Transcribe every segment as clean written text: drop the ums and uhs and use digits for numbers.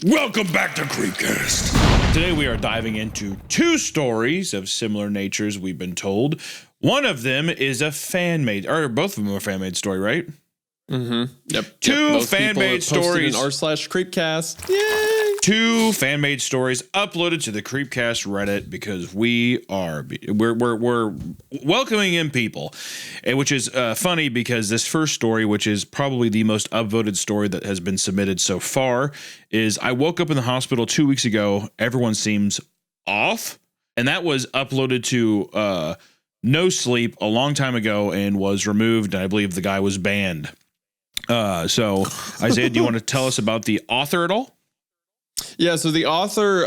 Welcome back to Creepcast. Today we are diving into two stories of similar natures we've been told. One of them is a fan-made, or both of them are a fan-made story, right? Mm-hmm. Yep. Two fan-made stories. r/Creepcast. Yay! Two fan-made stories uploaded to the Creepcast Reddit because we're welcoming in people, which is funny because this first story, which is probably the most upvoted story that has been submitted so far, is I woke up in the hospital 2 weeks ago. Everyone seems off, and that was uploaded to NoSleep a long time ago and was removed. And I believe the guy was banned. So Isaiah, do you want to tell us about the author at all? Yeah, so the author,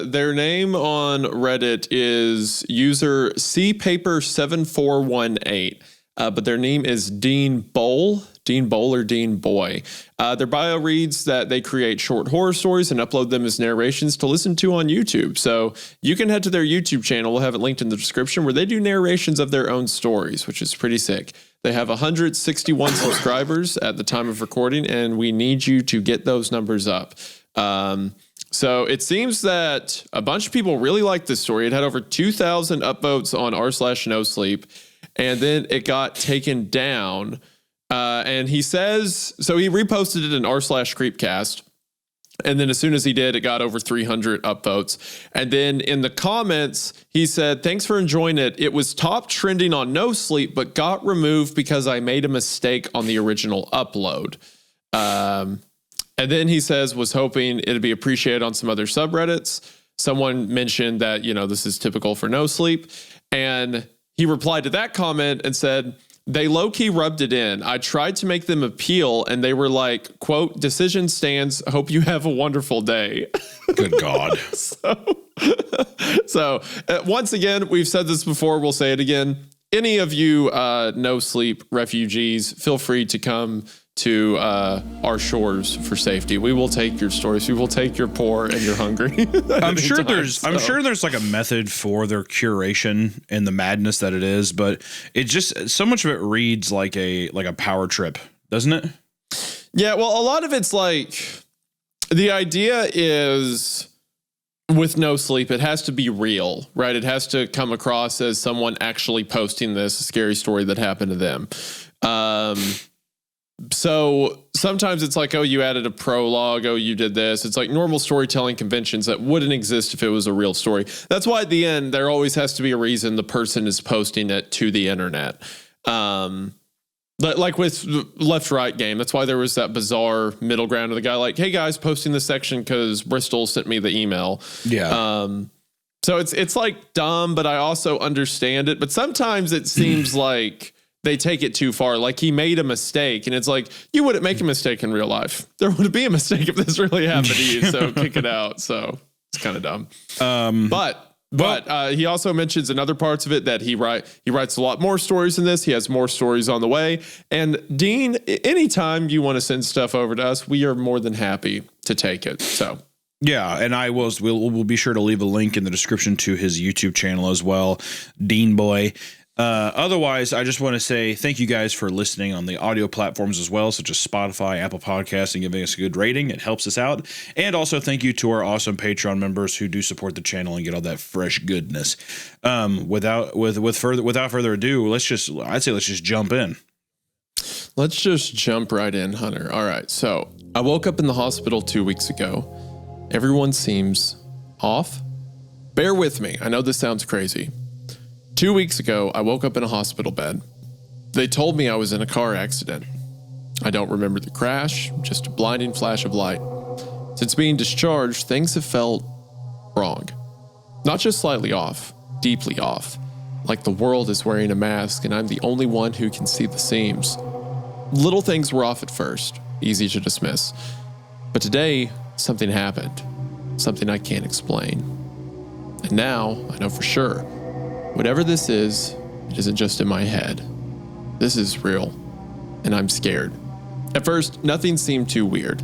their name on Reddit is user cpaper7418, but their name is Dean Bowl or Dean Boy. Their bio reads that they create short horror stories and upload them as narrations to listen to on YouTube. So you can head to their YouTube channel, we'll have it linked in the description, where they do narrations of their own stories, which is pretty sick. They have 161 subscribers at the time of recording, and we need you to get those numbers up. So it seems that a bunch of people really like this story. It had over 2,000 upvotes on r/NoSleep, and then it got taken down. And he says, so he reposted it in r/Creepcast. And then as soon as he did, it got over 300 upvotes. And then in the comments, he said, thanks for enjoying it. It was top trending on NoSleep, but got removed because I made a mistake on the original upload. And then he says, was hoping it'd be appreciated on some other subreddits. Someone mentioned that, this is typical for NoSleep. And he replied to that comment and said, they low-key rubbed it in. I tried to make them appeal, and they were like, quote, decision stands. Hope you have a wonderful day. Good God. So once again, we've said this before. We'll say it again. Any of you NoSleep refugees, feel free to come to our shores for safety. We will take your stories. We will take your poor and your hungry. I'm sure there's like a method for their curation and the madness that it is, but it just so much of it reads like a power trip, doesn't it? Yeah, well, a lot of it's like the idea is with NoSleep, it has to be real, right? It has to come across as someone actually posting this scary story that happened to them. So sometimes it's like, oh, you added a prologue. Oh, you did this. It's like normal storytelling conventions that wouldn't exist if it was a real story. That's why at the end, there always has to be a reason the person is posting it to the internet. Like with Left Right Game, that's why there was that bizarre middle ground of the guy like, hey guys, posting this section because Bristol sent me the email. Yeah. So it's like dumb, but I also understand it. But sometimes it seems like they take it too far. Like he made a mistake, and it's like, you wouldn't make a mistake in real life. There would be a mistake if this really happened to you. So kick it out. So it's kind of dumb. But he also mentions in other parts of it that he writes a lot more stories than this. He has more stories on the way. And Dean, anytime you want to send stuff over to us, we are more than happy to take it. So. Yeah, and we'll be sure to leave a link in the description to his YouTube channel as well, Dean Boy. Otherwise, I just want to say thank you guys for listening on the audio platforms as well, such as Spotify, Apple Podcasts, and giving us a good rating. It helps us out. And also thank you to our awesome Patreon members who do support the channel and get all that fresh goodness. Without further ado, let's just jump in. Let's just jump right in, Hunter. All right. So I woke up in the hospital 2 weeks ago. Everyone seems off. Bear with me. I know this sounds crazy. 2 weeks ago, I woke up in a hospital bed. They told me I was in a car accident. I don't remember the crash, just a blinding flash of light. Since being discharged, things have felt wrong. Not just slightly off, deeply off. Like the world is wearing a mask and I'm the only one who can see the seams. Little things were off at first, easy to dismiss. But today, something happened. Something I can't explain. And now, I know for sure. Whatever this is, it isn't just in my head. This is real, and I'm scared. At first, nothing seemed too weird.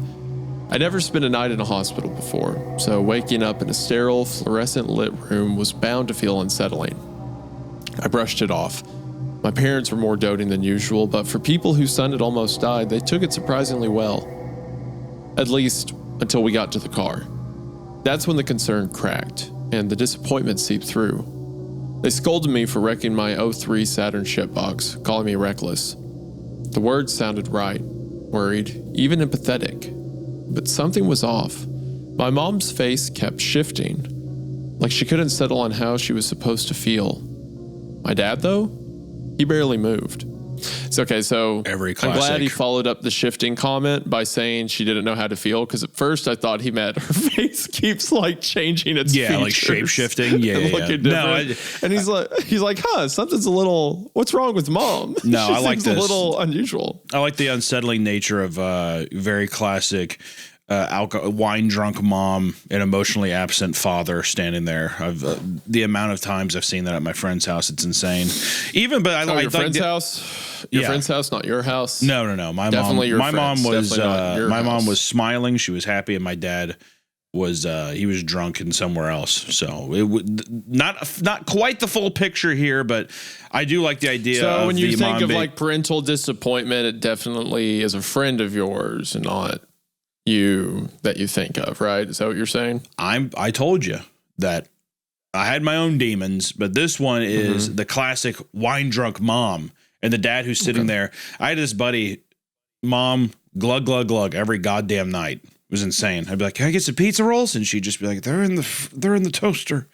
I never spent a night in a hospital before, so waking up in a sterile, fluorescent lit room was bound to feel unsettling. I brushed it off. My parents were more doting than usual, but for people whose son had almost died, they took it surprisingly well. At least, until we got to the car. That's when the concern cracked and the disappointment seeped through. They scolded me for wrecking my '03 Saturn shipbox, calling me reckless. The words sounded right, worried, even empathetic. But something was off. My mom's face kept shifting, like she couldn't settle on how she was supposed to feel. My dad, though, he barely moved. It's okay, so Every I'm classic. glad he followed up the shifting comment by saying she didn't know how to feel, because at first I thought he meant her face keeps like changing its features. like shape shifting. Yeah, and yeah. looking No, different. And he's like, something's a little, what's wrong with mom? No, She I like seems this. a little unusual. I like the unsettling nature of very classic wine drunk mom and emotionally absent father standing there. The amount of times I've seen that at my friend's house, it's insane. Even, but I like your friend's house. Your Yeah. friend's house, not your house. No. My Definitely your mom. My mom friend's, was. definitely not your My mom house. was smiling. She was happy, and my dad was. He was drunk and somewhere else. So it would not quite the full picture here, but I do like the idea. So of when you the think mom of being- like parental disappointment, it definitely is a friend of yours and not you that you think of, right? Is that what you're saying? I told you that I had my own demons, but this one is the classic wine drunk mom and the dad who's sitting there. I had this buddy, mom, glug, glug, glug every goddamn night. It was insane. I'd be like, can I get some pizza rolls? And she'd just be like, they're in the toaster. And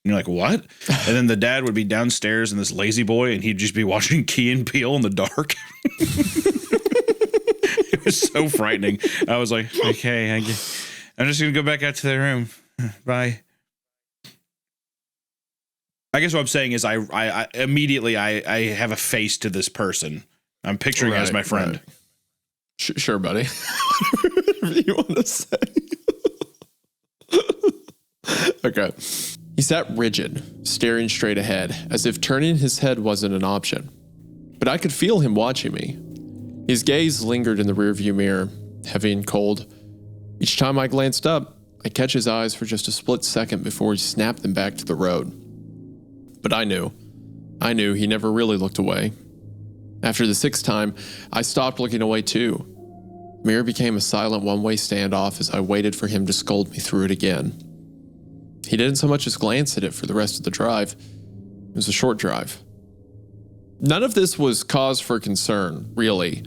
you're like, what? And then the dad would be downstairs in this lazy boy and he'd just be watching Key and Peele in the dark. It was so frightening. I was like, okay, I'm just going to go back out to the room. Bye. I guess what I'm saying is I immediately have a face to this person. I'm picturing it as my friend. Right. Sure, buddy. Whatever you want to say. Okay. He sat rigid, staring straight ahead, as if turning his head wasn't an option. But I could feel him watching me. His gaze lingered in the rearview mirror, heavy and cold. Each time I glanced up, I'd catch his eyes for just a split second before he snapped them back to the road. But I knew he never really looked away. After the sixth time, I stopped looking away too. The mirror became a silent one-way standoff as I waited for him to scold me through it again. He didn't so much as glance at it for the rest of the drive. It was a short drive. None of this was cause for concern, really.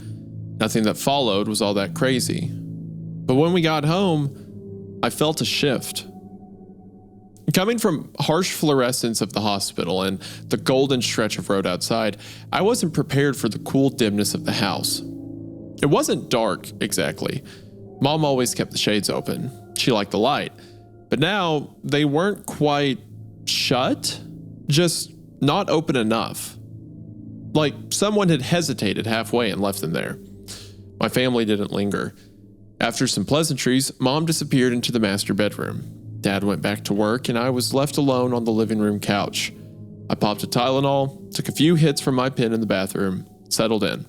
Nothing that followed was all that crazy. But when we got home, I felt a shift. Coming from harsh fluorescence of the hospital and the golden stretch of road outside, I wasn't prepared for the cool dimness of the house. It wasn't dark, exactly. Mom always kept the shades open. She liked the light. But now, they weren't quite shut, just not open enough. Like someone had hesitated halfway and left them there. My family didn't linger. After some pleasantries, Mom disappeared into the master bedroom. Dad went back to work, and I was left alone on the living room couch. I popped a Tylenol, took a few hits from my pen in the bathroom, settled in.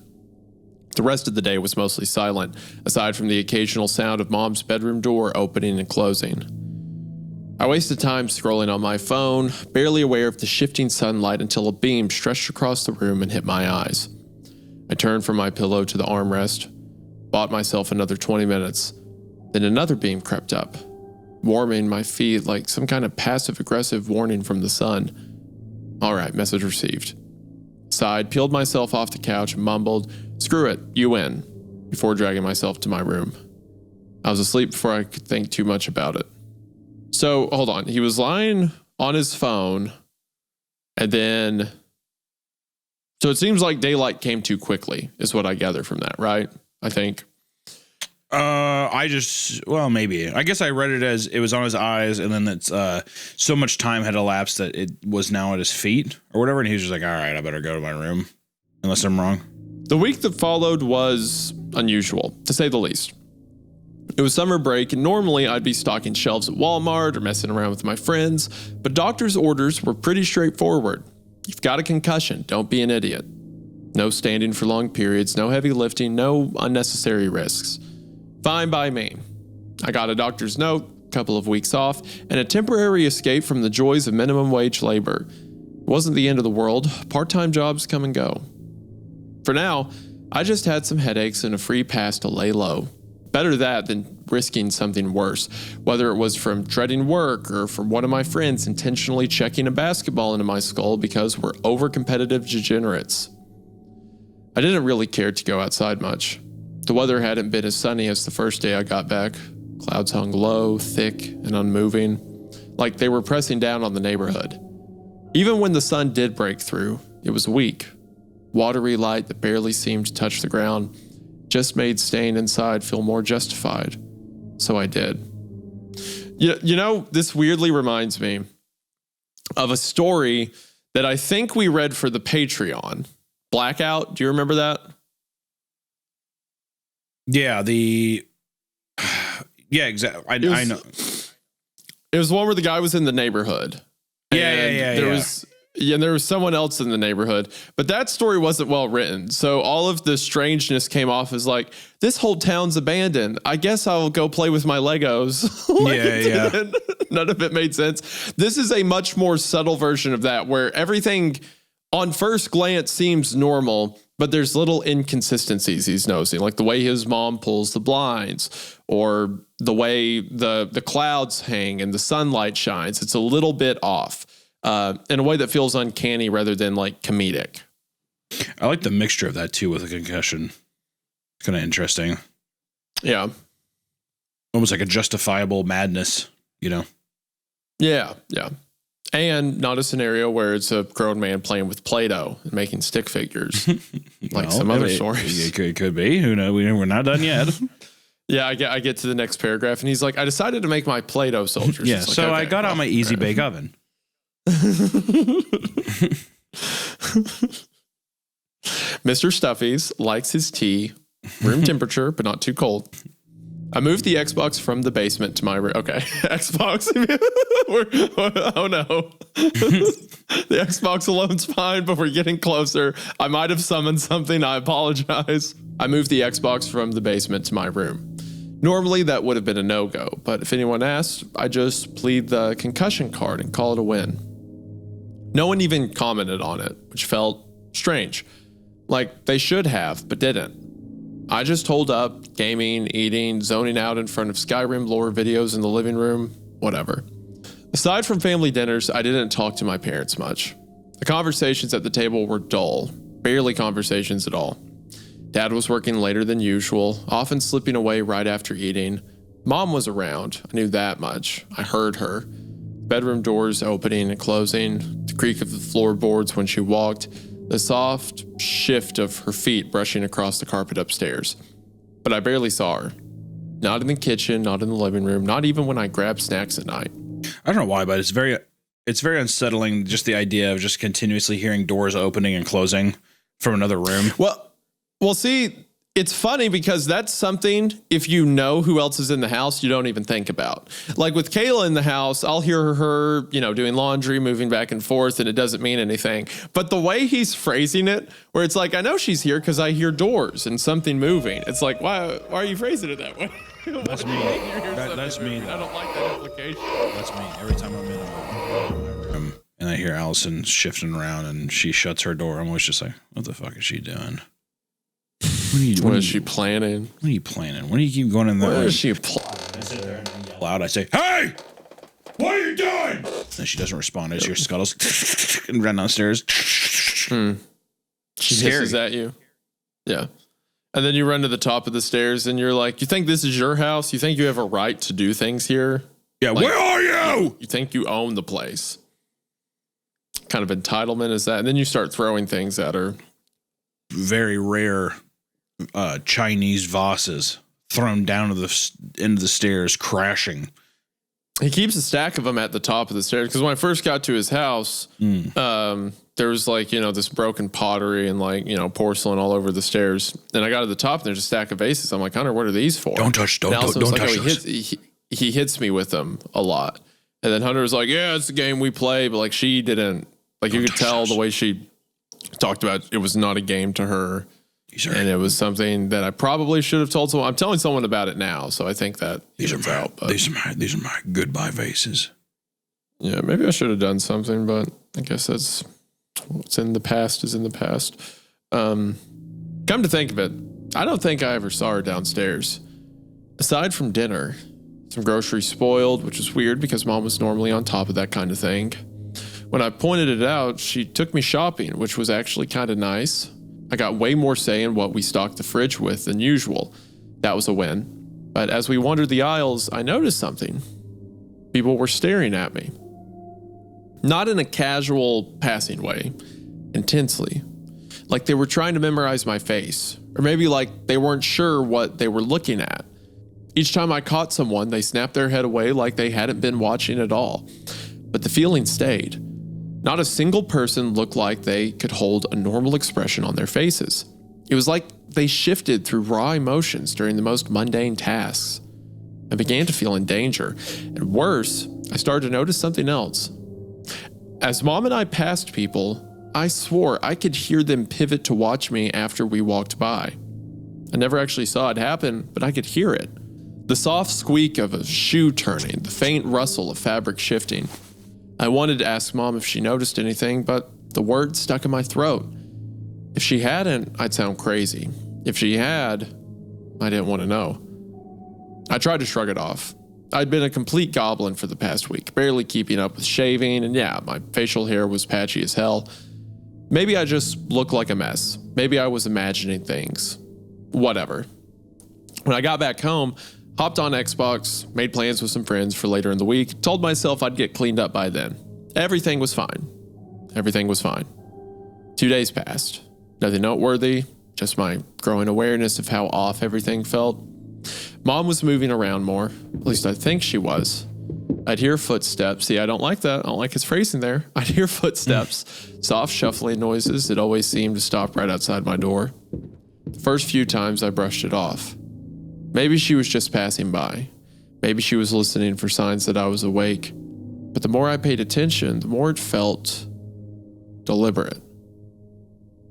The rest of the day was mostly silent, aside from the occasional sound of Mom's bedroom door opening and closing. I wasted time scrolling on my phone, barely aware of the shifting sunlight until a beam stretched across the room and hit my eyes. I turned from my pillow to the armrest, bought myself another 20 minutes. Then another beam crept up, warming my feet like some kind of passive-aggressive warning from the sun. All right, message received. Sighed, peeled myself off the couch, and mumbled, "Screw it, you win," before dragging myself to my room. I was asleep before I could think too much about it. So, hold on. He was lying on his phone, and then... So it seems like daylight came too quickly, is what I gather from that, right? I think. Maybe. I guess I read it as it was on his eyes, and then it's so much time had elapsed that it was now at his feet or whatever, and he was just like, all right, I better go to my room, unless I'm wrong. The week that followed was unusual, to say the least. It was summer break, and normally I'd be stocking shelves at Walmart or messing around with my friends, but doctor's orders were pretty straightforward. You've got a concussion, don't be an idiot. No standing for long periods, no heavy lifting, no unnecessary risks. Fine by me. I got a doctor's note, a couple of weeks off, and a temporary escape from the joys of minimum wage labor. It wasn't the end of the world. Part-time jobs come and go. For now, I just had some headaches and a free pass to lay low. Better that than risking something worse, whether it was from dreading work or from one of my friends intentionally checking a basketball into my skull because we're over-competitive degenerates. I didn't really care to go outside much. The weather hadn't been as sunny as the first day I got back. Clouds hung low, thick, and unmoving, like they were pressing down on the neighborhood. Even when the sun did break through, it was weak. Watery light that barely seemed to touch the ground just made staying inside feel more justified. So I did. You know, this weirdly reminds me of a story that I think we read for the Patreon. Blackout, do you remember that? Yeah, yeah, exactly. I know. It was one where the guy was in the neighborhood. There was someone else in the neighborhood, but that story wasn't well written. So all of the strangeness came off as like, this whole town's abandoned. I guess I'll go play with my Legos. None of it made sense. This is a much more subtle version of that, where everything on first glance seems normal, but there's little inconsistencies he's noticing, like the way his mom pulls the blinds or the way the clouds hang and the sunlight shines. It's a little bit off. In a way that feels uncanny rather than like comedic. I like the mixture of that too with a concussion. It's kind of interesting. Yeah. Almost like a justifiable madness, you know? Yeah, yeah. And not a scenario where it's a grown man playing with Play-Doh and making stick figures. Like some other stories. It could be. Who knows? We're not done yet. Yeah, I get to the next paragraph and he's like, I decided to make my Play-Doh soldiers. Yeah, like, so okay, I got out my Easy Bake Oven. Mr. Stuffies likes his tea room temperature, but not too cold. I moved the Xbox from the basement to my room. Okay, Xbox. Oh no. The Xbox alone's fine, but we're getting closer. I might have summoned something. I apologize. I moved the Xbox from the basement to my room. Normally, that would have been a no-go, but if anyone asked, I just plead the concussion card and call it a win. No one even commented on it, which felt strange. Like they should have, but didn't. I just holed up, gaming, eating, zoning out in front of Skyrim lore videos in the living room, whatever. Aside from family dinners, I didn't talk to my parents much. The conversations at the table were dull, barely conversations at all. Dad was working later than usual, often slipping away right after eating. Mom was around, I knew that much. I heard her. Bedroom doors opening and closing, the creak of the floorboards when she walked, the soft shift of her feet brushing across the carpet upstairs. But I barely saw her. Not in the kitchen, not in the living room, not even when I grabbed snacks at night. I don't know why, but it's very unsettling, just the idea of just continuously hearing doors opening and closing from another room. Well, see, it's funny because that's something, if you know who else is in the house, you don't even think about. Like with Kayla in the house, I'll hear her, doing laundry, moving back and forth, and it doesn't mean anything. But the way he's phrasing it, where it's like, I know she's here because I hear doors and something moving. It's like, why are you phrasing it that way? That's me. That's me. I don't like that implication. That's me. Every time I'm in a room and I hear Allison shifting around and she shuts her door, I'm always just like, what the fuck is she doing? What is she planning? What are you planning? Why do you keep going in there? What is she planning? I sit there and yell out. I say, hey, what are you doing? And she doesn't respond. I just hear scuttles and run downstairs. She hisses at you. Yeah. And then you run to the top of the stairs and you're like, you think this is your house? You think you have a right to do things here? Yeah, like, where are you? You think you own the place. Kind of entitlement is that. And then you start throwing things at her. Very rare Chinese vases thrown down to the end of the stairs, crashing. He keeps a stack of them at the top of the stairs because when I first got to his house, there was like, this broken pottery and like, porcelain all over the stairs. And I got to the top and there's a stack of vases. I'm like, Hunter, what are these for? Don't touch those. He hits me with them a lot. And then Hunter was like, yeah, it's the game we play. But like she didn't, like you could tell the way she talked about it was not a game to her. And it was something that I probably should have told someone. I'm telling someone about it now, so I think that these are my goodbye vases. Yeah, maybe I should have done something, but I guess that's what's in the past is in the past. Come to think of it, I don't think I ever saw her downstairs. Aside from dinner, some groceries spoiled, which was weird because Mom was normally on top of that kind of thing. When I pointed it out, she took me shopping, which was actually kind of nice. I got way more say in what we stocked the fridge with than usual. That was a win. But as we wandered the aisles, I noticed something. People were staring at me. Not in a casual, passing way. Intensely. Like they were trying to memorize my face. Or maybe like they weren't sure what they were looking at. Each time I caught someone, they snapped their head away like they hadn't been watching at all. But the feeling stayed. Not a single person looked like they could hold a normal expression on their faces. It was like they shifted through raw emotions during the most mundane tasks. I began to feel in danger. And worse, I started to notice something else. As Mom and I passed people, I swore I could hear them pivot to watch me after we walked by. I never actually saw it happen, but I could hear it. The soft squeak of a shoe turning, the faint rustle of fabric shifting. I wanted to ask Mom if she noticed anything, but the words stuck in my throat. If she hadn't, I'd sound crazy. If she had, I didn't want to know. I tried to shrug it off. I'd been a complete goblin for the past week, barely keeping up with shaving, and yeah, my facial hair was patchy as hell. Maybe I just looked like a mess. Maybe I was imagining things. Whatever. When I got back home, hopped on Xbox, made plans with some friends for later in the week, told myself I'd get cleaned up by then. Everything was fine. Everything was fine. 2 days passed. Nothing noteworthy, just my growing awareness of how off everything felt. Mom was moving around more, at least I think she was. I'd hear footsteps. See, I don't like that. I don't like his phrasing there. I'd hear footsteps, soft shuffling noises that always seemed to stop right outside my door. The first few times I brushed it off. Maybe she was just passing by. Maybe she was listening for signs that I was awake. But the more I paid attention, the more it felt deliberate.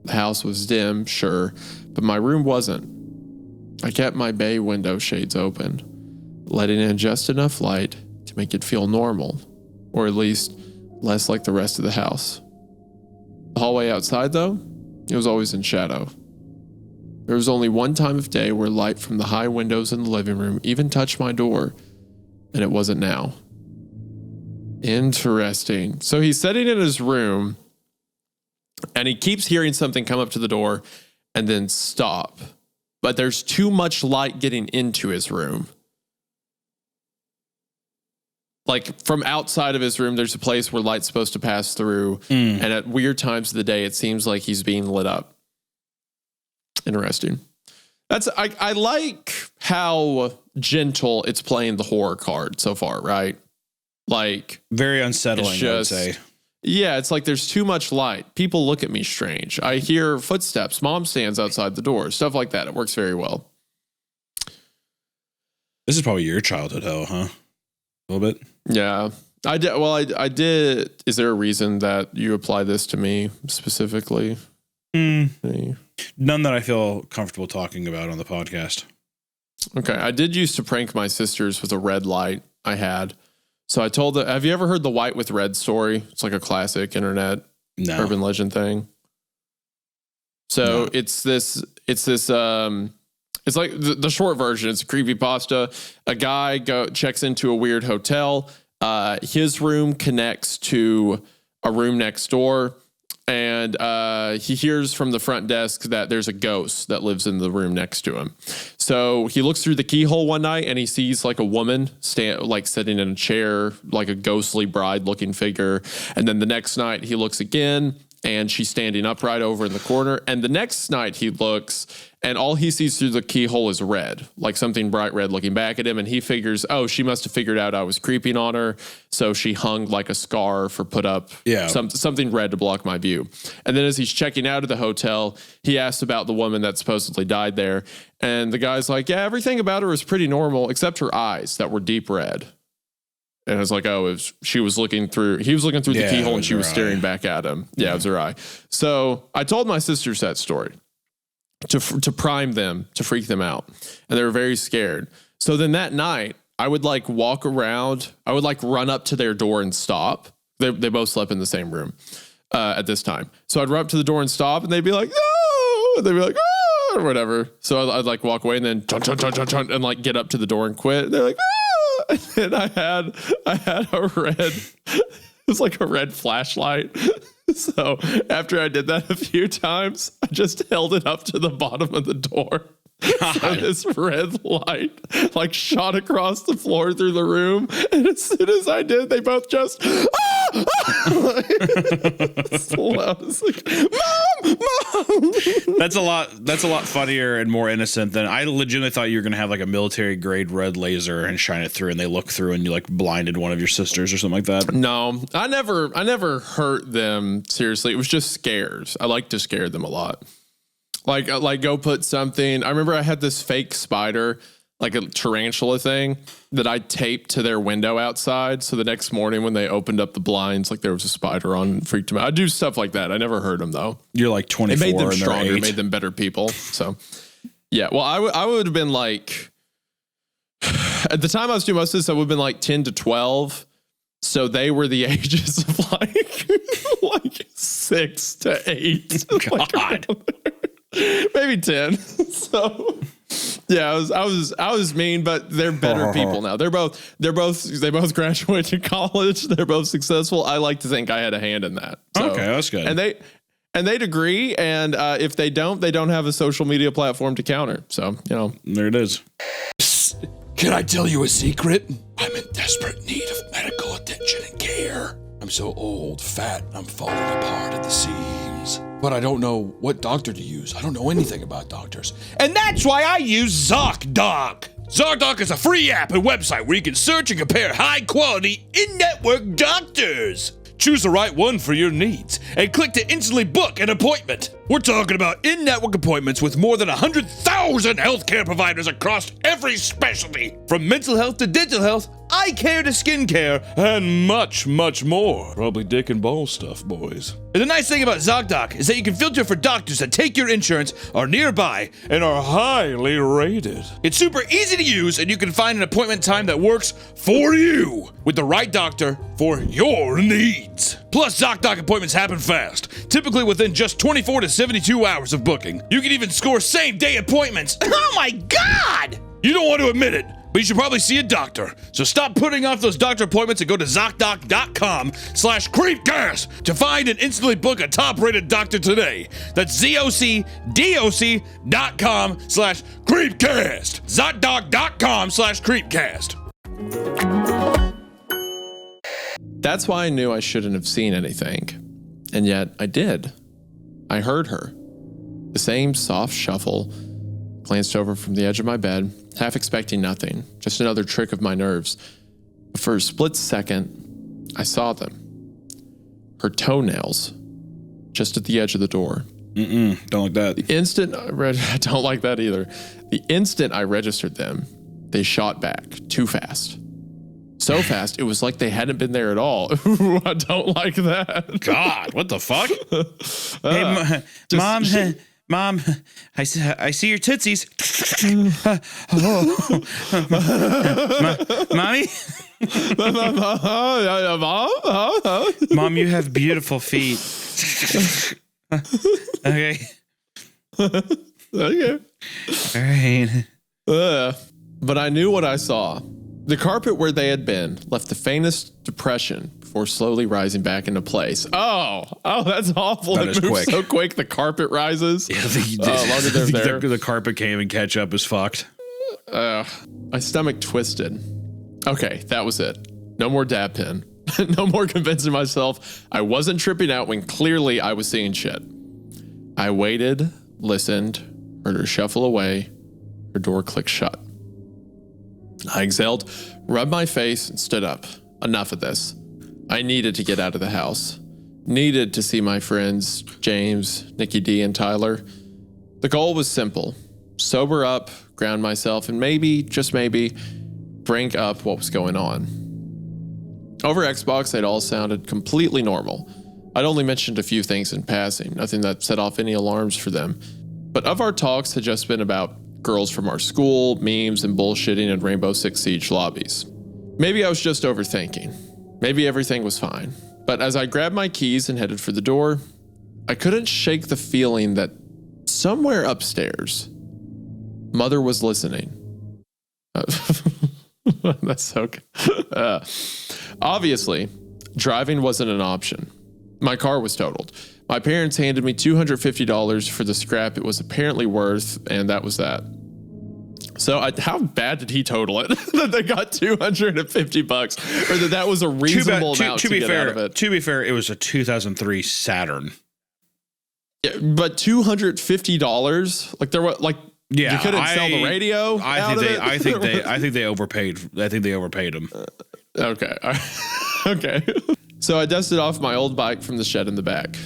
The house was dim, sure, but my room wasn't. I kept my bay window shades open, letting in just enough light to make it feel normal, or at least less like the rest of the house. The hallway outside, though, it was always in shadow. There was only one time of day where light from the high windows in the living room even touched my door, and it wasn't now. Interesting. So he's sitting in his room, and he keeps hearing something come up to the door and then stop. But there's too much light getting into his room. Like from outside of his room, there's a place where light's supposed to pass through. And at weird times of the day, it seems like he's being lit up. Interesting. I like how gentle it's playing the horror card so far, right? Like very unsettling, I would say. Yeah, it's like there's too much light. People look at me strange. I hear footsteps. Mom stands outside the door. Stuff like that. It works very well. This is probably your childhood hell, huh? A little bit? Yeah. I did. Well, I did. Is there a reason that you apply this to me specifically? None that I feel comfortable talking about on the podcast. Okay. I did used to prank my sisters with a red light I had. So I told them, have you ever heard the white with red story? It's like a classic internet urban legend thing. So it's like the short version. It's a creepypasta. A guy checks into a weird hotel. His room connects to a room next door. And he hears from the front desk that there's a ghost that lives in the room next to him. So he looks through the keyhole one night and he sees like a woman sitting in a chair, like a ghostly bride looking figure. And then the next night he looks again and she's standing upright over in the corner. And the next night he looks and all he sees through the keyhole is red, like something bright red looking back at him. And he figures, oh, she must have figured out I was creeping on her. So she hung like a scarf or put up something red to block my view. And then as he's checking out of the hotel, he asks about the woman that supposedly died there. And the guy's like, yeah, everything about her was pretty normal except her eyes that were deep red. And it's like, he was looking through the keyhole and she was staring back at him. Yeah, it was her eye. So I told my sisters that story to prime them, to freak them out. And they were very scared. So then that night, I would like walk around. I would like run up to their door and stop. They both slept in the same room at this time. So I'd run up to the door and stop and they'd be like, no! And they'd be like, oh! or whatever. So I'd like walk away and then and like get up to the door and quit. They're like, ah! And I had a red, it was like a red flashlight. So after I did that a few times, I just held it up to the bottom of the door. So this red light like shot across the floor through the room. And as soon as I did, they both just, so I was like, Mom! That's a lot funnier and more innocent than I legitimately thought you were going to have like a military grade red laser and shine it through and they look through and you like blinded one of your sisters or something like that. No, I never hurt them. Seriously. It was just scares. I like to scare them a lot. Like go put something. I remember I had this fake spider, like a tarantula thing that I taped to their window outside. So the next morning when they opened up the blinds, like there was a spider on and freaked them out. I do stuff like that. I never hurt them though. You're like 24. It made them stronger, 8. made them better people. So yeah, well, I would have been like, at the time I was doing most of this, I would have been like 10 to 12. So they were the ages of like 6 to 8. God. Maybe 10. So yeah, I was mean, but they're better people now. They both graduated college. They're both successful. I like to think I had a hand in that. So, okay, that's good. And they'd agree. And if they don't have a social media platform to counter. So, there it is. Can I tell you a secret? I'm in desperate need of medical attention and care. I'm so old, fat, I'm falling apart at the seams. But I don't know what doctor to use. I don't know anything about doctors. And that's why I use ZocDoc. ZocDoc is a free app and website where you can search and compare high-quality, in-network doctors. Choose the right one for your needs and click to instantly book an appointment. We're talking about in-network appointments with more than 100,000 healthcare providers across every specialty, from mental health to dental health, eye care to skin care, and much, much more. Probably dick and ball stuff, boys. And the nice thing about ZocDoc is that you can filter for doctors that take your insurance, are nearby, and are highly rated. It's super easy to use, and you can find an appointment time that works for you with the right doctor for your needs. Plus, ZocDoc appointments happen fast, typically within just 24 to 72 hours of booking. You can even score same-day appointments. Oh my God! You don't want to admit it, but you should probably see a doctor. So stop putting off those doctor appointments and go to ZocDoc.com/Creepcast to find and instantly book a top-rated doctor today. That's ZocDoc.com/Creepcast. ZocDoc.com/Creepcast. that's why I knew I shouldn't have seen anything. And yet I did. I heard her. The same soft shuffle. Glanced over from the edge of my bed, half expecting nothing, just another trick of my nerves. But for a split second, I saw them. Her toenails, just at the edge of the door. Don't like that. The instant I don't like that either. The instant I registered them, they shot back too fast. So fast, it was like they hadn't been there at all. I don't like that. God, what the fuck? Hey, Mom, Mom, I see your tootsies. Mommy? Mom, you have beautiful feet. Okay. Okay. All right. But I knew what I saw. The carpet where they had been left the faintest depression before slowly rising back into place. Oh, that's awful. That it is moves quick. so quick, the carpet rises. Yeah, longer they're there. The carpet came and catch up is fucked. My stomach twisted. Okay, that was it. No more dab pen. No more convincing myself I wasn't tripping out when clearly I was seeing shit. I waited, listened, heard her shuffle away. Her door clicked shut. I exhaled, rubbed my face, and stood up. Enough of this. I needed to get out of the house. Needed to see my friends, James, Nikki D, and Tyler. The goal was simple. Sober up, ground myself, and maybe, just maybe, bring up what was going on. Over Xbox, they'd all sounded completely normal. I'd only mentioned a few things in passing, nothing that set off any alarms for them. But of our talks had just been about girls from our school, memes, and bullshitting in Rainbow Six Siege lobbies. Maybe I was just overthinking. Maybe everything was fine. But as I grabbed my keys and headed for the door, I couldn't shake the feeling that somewhere upstairs, Mother was listening. That's so good. Obviously, driving wasn't an option. My car was totaled. My parents handed me $250 for the scrap it was apparently worth, and that was that. So how bad did he total it that they got $250, or that was a reasonable amount to get out of it? To be fair, it was a 2003 Saturn. Yeah, but $250, like there was like. Yeah, you couldn't sell the radio. I think they overpaid. I think they overpaid him. Okay. Okay. So I dusted off my old bike from the shed in the back.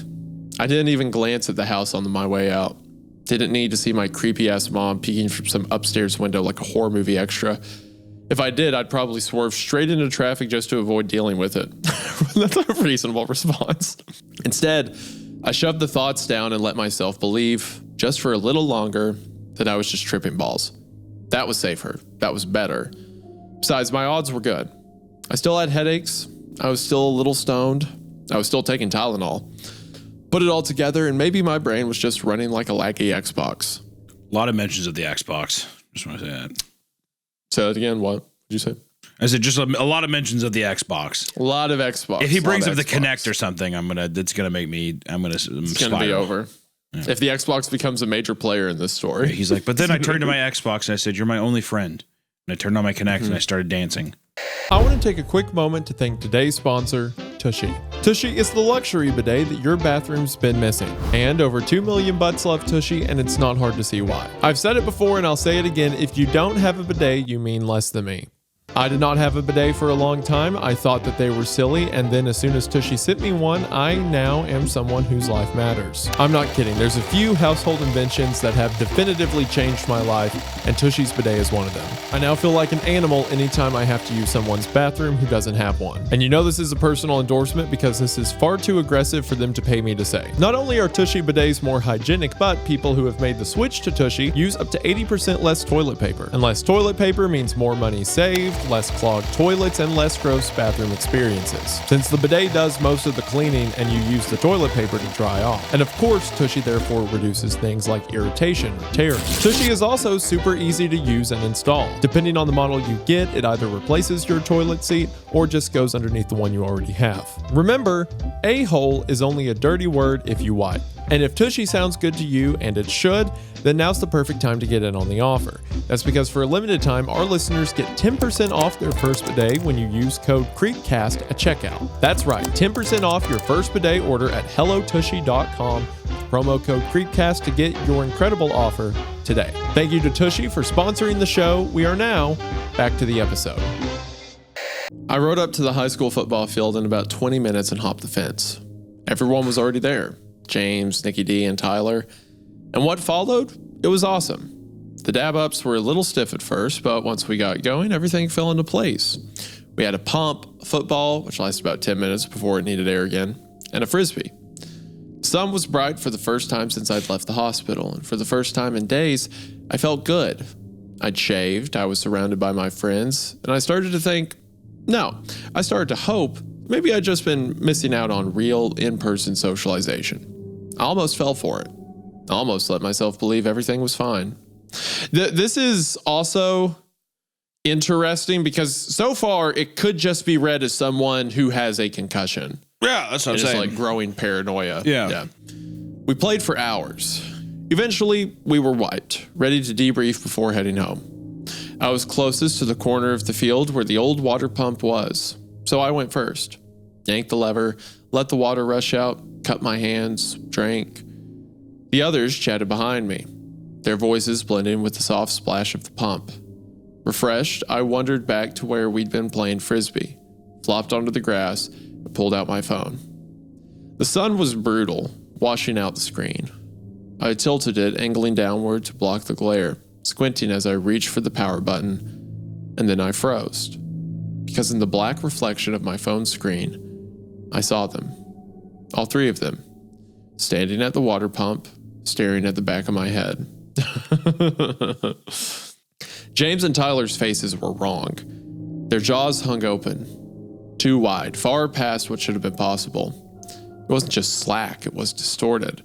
I didn't even glance at the house on my way out. Didn't need to see my creepy ass mom peeking from some upstairs window like a horror movie extra. If I did, I'd probably swerve straight into traffic just to avoid dealing with it. That's a reasonable response. Instead, I shoved the thoughts down and let myself believe, just for a little longer, that I was just tripping balls. That was safer. That was better. Besides, my odds were good. I still had headaches. I was still a little stoned. I was still taking Tylenol. Put it all together, and maybe my brain was just running like a laggy Xbox. A lot of mentions of the Xbox. Just want to say that. Say that again. What did you say? I said just a lot of mentions of the Xbox. A lot of Xbox. If he brings up the Kinect or something, it's gonna make me. It's gonna be over. Yeah. If the Xbox becomes a major player in this story. He's like, but then I turned to my Xbox and I said, "You're my only friend." And I turned on my Kinect and I started dancing. I want to take a quick moment to thank today's sponsor, Tushy. Tushy is the luxury bidet that your bathroom's been missing. And over 2 million butts love Tushy, and it's not hard to see why. I've said it before and I'll say it again, if you don't have a bidet, you mean less than me. I did not have a bidet for a long time. I thought that they were silly, and then as soon as Tushy sent me one, I now am someone whose life matters. I'm not kidding. There's a few household inventions that have definitively changed my life, and Tushy's bidet is one of them. I now feel like an animal anytime I have to use someone's bathroom who doesn't have one. And you know this is a personal endorsement because this is far too aggressive for them to pay me to say. Not only are Tushy bidets more hygienic, but people who have made the switch to Tushy use up to 80% less toilet paper. And less toilet paper means more money saved, less clogged toilets, and less gross bathroom experiences. Since the bidet does most of the cleaning and you use the toilet paper to dry off. And of course, Tushy therefore reduces things like irritation or tearing. Tushy is also super easy to use and install. Depending on the model you get, it either replaces your toilet seat or just goes underneath the one you already have. Remember, a-hole is only a dirty word if you wipe. And if Tushy sounds good to you, and it should, then now's the perfect time to get in on the offer. That's because for a limited time, our listeners get 10% off their first bidet when you use code Creepcast at checkout. That's right, 10% off your first bidet order at hellotushy.com. Promo code Creepcast to get your incredible offer today. Thank you to Tushy for sponsoring the show. We are now back to the episode. I rode up to the high school football field in about 20 minutes and hopped the fence. Everyone was already there. James, Nikki D, and Tyler. And what followed? It was awesome. The dab-ups were a little stiff at first, but once we got going, everything fell into place. We had a pump, a football, which lasted about 10 minutes before it needed air again, and a frisbee. The sun was bright for the first time since I'd left the hospital, and for the first time in days, I felt good. I'd shaved, I was surrounded by my friends, and I started to think, I started to hope maybe I'd just been missing out on real in-person socialization. I almost fell for it. I almost let myself believe everything was fine. This is also interesting because so far it could just be read as someone who has a concussion. Yeah, that's what I'm saying. It's like growing paranoia. Yeah. We played for hours. Eventually, we were wiped, ready to debrief before heading home. I was closest to the corner of the field where the old water pump was, so I went first. Yanked the lever, let the water rush out, cut my hands, drank. The others chatted behind me, their voices blending with the soft splash of the pump. Refreshed, I wandered back to where we'd been playing frisbee, flopped onto the grass, and pulled out my phone. The sun was brutal, washing out the screen. I tilted it, angling downward to block the glare, squinting as I reached for the power button, and then I froze. Because in the black reflection of my phone screen, I saw them. All three of them, standing at the water pump, staring at the back of my head. James and Tyler's faces were wrong. Their jaws hung open, too wide, far past what should have been possible. It wasn't just slack, it was distorted.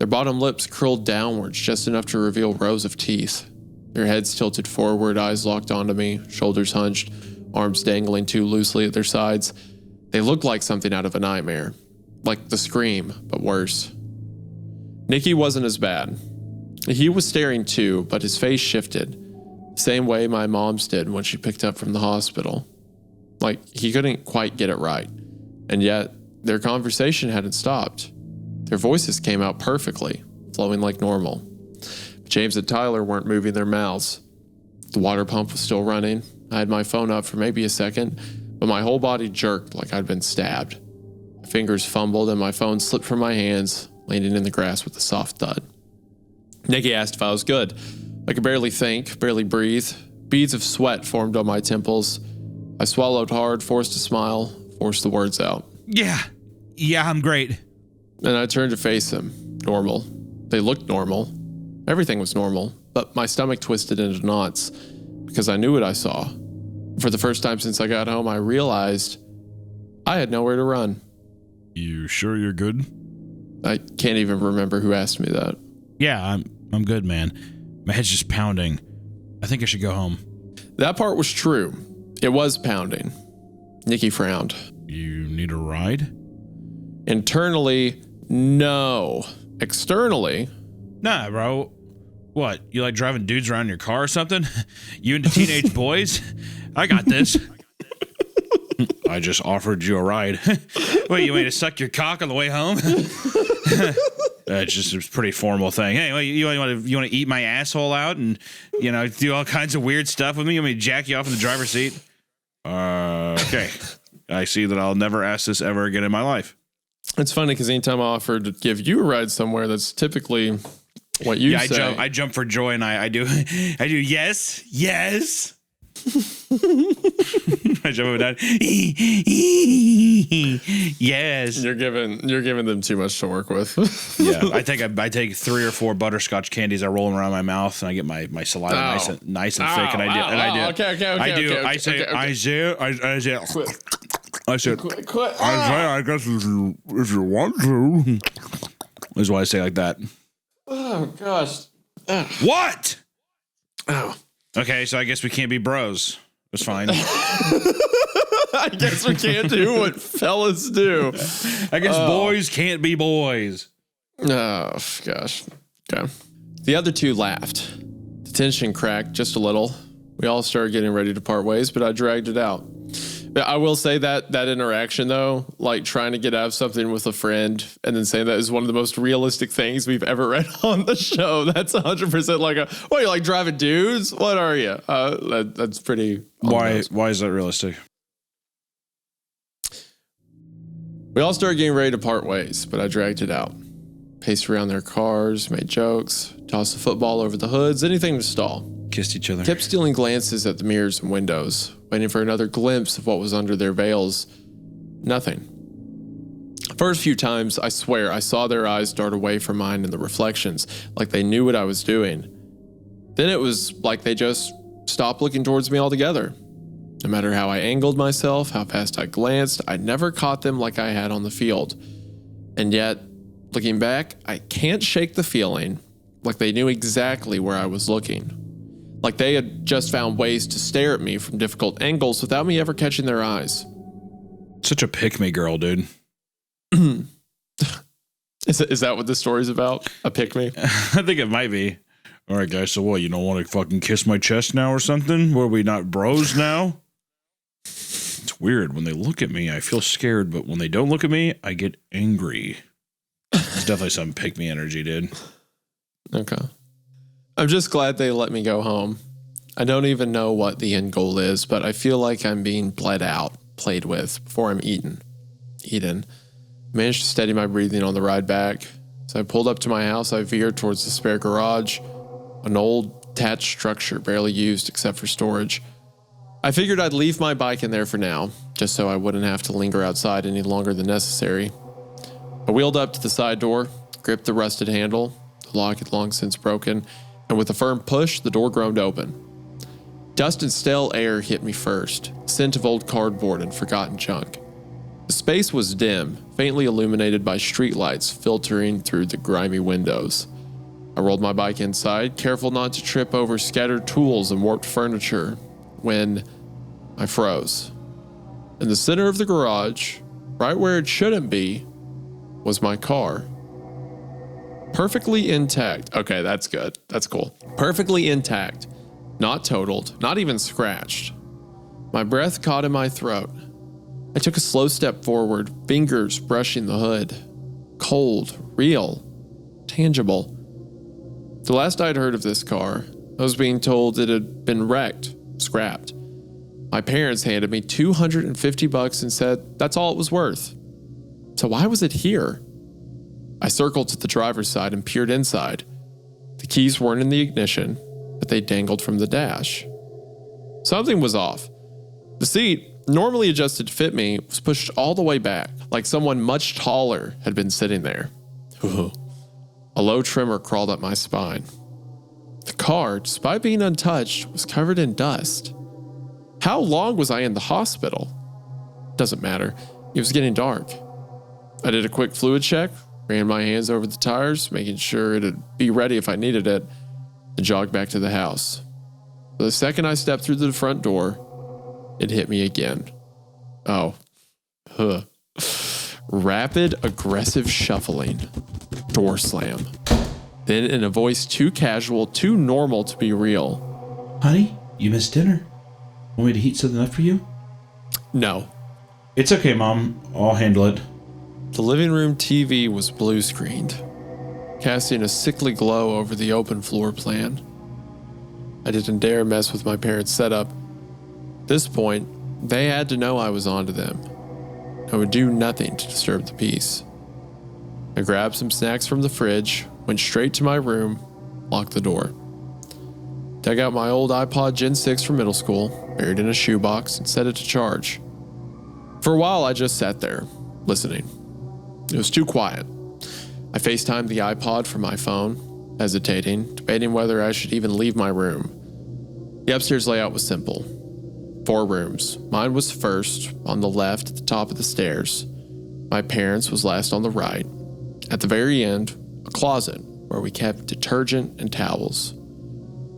Their bottom lips curled downwards just enough to reveal rows of teeth. Their heads tilted forward, eyes locked onto me, shoulders hunched, arms dangling too loosely at their sides. They looked like something out of a nightmare. Like The Scream, but worse. Nicky wasn't as bad. He was staring too, but his face shifted. Same way my mom's did when she picked up from the hospital. Like, he couldn't quite get it right. And yet, their conversation hadn't stopped. Their voices came out perfectly, flowing like normal. James and Tyler weren't moving their mouths. The water pump was still running. I had my phone up for maybe a second, but my whole body jerked like I'd been stabbed. My fingers fumbled and my phone slipped from my hands, landing in the grass with a soft thud. Nicky asked if I was good. I could barely think, barely breathe. Beads of sweat formed on my temples. I swallowed hard, forced a smile, forced the words out. Yeah, I'm great. And I turned to face him. Normal. They looked normal. Everything was normal, but my stomach twisted into knots because I knew what I saw. For the first time since I got home, I realized I had nowhere to run. You sure you're good? I can't even remember who asked me that. Yeah, I'm good, man. My head's just pounding. I think I should go home. That part was true. It was pounding. Nicky frowned. You need a ride? Internally, no. Externally, Nah, bro. What, you like driving dudes around in your car or something? You into teenage boys? I got this. I just offered you a ride. Wait, you want me to suck your cock on the way home? It's just a pretty formal thing. Hey, wait, you want to eat my asshole out and, do all kinds of weird stuff with me? You want me to jack you off in the driver's seat? Okay. I see that I'll never ask this ever again in my life. It's funny because anytime I offered to give you a ride somewhere, that's typically what you say. I jump for joy and I do yes. I jump up and down. Yes. You're giving them too much to work with. Yeah, I take 3 or 4 butterscotch candies. I roll them around my mouth and I get my saliva nice and thick. And I do. Okay. I say, I guess if you want to, is why I say like that. Oh gosh. What? Oh. Okay, so I guess we can't be bros. It's fine. I guess we can't do what fellas do. I guess boys can't be boys. Oh, gosh. Okay. The other two laughed. The tension cracked just a little. We all started getting ready to part ways, but I dragged it out. I will say that interaction, though, like trying to get out of something with a friend and then saying that is one of the most realistic things we've ever read on the show. That's 100% like you're like driving dudes? What are you? That's pretty. Why is that realistic? We all started getting ready to part ways, but I dragged it out. Paced around their cars, made jokes, tossed the football over the hoods, anything to stall. Kissed each other. Kept stealing glances at the mirrors and windows, waiting for another glimpse of what was under their veils. Nothing. First few times, I swear, I saw their eyes dart away from mine in the reflections, like they knew what I was doing. Then it was like they just stopped looking towards me altogether. No matter how I angled myself, how fast I glanced, I never caught them like I had on the field. And yet, looking back, I can't shake the feeling like they knew exactly where I was looking. Like they had just found ways to stare at me from difficult angles without me ever catching their eyes. Such a pick-me girl, dude. Is that what this story's about? A pick-me? I think it might be. All right, guys, so what, you don't want to fucking kiss my chest now or something? Were we not bros now? It's weird. When they look at me, I feel scared, but when they don't look at me, I get angry. It's definitely some pick-me energy, dude. Okay. I'm just glad they let me go home. I don't even know what the end goal is, but I feel like I'm being bled out, played with, before I'm eaten. Managed to steady my breathing on the ride back. As I pulled up to my house, I veered towards the spare garage, an old, detached structure barely used except for storage. I figured I'd leave my bike in there for now, just so I wouldn't have to linger outside any longer than necessary. I wheeled up to the side door, gripped the rusted handle. The lock had long since broken, and with a firm push, the door groaned open. Dust and stale air hit me first, scent of old cardboard and forgotten junk. The space was dim, faintly illuminated by streetlights filtering through the grimy windows. I rolled my bike inside, careful not to trip over scattered tools and warped furniture, when I froze. In the center of the garage, right where it shouldn't be, was my car. Perfectly intact. Okay, that's good. That's cool. Perfectly intact. Not totaled, not even scratched. My breath caught in my throat. I took a slow step forward, fingers brushing the hood. Cold, real, tangible. The last I'd heard of this car, I was being told it had been wrecked, scrapped. My parents handed me $250 and said that's all it was worth. So why was it here? I circled to the driver's side and peered inside. The keys weren't in the ignition, but they dangled from the dash. Something was off. The seat, normally adjusted to fit me, was pushed all the way back, like someone much taller had been sitting there. A low tremor crawled up my spine. The car, despite being untouched, was covered in dust. How long was I in the hospital? Doesn't matter. It was getting dark. I did a quick fluid check, ran my hands over the tires, making sure it'd be ready if I needed it, and jogged back to the house. But the second I stepped through the front door, it hit me again. Rapid, aggressive shuffling. Door slam. Then in a voice too casual, too normal to be real. Honey, you missed dinner. Want me to heat something up for you? No. It's okay, Mom. I'll handle it. The living room TV was blue screened, casting a sickly glow over the open floor plan. I didn't dare mess with my parents' setup. At this point, they had to know I was onto them. I would do nothing to disturb the peace. I grabbed some snacks from the fridge, went straight to my room, locked the door. Dug out my old iPod Gen 6 from middle school, buried in a shoebox, and set it to charge. For a while, I just sat there, listening. It was too quiet. I FaceTimed the iPod from my phone, hesitating, debating whether I should even leave my room. The upstairs layout was simple. 4 rooms. Mine was first, on the left at the top of the stairs. My parents' was last on the right. At the very end, a closet where we kept detergent and towels.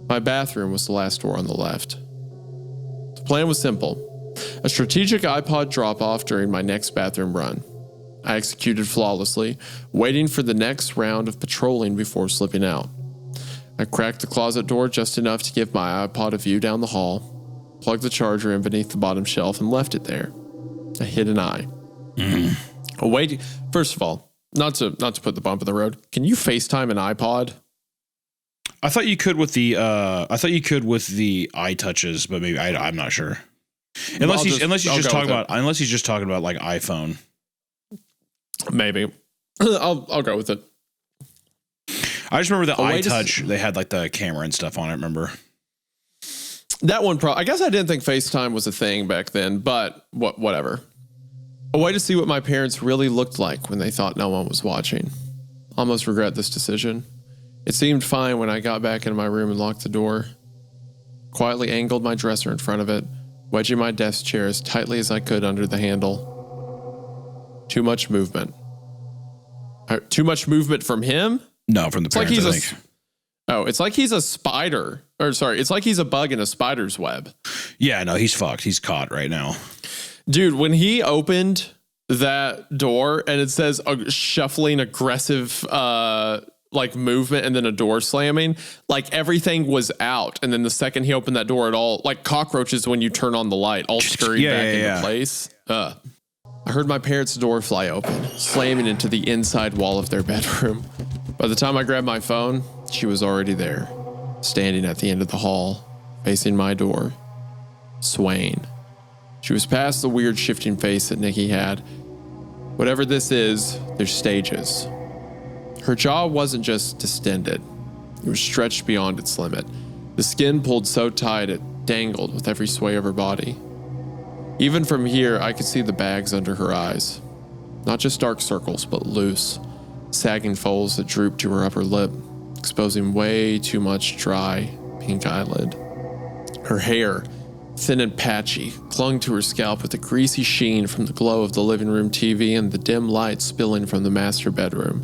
My bathroom was the last door on the left. The plan was simple. A strategic iPod drop-off during my next bathroom run. I executed flawlessly, waiting for the next round of patrolling before slipping out. I cracked the closet door just enough to give my iPod a view down the hall, plugged the charger in beneath the bottom shelf, and left it there. I hid an eye. First of all, not to put the bump in the road, can you FaceTime an iPod? I thought you could with the iTouches, but maybe I'm not sure. Unless he's just talking about like iPhone. Maybe. I'll go with it. I just remember the iTouch. They had like the camera and stuff on it. Remember that one? I guess I didn't think FaceTime was a thing back then, but whatever. A way to see what my parents really looked like when they thought no one was watching. Almost regret this decision. It seemed fine when I got back into my room and locked the door. Quietly angled my dresser in front of it, wedging my desk chair as tightly as I could under the handle. Too much movement. Too much movement from him? No, from the parents, I think. It's like he's a spider. It's like he's a bug in a spider's web. Yeah, no, he's fucked. He's caught right now. Dude, when he opened that door and it says shuffling, aggressive, like movement and then a door slamming, like everything was out. And then the second he opened that door, it all, like cockroaches when you turn on the light, all scurried back into place. I heard my parents' door fly open, slamming into the inside wall of their bedroom. By the time I grabbed my phone, she was already there, standing at the end of the hall, facing my door, swaying. She was past the weird shifting face that Nikki had. Whatever this is, there's stages. Her jaw wasn't just distended. It was stretched beyond its limit. The skin pulled so tight it dangled with every sway of her body. Even from here, I could see the bags under her eyes. Not just dark circles, but loose, sagging folds that drooped to her upper lip, exposing way too much dry, pink eyelid. Her hair, thin and patchy, clung to her scalp with a greasy sheen from the glow of the living room TV and the dim light spilling from the master bedroom.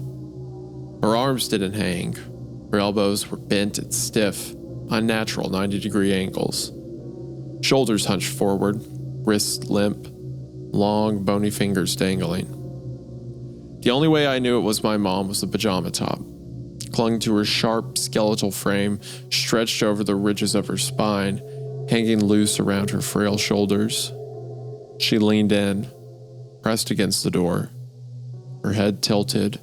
Her arms didn't hang. Her elbows were bent at stiff, unnatural 90-degree angles. Shoulders hunched forward, wrists limp, long, bony fingers dangling. The only way I knew it was my mom was the pajama top, clung to her sharp, skeletal frame, stretched over the ridges of her spine, hanging loose around her frail shoulders. She leaned in, pressed against the door, her head tilted,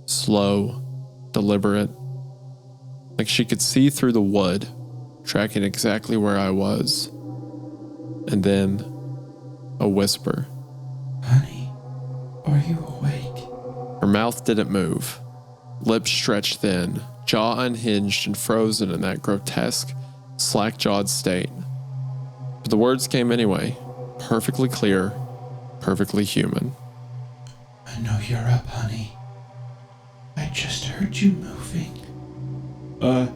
slow, deliberate, like she could see through the wood, tracking exactly where I was. And then, a whisper. Honey, are you awake? Her mouth didn't move. Lips stretched thin, jaw unhinged and frozen in that grotesque, slack-jawed state. But the words came anyway, perfectly clear, perfectly human. I know you're up, honey. I just heard you moving.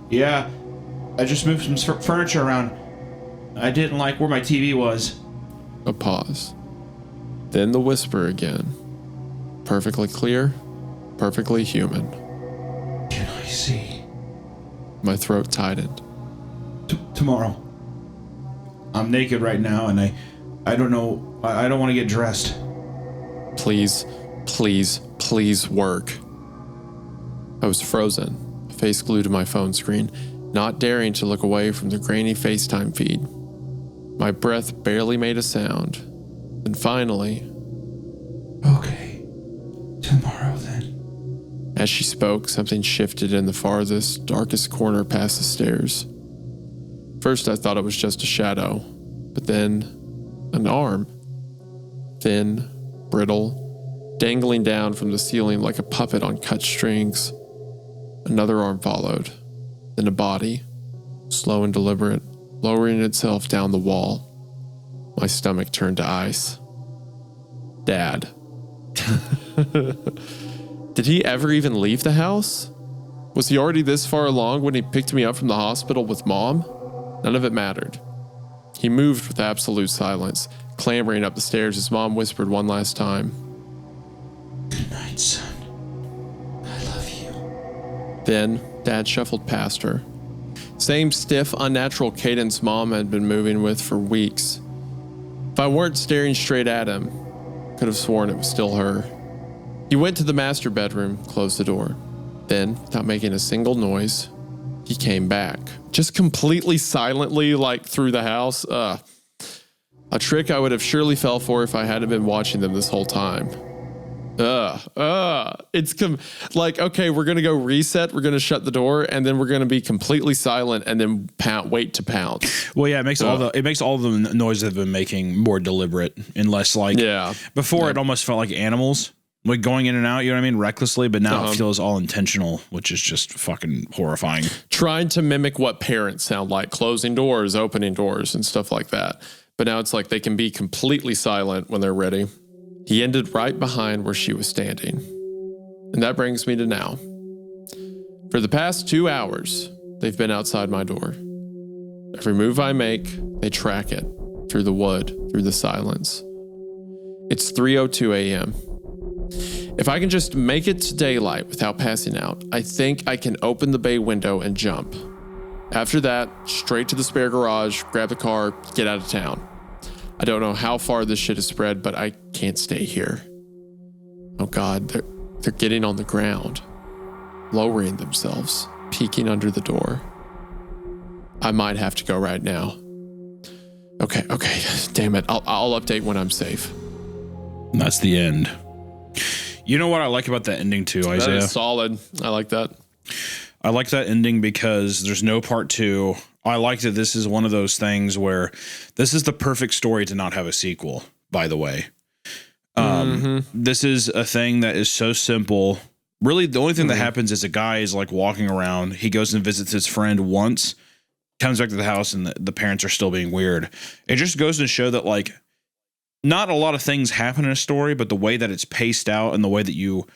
Yeah. I just moved some furniture around. I didn't like where my TV was. A pause. Then the whisper again. Perfectly clear, perfectly human. Can I see? My throat tightened. Tomorrow. I'm naked right now, and I don't know. I don't want to get dressed. Please, please, please work. I was frozen, face glued to my phone screen, not daring to look away from the grainy FaceTime feed. My breath barely made a sound. And finally, Okay. Tomorrow then. as she spoke, something shifted in the farthest, darkest corner past the stairs. First, I thought it was just a shadow, but then an arm. Thin, brittle, dangling down from the ceiling like a puppet on cut strings. Another arm followed, then a body, slow and deliberate, lowering itself down the wall. My stomach turned to ice. Dad. Did he ever even leave the house? Was he already this far along when he picked me up from the hospital with Mom? None of it mattered. He moved with absolute silence, clambering up the stairs as Mom whispered one last time. Good night, son. I love you. Then, Dad shuffled past her. Same stiff, unnatural cadence Mom had been moving with for weeks. If I weren't staring straight at him, could have sworn it was still her. He went to the master bedroom, closed the door. Then, without making a single noise, he came back. Just completely silently, like through the house. A trick I would have surely fell for if I hadn't been watching them this whole time. It's like, okay, we're going to go reset. We're going to shut the door and then we're going to be completely silent and then wait to pounce. Well, yeah, it makes all the noise they've been making more deliberate and less like before. It almost felt like animals like going in and out, you know what I mean? Recklessly, but now it feels all intentional, which is just fucking horrifying. Trying to mimic what parents sound like, closing doors, opening doors and stuff like that. But now it's like they can be completely silent when they're ready. He ended right behind where she was standing. And that brings me to now. For the past 2 hours, they've been outside my door. Every move I make, they track it through the wood, through the silence. It's 3:02 a.m. If I can just make it to daylight without passing out, I think I can open the bay window and jump. After that, straight to the spare garage, grab the car, get out of town. I don't know how far this shit has spread, but I can't stay here. Oh God, they're getting on the ground, lowering themselves, peeking under the door. I might have to go right now. Okay, damn it. I'll update when I'm safe. And that's the end. You know what I like about that ending too, Isaiah? That is solid. I like that. I like that ending because there's no part 2. I like that this is one of those things where this is the perfect story to not have a sequel, by the way. This is a thing that is so simple. Really, the only thing that happens is a guy is like walking around. He goes and visits his friend once, comes back to the house, and the parents are still being weird. It just goes to show that like not a lot of things happen in a story, but the way that it's paced out and the way that you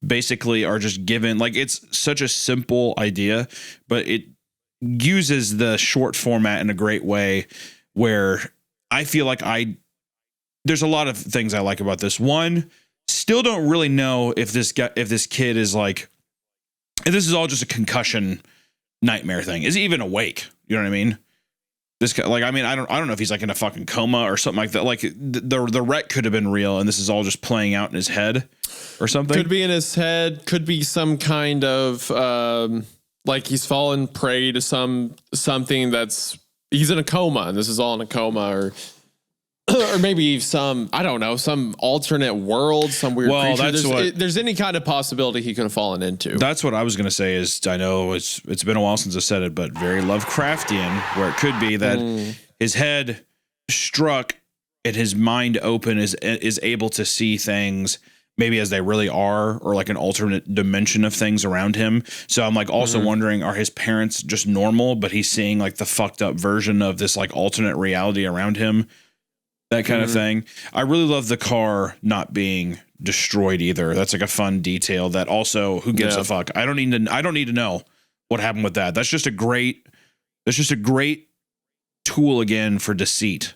basically are just given, like, it's such a simple idea, but it uses the short format in a great way where I feel like there's a lot of things I like about this. One, still don't really know if this kid is like, if this is all just a concussion nightmare thing. Is he even awake? You know what I mean? This guy, like, I mean, I don't know if he's like in a fucking coma or something like that. Like the wreck could have been real, and this is all just playing out in his head or something. Could be in his head. Could be some kind of like he's fallen prey to something that's he's in a coma, and this is all in a coma, or maybe some, I don't know, some alternate world, some weird creature. There's any kind of possibility he could have fallen into. That's what I was going to say is, I know it's been a while since I said it, but very Lovecraftian, where it could be that his head struck and his mind open is able to see things maybe as they really are, or like an alternate dimension of things around him. So I'm like also wondering, are his parents just normal, but he's seeing like the fucked up version of this like alternate reality around him? That kind of thing. I really love the car not being destroyed either. That's like a fun detail that also, who gives a fuck? I don't need to know what happened with that. That's just a great tool again for deceit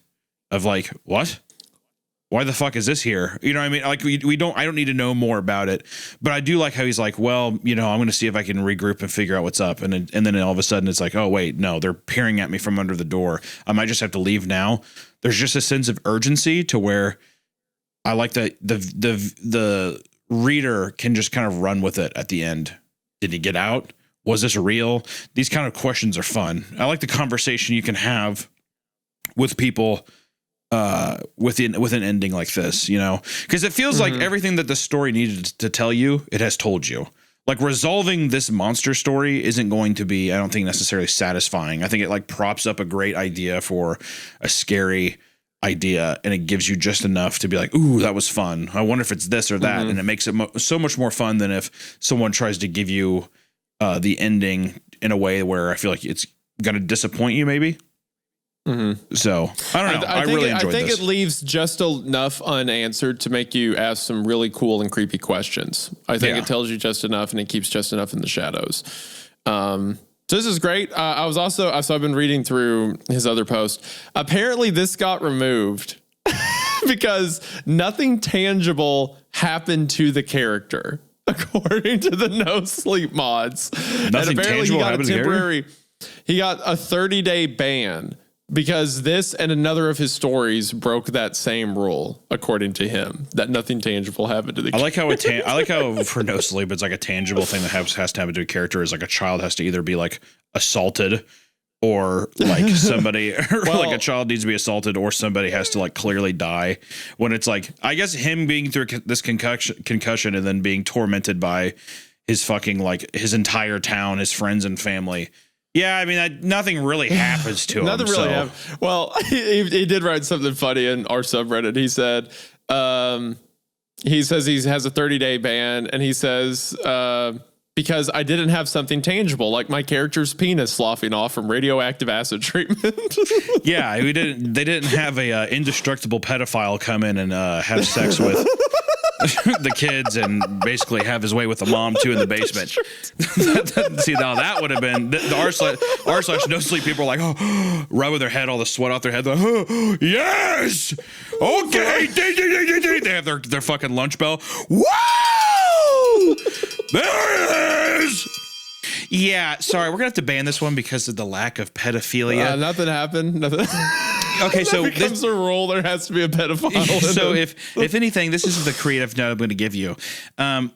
of like, what? Why the fuck is this here? You know what I mean? Like I don't need to know more about it, but I do like how he's like, well, you know, I'm going to see if I can regroup and figure out what's up. And then all of a sudden it's like, oh wait, no, they're peering at me from under the door. I might just have to leave now. There's just a sense of urgency to where I like that the reader can just kind of run with it at the end. Did he get out? Was this real? These kind of questions are fun. I like the conversation you can have with people with an ending like this, you know, because it feels like everything that the story needed to tell you, it has told you. Like resolving this monster story isn't going to be, I don't think, necessarily satisfying. I think it like props up a great idea for a scary idea, and it gives you just enough to be like, ooh, that was fun. I wonder if it's this or that. And it makes it so much more fun than if someone tries to give you the ending in a way where I feel like it's going to disappoint you maybe. So I don't know. I really enjoyed this. I think it leaves just enough unanswered to make you ask some really cool and creepy questions. I think it tells you just enough, and it keeps just enough in the shadows. So this is great. I've been reading through his other post. Apparently this got removed because nothing tangible happened to the character, according to the NoSleep mods. Nothing tangible happened to the character? He got a 30-day ban, because this and another of his stories broke that same rule, according to him, that nothing tangible happened to the character. I like how for NoSleep, it's like a tangible thing that has to happen to a character is like a child has to either be like assaulted or like somebody, or like a child needs to be assaulted or somebody has to like clearly die. When it's like, I guess him being through this concussion and then being tormented by his fucking like his entire town, his friends and family. Yeah, I mean, nothing really happens to him. Nothing really happened. Well, he did write something funny in our subreddit. He said he has a 30-day ban, and he says, because I didn't have something tangible, like my character's penis sloughing off from radioactive acid treatment. Yeah, they didn't have a indestructible pedophile come in and have sex with the kids and basically have his way with the mom too in the basement. See, now that would have been the r/NoSleep people are like, oh, rubbing their head, all the sweat off their head. Like, oh, yes, okay. They have their fucking lunch bell. Whoa, there it is. Yeah, sorry, we're gonna have to ban this one because of the lack of pedophilia. Nothing happened. Nothing. Okay, so this becomes a rule. There has to be a pedophile. So if anything, this is the creative note I'm going to give you.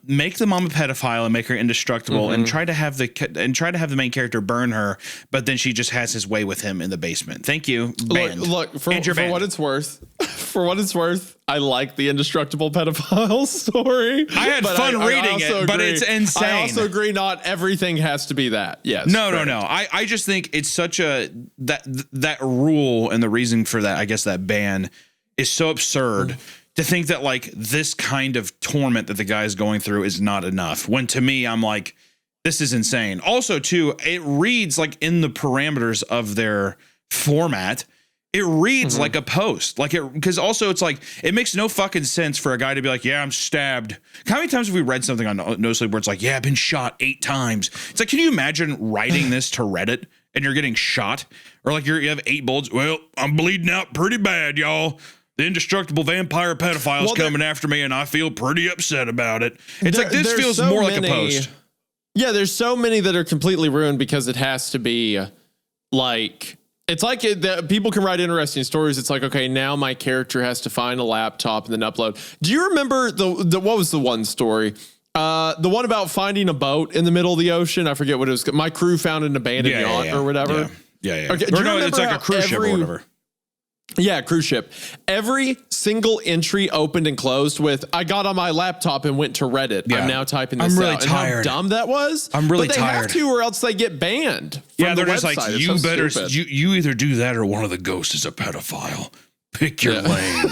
Make the mom a pedophile and make her indestructible, and try to have the main character burn her, but then she just has his way with him in the basement. Thank you. Banned. Look for what it's worth. I like the indestructible pedophile story. I had fun reading it, but it's insane. I also agree not everything has to be that. Yes. No. I just think it's such that rule, and the reason for that, I guess that ban is so absurd to think that like this kind of torment that the guy is going through is not enough. When to me, I'm like, this is insane. Also, too, it reads like in the parameters of their format. It reads like a post, like it, because also it's like, it makes no fucking sense for a guy to be like, yeah, I'm stabbed. How many times have we read something on NoSleep where it's like, yeah, I've been shot 8 times? It's like, can you imagine writing this to Reddit and you're getting shot, or like you have 8 bullets. Well, I'm bleeding out pretty bad, y'all. The indestructible vampire pedophile's coming after me, and I feel pretty upset about it. It's like this feels so more like a post. Yeah, there's so many that are completely ruined because it has to be like, it's like people can write interesting stories. It's like, okay, now my character has to find a laptop and then upload. Do you remember the what was the one story? The one about finding a boat in the middle of the ocean. I forget what it was. My crew found an abandoned yacht or whatever. Yeah. Okay, or no, it's like a cruise ship or whatever. Yeah, cruise ship. Every single entry opened and closed with, I got on my laptop and went to Reddit. Yeah. I'm now typing this I'm really out. tired. And how dumb that was. I'm really but they tired. have to, or else they get banned. Yeah, they're just website. like, It's you so better, stupid. you either do that or one of the ghosts is a pedophile. Pick your lane.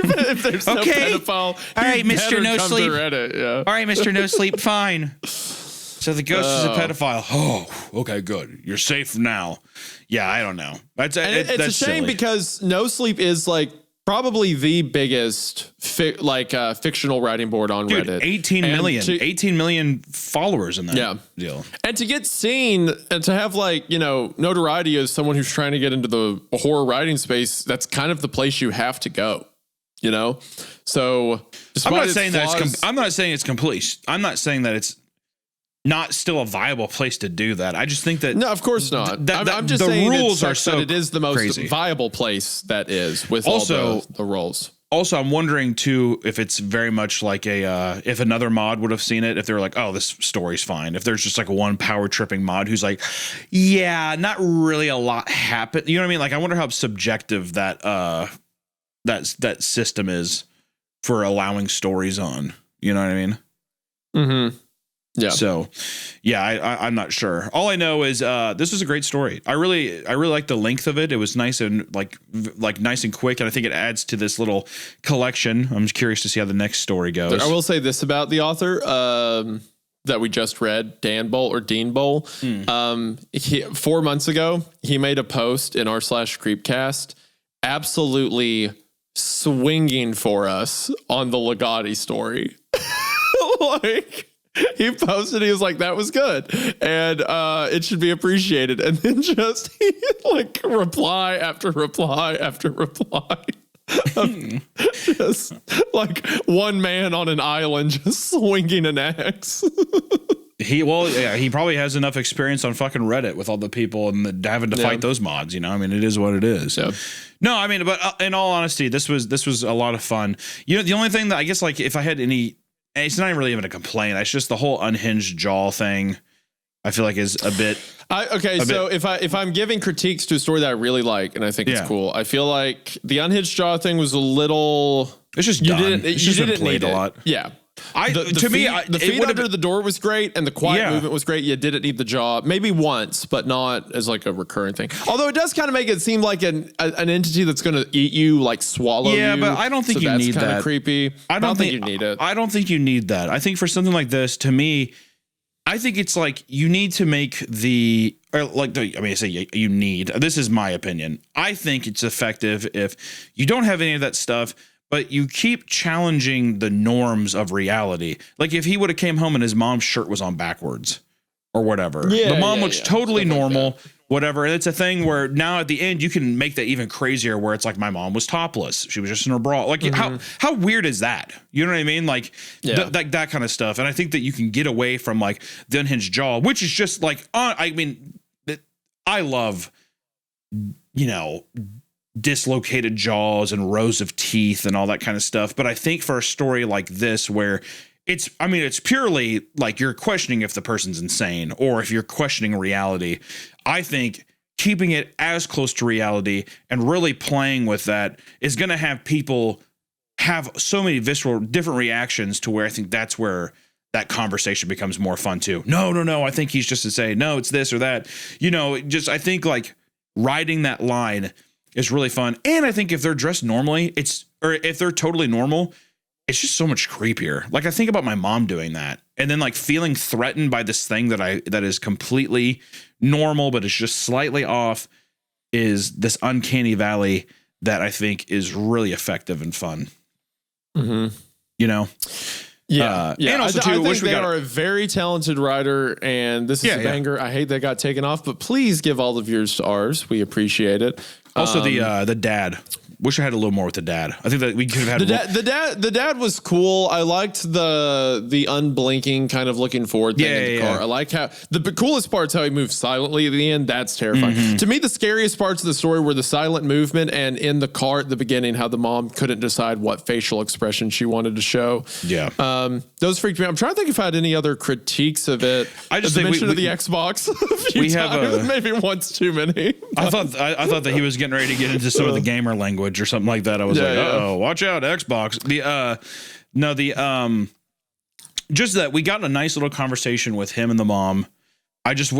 If there's no pedophile, all right, Mr. No Sleep. Yeah. All right, Mr. No Sleep, fine. So the ghost is a pedophile. Oh, okay, good. You're safe now. Yeah, I don't know. It's a shame silly. because NoSleep is like probably the biggest fictional writing board on Reddit. 18 million followers in that deal. And to get seen and to have notoriety as someone who's trying to get into the horror writing space, that's kind of the place you have to go. So I'm not saying I'm not saying it's complete. I'm not saying that it's not still a viable place to do that. I just think that no, of course not. I'm just saying the rules are so that it is the most crazy. viable place that is with also, all the roles. Also, I'm wondering too if it's very much like if another mod would have seen it, if they were like, oh, this story's fine. If there's just like one power tripping mod who's like, yeah, not really a lot happened. You know what I mean? Like, I wonder how subjective that system is for allowing stories on. You know what I mean? Mm-hmm. Yeah. So, yeah, I'm not sure. All I know is this was a great story. I really liked the length of it. It was nice and like nice and quick, and I think it adds to this little collection. I'm just curious to see how the next story goes. I will say this about the author that we just read, Dean Boll. 4 months ago, he made a post in r/Creepcast, absolutely swinging for us on the Legati story. He posted, he was like, that was good. And it should be appreciated. And then just reply after reply after reply. Just like one man on an island just swinging an axe. He probably has enough experience on fucking Reddit with all the people and having to fight those mods. I mean, it is what it is. Yeah. No, I mean, but in all honesty, this was a lot of fun. The only thing that I guess if I had any. It's not really even a complaint. It's just the whole unhinged jaw thing. I feel like is a bit. If I'm giving critiques to a story that I really like and I think it's cool, I feel like the unhinged jaw thing was a little. It's just you done. It's just been played a lot. Yeah. The feet under the door was great and the quiet movement was great. You didn't need the jaw, maybe once, but not as like a recurring thing. Although it does kind of make it seem like an entity that's going to eat you, like swallow you. Yeah, but I don't think you need that. That's kind of creepy. I don't think you need it. I don't think you need that. I think for something like this, to me, I think it's like you need to make you need. This is my opinion. I think it's effective if you don't have any of that stuff, but you keep challenging the norms of reality. Like if he would have came home and his mom's shirt was on backwards or whatever. The mom looks totally normal, whatever. And it's a thing where now at the end you can make that even crazier where it's like my mom was topless. She was just in her bra. Like how weird is that? You know what I mean? Like that kind of stuff. And I think that you can get away from like the unhinged jaw, which is just like, I love, dislocated jaws and rows of teeth and all that kind of stuff. But I think for a story like this, where it's purely like you're questioning if the person's insane or if you're questioning reality, I think keeping it as close to reality and really playing with that is going to have people have so many visceral different reactions to where I think that's where that conversation becomes more fun too. No. I think he's just to say, no, it's this or that, I think like riding that line is really fun. And I think if they're dressed normally, or if they're totally normal, it's just so much creepier. Like I think about my mom doing that and then like feeling threatened by this thing that is completely normal, but it's just slightly off, is this uncanny valley that I think is really effective and fun. Mm-hmm. Yeah. And also, I too, think they are a very talented writer, and this is a banger. I hate they got taken off, but please give all of yours to ours. We appreciate it. Also, the dad. Wish I had a little more with the dad. I think that we could have had the dad was cool. I liked the unblinking kind of looking forward thing in the car. I like how the coolest part's how he moves silently at the end. That's terrifying. To me, the scariest parts of the story were the silent movement, and in the car at the beginning, how the mom couldn't decide what facial expression she wanted to show. Yeah. Those freaked me out. I'm trying to think if I had any other critiques of it. I just the think mention of the Xbox a few times, maybe once too many. I thought that he was getting ready to get into some of the gamer language or something like that. I was oh, watch out, Xbox. Just that we got in a nice little conversation with him and the mom. I just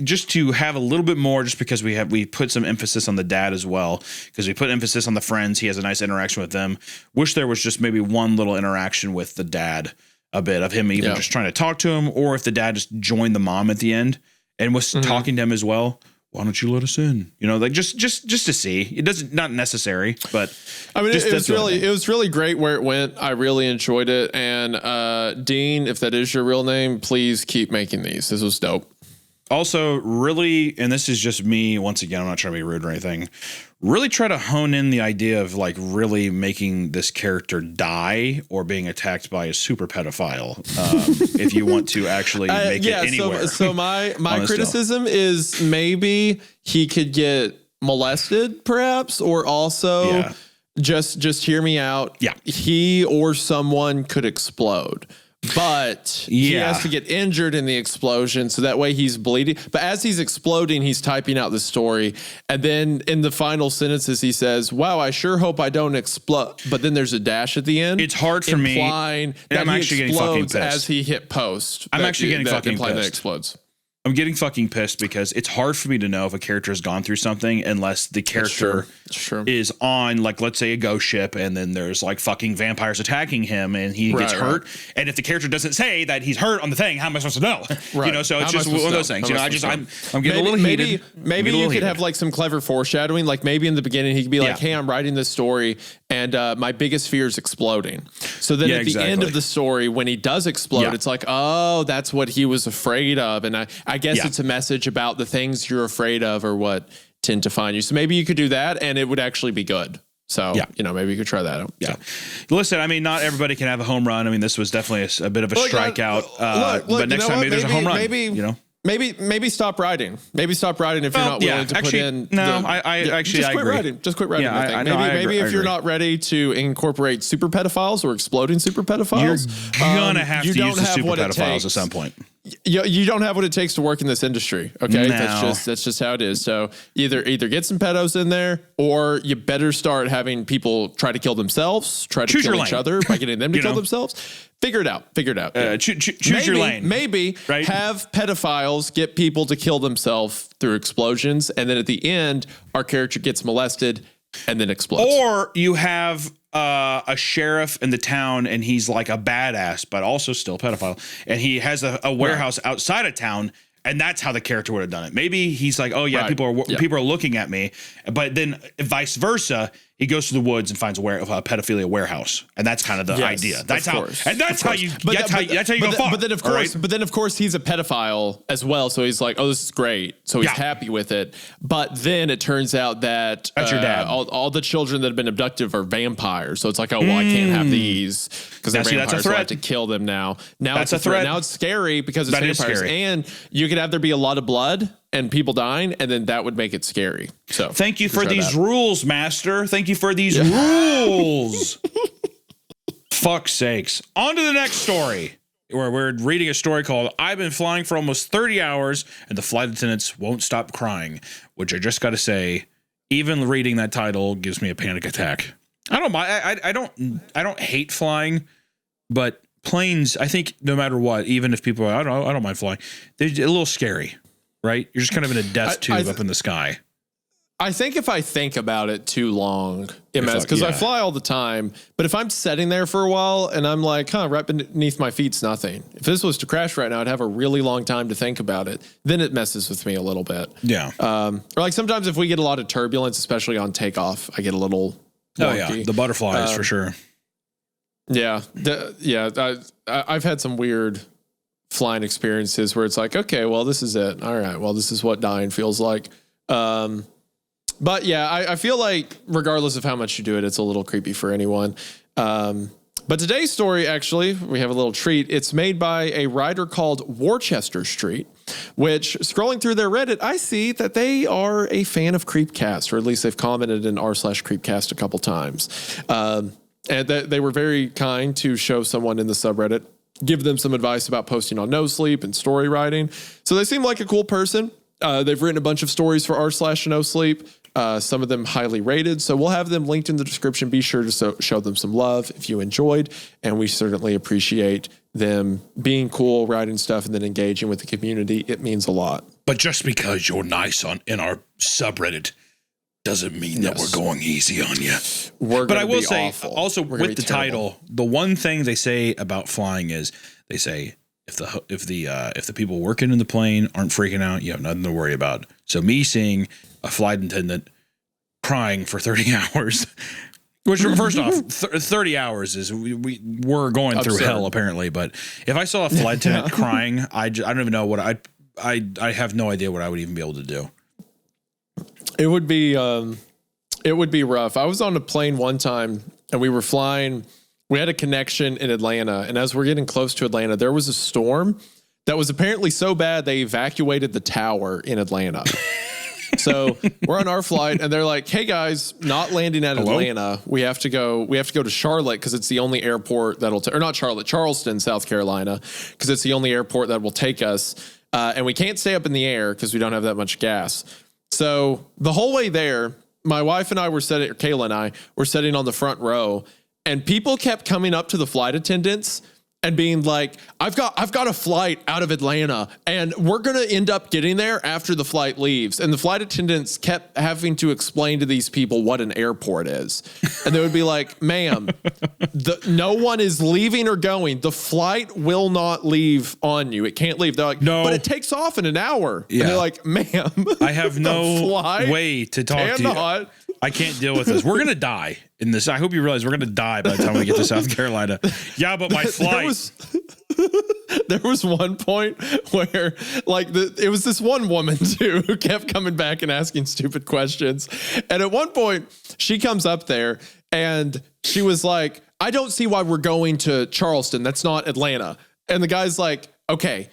just to have a little bit more, just because we put some emphasis on the dad as well, because we put emphasis on the friends. He has a nice interaction with them. Wish there was just maybe one little interaction with the dad, a bit of him even just trying to talk to him, or if the dad just joined the mom at the end and was talking to him as well. Why don't you let us in? You know, like just to see. It doesn't, not necessary, but I mean, it was really great where it went. I really enjoyed it. And Dean, if that is your real name, please keep making these. This was dope. Also, really, and this is just me, once again, I'm not trying to be rude or anything, really try to hone in the idea of like really making this character die or being attacked by a super pedophile. If you want to actually make it anywhere. So my criticism is maybe he could get molested perhaps, or also just hear me out. Yeah. He or someone could explode. But he has to get injured in the explosion, so that way he's bleeding. But as he's exploding, he's typing out the story. And then in the final sentences, he says, wow, I sure hope I don't explode. But then there's a dash at the end. It's hard for me. Implying that I'm actually getting fucking pissed as he hit post. I'm actually getting fucking pissed. That explodes. I'm getting fucking pissed because it's hard for me to know if a character has gone through something unless the character is on, like, let's say a ghost ship, and then there's like fucking vampires attacking him and he gets hurt. And if the character doesn't say that he's hurt on the thing, how am I supposed to know? You know, so it's just one of those things. You know, I'm getting a little heated. Maybe you could have like some clever foreshadowing. Like maybe in the beginning he could be like, hey, I'm writing this story and my biggest fear is exploding. So then at the end of the story, when he does explode, it's like, oh, that's what he was afraid of. And I guess it's a message about the things you're afraid of or what tend to find you. So maybe you could do that and it would actually be good. So, you know, maybe you could try that out. Yeah. So. Listen, I mean, not everybody can have a home run. I mean, this was definitely a bit of a strikeout. But next time, maybe there's a home run. You know? Maybe stop writing. Maybe stop writing if you're not willing to put in. No, I just quit agree. writing. Just quit writing. Yeah, maybe if you're not ready to incorporate super pedophiles or exploding super pedophiles, you're gonna have to use the super pedophiles at some point. You don't have what it takes to work in this industry. Okay, that's just how it is. So either get some pedos in there, or you better start having people try to kill themselves, try to kill each other by getting them to kill themselves. Figure it out. Choose your lane. Maybe have pedophiles get people to kill themselves through explosions, and then at the end, our character gets molested and then explodes. Or you have a sheriff in the town, and he's like a badass, but also still a pedophile, and he has a warehouse outside of town. And that's how the character would have done it. Maybe he's like, oh yeah, people are looking at me, but then vice versa, he goes to the woods and finds a pedophilia warehouse, and that's kind of the idea. That's how you go far. But then of course he's a pedophile as well, so he's like, oh, this is great, so he's happy with it. But then it turns out that that's your dad. All the children that have been abducted are vampires, so it's like, oh well, I can't have these because they're vampires, so I have to kill them now. Now it's a threat. Now it's scary because it's vampires, and you could have there be a lot of blood and people dying, and then that would make it scary. So thank you for these rules, master. Thank you for these rules. Fuck's sakes. On to the next story, where we're reading a story called I've Been Flying for Almost 30 Hours and the Flight Attendants Won't Stop Crying, which I just got to say, even reading that title gives me a panic attack. I don't mind. I don't hate flying, but planes, I think no matter what, even if people are, I don't mind flying, they're a little scary, right? You're just kind of in a death tube up in the sky. I think if I think about it too long, because I fly all the time, but if I'm sitting there for a while and I'm like, right beneath my feet's nothing. If this was to crash right now, I'd have a really long time to think about it. Then it messes with me a little bit. Yeah. Or like sometimes if we get a lot of turbulence, especially on takeoff, I get a little wonky. The butterflies for sure. Yeah. I've had some weird flying experiences where it's like, okay, well, this is it. All right. Well, this is what dying feels like. But yeah, I feel like regardless of how much you do it, it's a little creepy for anyone. But today's story, actually, we have a little treat. It's made by a writer called Worcester Street, which, scrolling through their Reddit, I see that they are a fan of Creepcast, or at least they've commented in r/Creepcast a couple times. And they were very kind to show someone in the subreddit, give them some advice about posting on NoSleep and story writing. So they seem like a cool person. They've written a bunch of stories for r/NoSleep. Some of them highly rated. So we'll have them linked in the description. Be sure to show them some love if you enjoyed. And we certainly appreciate them being cool, writing stuff, and then engaging with the community. It means a lot. But just because you're nice in our subreddit doesn't mean that we're going easy on you. But I will say, also with the title, the one thing they say about flying is they say, if the people working in the plane aren't freaking out, you have nothing to worry about. So me seeing a flight attendant crying for 30 hours, which first off, 30 hours is we're going through hell apparently. But if I saw a flight attendant crying, I don't even know what I have no idea what I would even be able to do. It would be rough. I was on a plane one time and we were flying. We had a connection in Atlanta, and as we're getting close to Atlanta, there was a storm that was apparently so bad they evacuated the tower in Atlanta. So we're on our flight, and they're like, "Hey guys, not landing at Atlanta. We have to go to Charlotte because it's the only airport that'll or not Charlotte, Charleston, South Carolina, because it's the only airport that will take us. And we can't stay up in the air because we don't have that much gas." So the whole way there, my wife and I were Kayla and I were sitting on the front row. And people kept coming up to the flight attendants and being like, I've got a flight out of Atlanta and we're going to end up getting there after the flight leaves. And the flight attendants kept having to explain to these people what an airport is. And they would be like, ma'am, no one is leaving or going. The flight will not leave on you. It can't leave. They're like, no, but it takes off in an hour. Yeah. And they're like, ma'am, I have no way to talk to you. I can't deal with this. We're going to die in this. I hope you realize we're going to die by the time we get to South Carolina. Yeah, but my flight. There was one point where it was this one woman too who kept coming back and asking stupid questions. And at one point she comes up there and she was like, I don't see why we're going to Charleston. That's not Atlanta. And the guy's like, okay,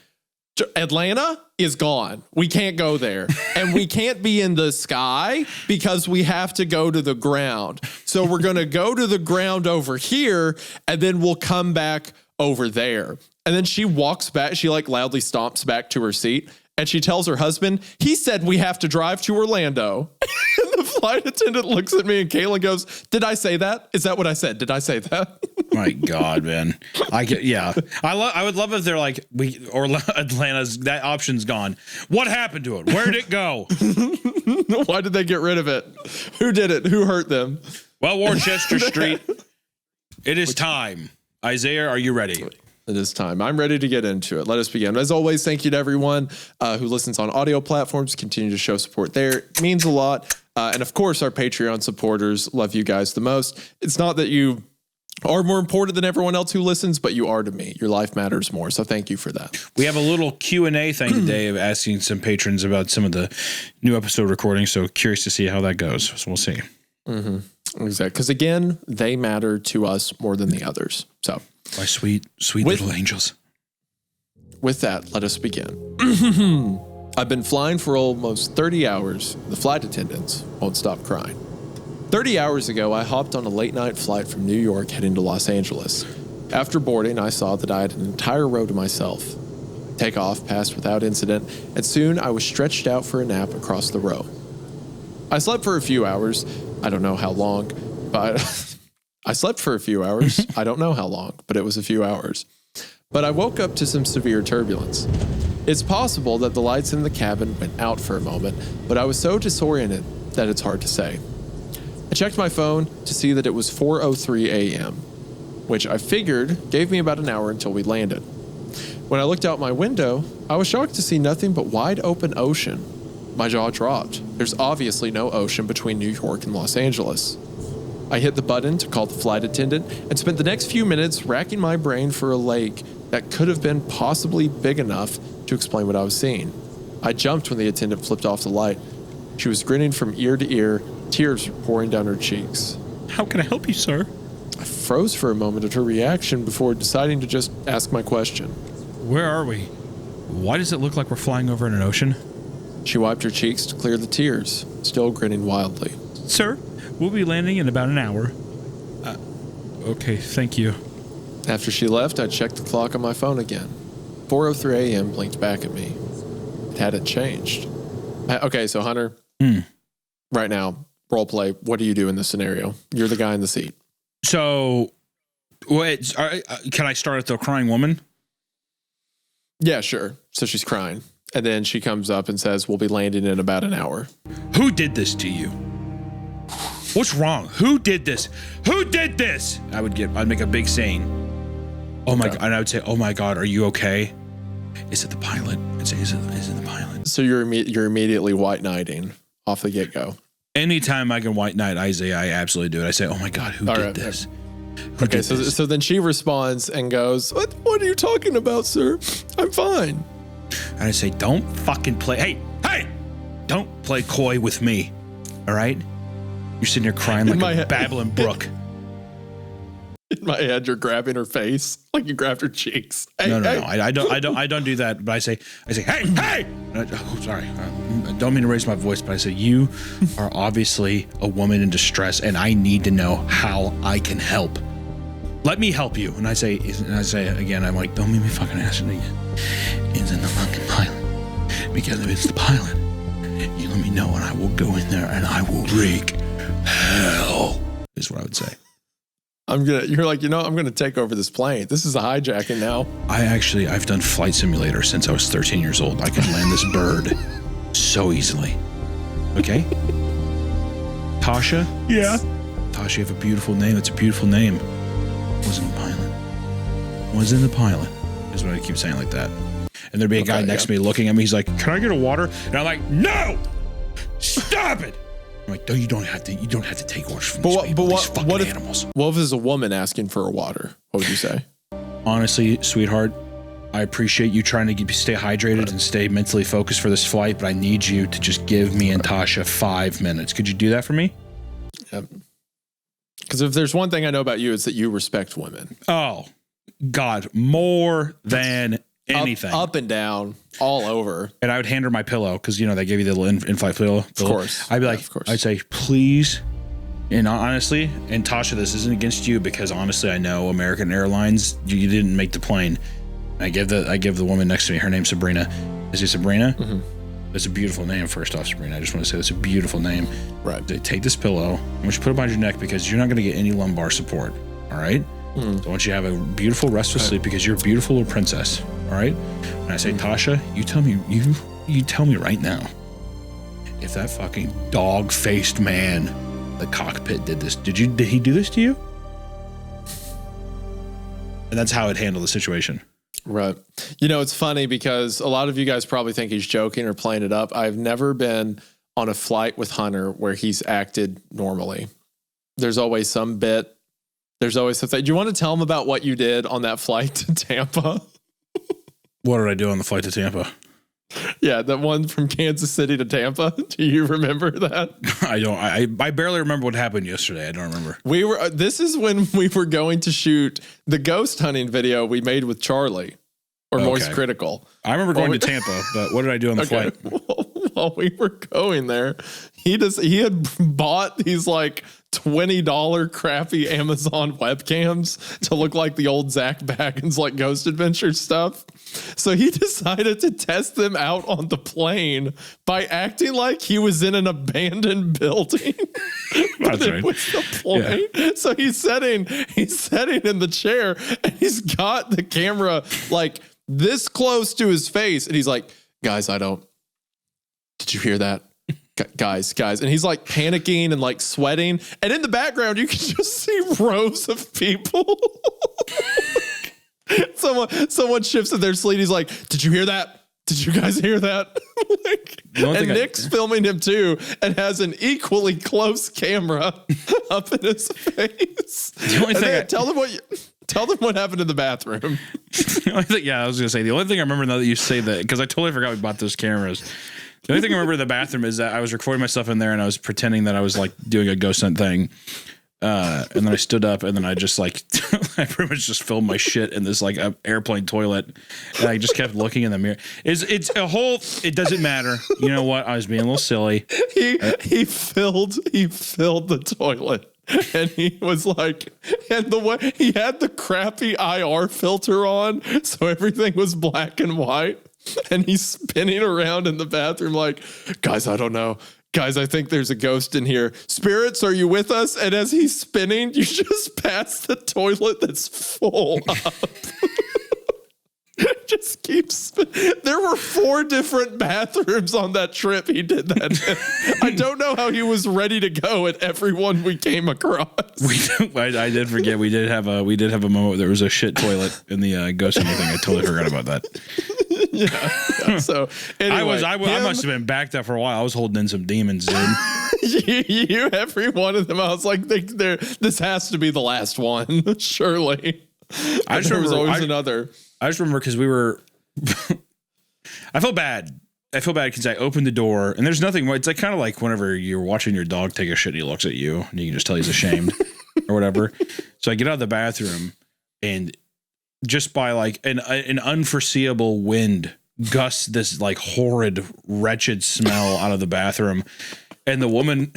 Atlanta is gone. We can't go there. And we can't be in the sky because we have to go to the ground. So we're going to go to the ground over here and then we'll come back over there. And then she walks back. She loudly stomps back to her seat and she tells her husband, he said we have to drive to Orlando. And the flight attendant looks at me and Kayla goes, did I say that? Is that what I said? Did I say that? My God, man. I would love if they're like, Atlanta's, that option's gone. What happened to it? Where'd it go? Why did they get rid of it? Who did it? Who hurt them? Well, Worcester Street, it is time. Isaiah, are you ready? It is time. I'm ready to get into it. Let us begin. As always, thank you to everyone who listens on audio platforms. Continue to show support there. It means a lot. And of course, our Patreon supporters, love you guys the most. It's not that you are more important than everyone else who listens, but you are to me. Your life matters more. So thank you for that. We have a little Q&A thing today of asking some patrons about some of the new episode recordings. So curious to see how that goes. So we'll see. Mm-hmm. Exactly. Because again, they matter to us more than the others. So my sweet little angels. With that, let us begin. I've been flying for almost 30 hours. The flight attendants won't stop crying. 30 hours ago, I hopped on a late-night flight from New York heading to Los Angeles. After boarding, I saw that I had an entire row to myself. Takeoff passed without incident, and soon I was stretched out for a nap across the row. I slept for a few hours. I don't know how long, but I slept for a few hours. I don't know how long, but it was a few hours. But I woke up to some severe turbulence. It's possible that the lights in the cabin went out for a moment, but I was so disoriented that it's hard to say. I checked my phone to see that it was 4:03 a.m., which I figured gave me about an hour until we landed. When I looked out my window, I was shocked to see nothing but wide open ocean. My jaw dropped. There's obviously no ocean between New York and Los Angeles. I hit the button to call the flight attendant and spent the next few minutes racking my brain for a lake that could have been possibly big enough to explain what I was seeing. I jumped when the attendant flipped off the light. She was grinning from ear to ear, tears pouring down her cheeks. How can I help you, sir? I froze for a moment at her reaction before deciding to just ask my question. Where are we? Why does it look like we're flying over in an ocean? She wiped her cheeks to clear the tears, still grinning wildly. Sir, we'll be landing in about an hour. Okay, thank you. After she left, I checked the clock on my phone again. 4:03 a.m. blinked back at me. It hadn't changed. Okay, so Hunter, right now, role play. What do you do in this scenario? You're the guy in the seat. So, wait, can I start at the crying woman? Yeah, sure. So she's crying. And then she comes up and says, we'll be landing in about an hour. Who did this to you? What's wrong? Who did this? Who did this? I'd make a big scene. Oh my God. And I would say, oh my God, are you okay? Is it the pilot? I'd say, is it the pilot? So you're immediately white knighting off the get-go. Anytime I can white knight Isaiah, I absolutely do it. I say, oh my God, who did this? Who did this? So then she responds and goes, what are you talking about, sir? I'm fine. And I say, don't fucking play. Hey, don't play coy with me. All right? You're sitting here crying like a babbling brook. In my head, you're grabbing her face like you grabbed her cheeks. Hey, no. I don't do that. But I say, hey. Sorry. I don't mean to raise my voice, but I say, you are obviously a woman in distress, and I need to know how I can help. Let me help you. And I say again, I'm like, don't make me fucking ask it again. It's in the fucking pilot. Because if it's the pilot, you let me know and I will go in there and I will wreak hell, is what I would say. You're like, I'm going to take over this plane. This is a hijacking now. I've done Flight Simulator since I was 13 years old. I can land this bird so easily. Okay? Tasha? Yeah. Tasha, you have a beautiful name. It's a beautiful name. Wasn't the pilot. Is what I keep saying like that. And there'd be a guy next to me looking at me. He's like, can I get a water? And I'm like, no! Stop it! I'm like, no, you don't have to take orders from these people, these fucking animals. What if there's a woman asking for a water? What would you say? Honestly, sweetheart, I appreciate you trying to stay hydrated and stay mentally focused for this flight, but I need you to just give me and Tasha 5 minutes. Could you do that for me? Yep. Because if there's one thing I know about you, it's that you respect women. Oh, God, more than anything. Up and down, all over. And I would hand her my pillow because, they give you the little in-flight pillow. Of course. I'd be like, I'd say, please. And honestly, and Tasha, this isn't against you because honestly, I know American Airlines, you didn't make the plane. I give the woman next to me, her name's Sabrina. Is it Sabrina? Mm-hmm. It's a beautiful name, first off, Sabrina. I just want to say that's a beautiful name. Right. They take this pillow, I want you to put it behind your neck because you're not going to get any lumbar support. All right? So I want you to have a beautiful, restful sleep because you're a beautiful little princess. All right? And I say, Tasha, you tell me right now if that fucking dog-faced man in the cockpit did this. Did he do this to you? And that's how I'd handle the situation. Right. It's funny because a lot of you guys probably think he's joking or playing it up. I've never been on a flight with Hunter where he's acted normally. There's always some bit. There's always something. Do you want to tell him about what you did on that flight to Tampa? What did I do on the flight to Tampa? Yeah, that one from Kansas City to Tampa. Do you remember that? I don't. I barely remember what happened yesterday. I don't remember. This is when we were going to shoot the ghost hunting video we made with Charlie, or Moist Critical. I remember going to Tampa, but what did I do on the flight? While we were going there, he had bought these like $20 crappy Amazon webcams to look like the old Zach Baggins like Ghost Adventure stuff. So he decided to test them out on the plane by acting like he was in an abandoned building. That's right. With the plane. Yeah. So he's sitting in the chair and he's got the camera like this close to his face. And he's like, guys, did you hear that? Guys. And he's like panicking and like sweating. And in the background, you can just see rows of people. Someone shifts in their sleep. He's like, did you hear that? Did you guys hear that? Like, And Nick's filming him too and has an equally close camera up in his face. The only thing tell them what happened in the bathroom. The only thing, I was going to say, the only thing I remember now that you say that, because I totally forgot we bought those cameras. The only thing I remember in the bathroom is that I was recording myself in there and I was pretending that I was like doing a ghost hunt thing. And then I stood up and then I just like, I pretty much just filmed my shit in this like airplane toilet. And I just kept looking in the mirror. It's a whole, it doesn't matter. You know what? I was being a little silly. He filled the toilet. And he was like, and the way he had the crappy IR filter on, so everything was black and white. And he's spinning around in the bathroom like, guys, I don't know. Guys, I think there's a ghost in here. Spirits, are you with us? And as he's spinning, you just pass the toilet that's full up. Just keeps spinning. There were 4 different bathrooms on that trip he did that. I don't know how he was ready to go at every one we came across. I did forget we did have a moment where there was a shit toilet in the ghost hunting thing. I totally forgot about that. Yeah. So anyway, I must have been backed up for a while. I was holding in some demons, dude. you every one of them. I was like, this has to be the last one, surely. I just remember there was always another. I just remember because we were. I felt bad. Because I opened the door and there's nothing. It's like kind of like whenever you're watching your dog take a shit and he looks at you and you can just tell he's ashamed or whatever. So I get out of the bathroom and just by like an unforeseeable wind gusts this like horrid, wretched smell out of the bathroom, and the woman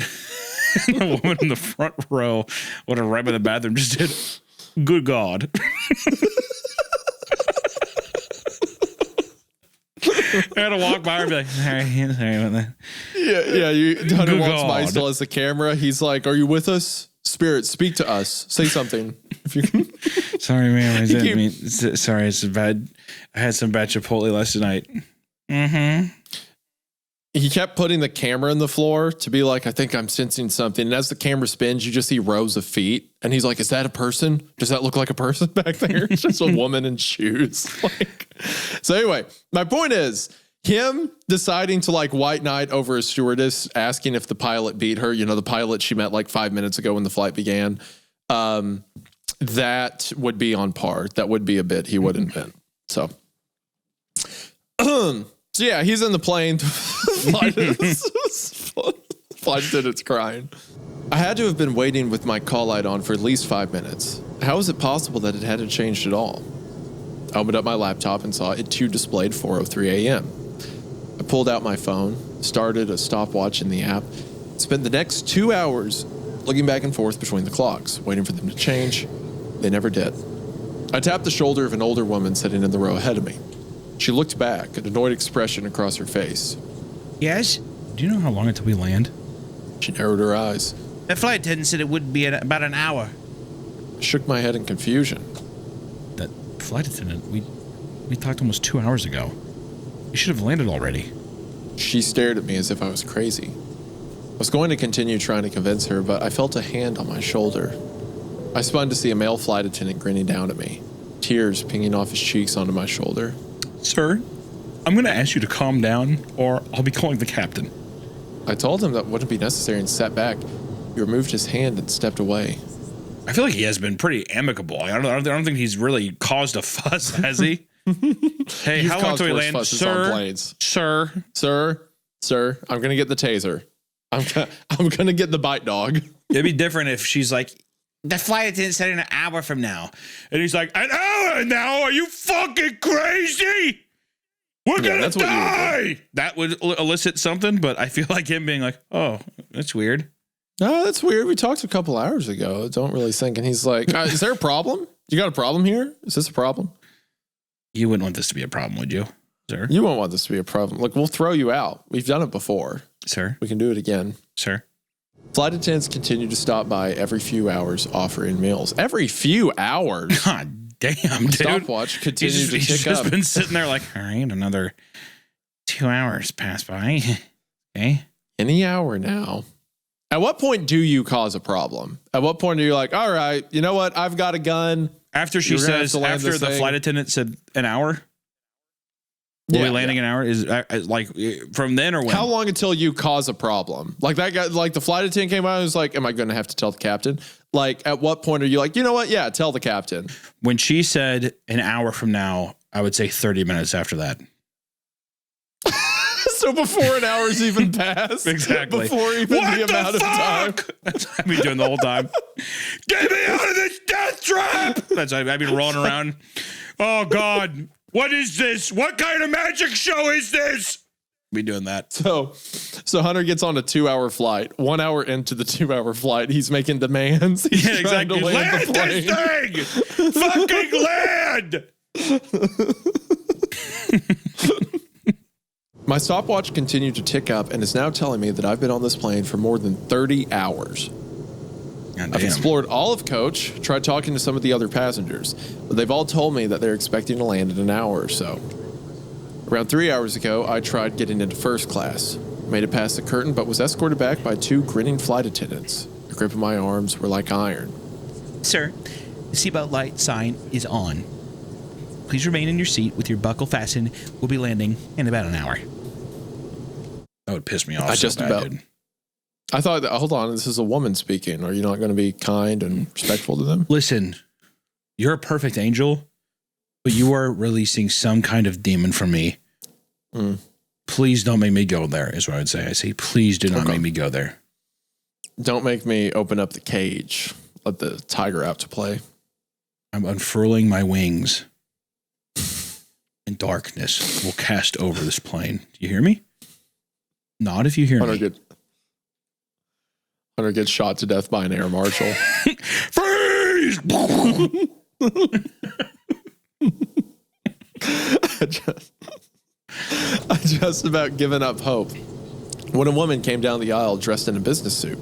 in the front row, right by the bathroom, just did, "Good God." I had to walk by her and be like, sorry about that. Yeah. Hunter walks by, still has the camera. He's like, "Are you with us? Spirit, speak to us. Say something." If you can. Sorry, man. Sorry, it's bad. I had some bad Chipotle last night. Mm-hmm. He kept putting the camera in the floor to be like, I think I'm sensing something. And as the camera spins, you just see rows of feet. And he's like, is that a person? Does that look like a person back there? It's just a woman in shoes. So anyway, my point is him deciding to like white knight over a stewardess, asking if the pilot beat her. You know, the pilot she met like 5 minutes ago when the flight began. That would be on par. That would be a bit he would invent. So yeah, he's in the plane. Flight attendant's crying. I had to have been waiting with my call light on for at least 5 minutes. How is it possible that it hadn't changed at all? I opened up my laptop and saw it too displayed 4:03 a.m. I pulled out my phone, started a stopwatch in the app, spent the next 2 hours looking back and forth between the clocks, waiting for them to change. They never did. I tapped the shoulder of an older woman sitting in the row ahead of me. She looked back, an annoyed expression across her face. Yes? Do you know how long until we land? She narrowed her eyes. The flight attendant said it would be about an hour. I shook my head in confusion. That flight attendant, we talked almost 2 hours ago. You should have landed already. She stared at me as if I was crazy. I was going to continue trying to convince her, but I felt a hand on my shoulder. I spun to see a male flight attendant grinning down at me, tears pinging off his cheeks onto my shoulder. Sir, I'm going to ask you to calm down, or I'll be calling the captain. I told him that wouldn't be necessary and sat back. He removed his hand and stepped away. I feel like he has been pretty amicable. I don't think he's really caused a fuss, has he? Hey, You've how long till we land, sir? Sir, I'm going to get the taser. I'm going to get the bite dog. It'd be different if she's like, The flight attendant said an hour from now. and he's like, an hour now? Are you fucking crazy? We're gonna die. That would elicit something, but I feel like him being like, oh, that's weird. No, that's weird. We talked a couple hours ago. Don't really think. And he's like, is there a problem? You got a problem here? Is this a problem? You wouldn't want this to be a problem, would you, sir? You won't want this to be a problem. Look, we'll throw you out. We've done it before. Sir? We can do it again. Sir? Flight attendants continue to stop by every few hours, offering meals. Every few hours? God damn, dude. Stopwatch continues to tick He's up. just been sitting there like, all right, another 2 hours pass by. Okay. Any hour now. At what point do you cause a problem? At what point are you like, all right, you know what? I've got a gun. After she says, after the flight attendant said an hour? Will we landing an hour? Is like from then or when? How long until you cause a problem? Like that guy, like the flight attendant came out and was like, am I going to have to tell the captain? Like at what point are you like, you know what? Yeah, tell the captain. When she said an hour from now, I would say 30 minutes after that. So before an hour's even passed. Exactly. Before even the amount of time. That's what I've been doing the whole time. Get me out of this death trap. That's I've been rolling around. Oh God. What is this? What kind of magic show is this? Be doing that. So Hunter gets on a 2-hour flight. 1 hour into the 2-hour flight, he's making demands. He's trying to land the plane. This thing! Fucking land! My stopwatch continued to tick up and is now telling me that I've been on this plane for more than 30 hours. I've explored all of Coach, tried talking to some of the other passengers, but they've all told me that they're expecting to land in an hour or so. Around 3 hours ago, I tried getting into first class, made it past the curtain, but was escorted back by 2 grinning flight attendants. The grip of my arms were like iron. Sir, the seatbelt light sign is on. Please remain in your seat with your buckle fastened. We'll be landing in about an hour. That would piss me off. I thought that, hold on, this is a woman speaking. Are you not going to be kind and respectful to them? Listen, you're a perfect angel, but you are releasing some kind of demon from me. Please don't make me go there, is what I would say. I say, please do not make me go there. Don't make me open up the cage. Let the tiger out to play. I'm unfurling my wings, and darkness will cast over this plane. Do you hear me? Not if you hear me. Hunter gets shot to death by an air marshal. Freeze! I just about given up hope when a woman came down the aisle dressed in a business suit.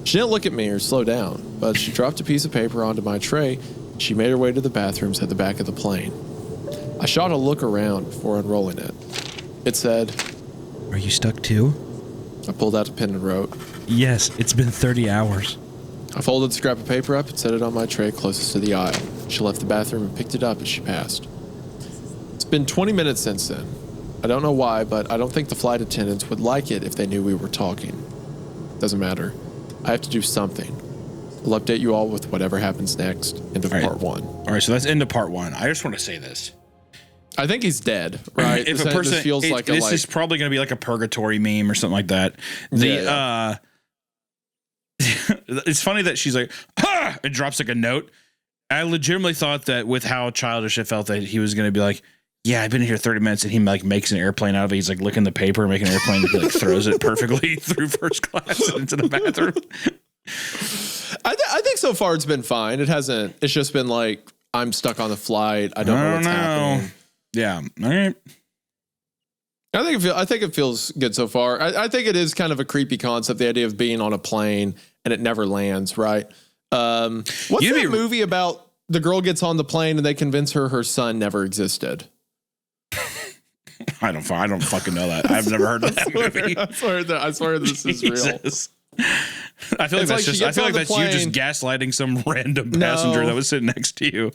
She didn't look at me or slow down, but she dropped a piece of paper onto my tray. She made her way to the bathrooms at the back of the plane. I shot a look around before unrolling it. It said, Are you stuck too? I pulled out a pen and wrote, Yes, it's been 30 hours. I folded the scrap of paper up and set it on my tray closest to the aisle. She left the bathroom and picked it up as she passed. It's been 20 minutes since then. I don't know why, but I don't think the flight attendants would like it if they knew we were talking. Doesn't matter. I have to do something. I'll update you all with whatever happens next. End of part 1. All right, so that's end of part 1. I just want to say this. I think he's dead, right? If a person feels like this is probably going to be like a purgatory meme or something like that. It's funny that she's like, ha! It drops like a note. I legitimately thought that with how childish it felt that he was going to be like, yeah, I've been here 30 minutes, and he like makes an airplane out of it. He's like licking the paper, making an airplane, and he like throws it perfectly through first class into the bathroom. I think so far it's been fine. It hasn't. It's just been like, I'm stuck on the flight. I don't know what's happening. Yeah. All right. I think it feels good so far. I think it is kind of a creepy concept, the idea of being on a plane and it never lands, right? What's that movie about the girl gets on the plane and they convince her son never existed? I don't fucking know that. I've never heard of that movie. I swear this is real. I feel like that's you just gaslighting some random passenger that was sitting next to you.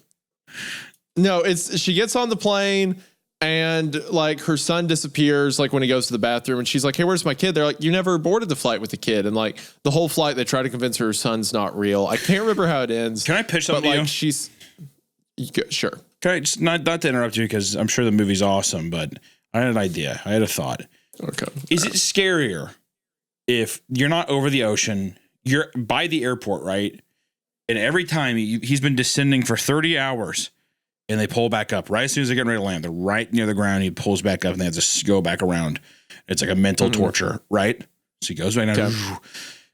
No, she gets on the plane and like her son disappears like when he goes to the bathroom and she's like, hey, where's my kid? They're like, you never boarded the flight with the kid. And like the whole flight, they try to convince her son's not real. I can't remember how it ends. Can I pitch something to you? Sure. Can I just not to interrupt you because I'm sure the movie's awesome, but I had an idea. I had a thought. Okay. Is it scarier if you're not over the ocean, you're by the airport, right? And every time he's been descending for 30 hours and they pull back up right as soon as they're getting ready to land, they're right near the ground. He pulls back up and they have to go back around. It's like a mental torture, right? So he goes back down. Okay.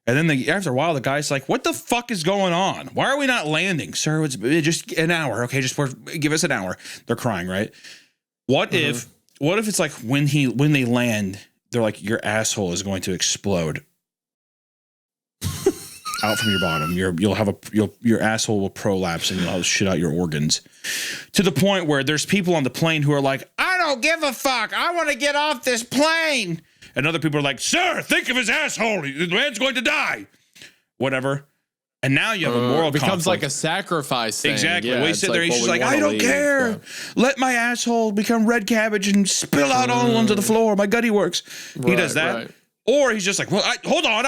And then after a while, the guy's like, what the fuck is going on? Why are we not landing? Sir, it's just an hour. Okay, just give us an hour. They're crying, right? What if it's like when they land, they're like, your asshole is going to explode out from your bottom. Your asshole will prolapse and you'll have shit out your organs to the point where there's people on the plane who are like, I don't give a fuck. I want to get off this plane. And other people are like, sir, think of his asshole. The man's going to die. Whatever. And now you have a moral It becomes conflict. like a sacrifice thing. Exactly. Yeah, we it's sit there and well, she's we like, wanna I don't leave. care. Yeah. Let my asshole become red cabbage and spill out all onto the floor. My gutty works. He does that. Right. Or he's just like, well, hold on.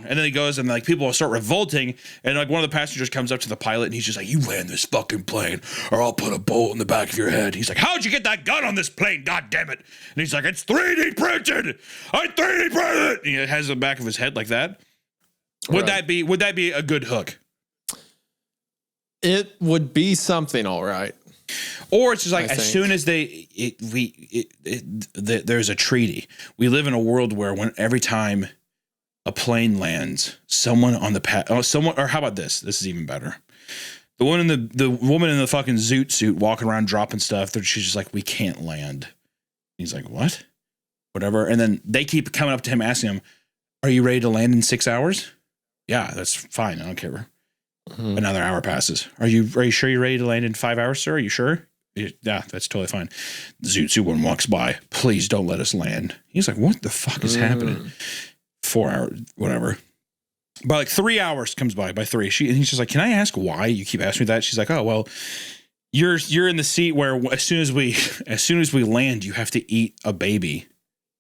And then he goes and like people will start revolting. And like one of the passengers comes up to the pilot and he's just like, you land this fucking plane or I'll put a bolt in the back of your head. He's like, how'd you get that gun on this plane? God damn it. And he's like, it's 3D printed. I 3D printed it. And he has the back of his head like that. Would that be a good hook? It would be something, all right. Or it's just like as soon as there's a treaty. We live in a world where every time a plane lands, someone on the or how about this? This is even better. The woman in the fucking zoot suit walking around dropping stuff. She's just like, we can't land. He's like, what? Whatever. And then they keep coming up to him asking him, are you ready to land in 6 hours? Yeah, that's fine. I don't care. Another hour passes. Are you sure you're ready to land in 5 hours, sir? Are you sure? Yeah, that's totally fine. The zoot suit one walks by. Please don't let us land. He's like, what the fuck is happening? 4 hours, whatever. By like 3 hours comes by 3. And he's just like, can I ask why you keep asking me that? She's like, oh, well, you're in the seat where as soon as we land, you have to eat a baby. You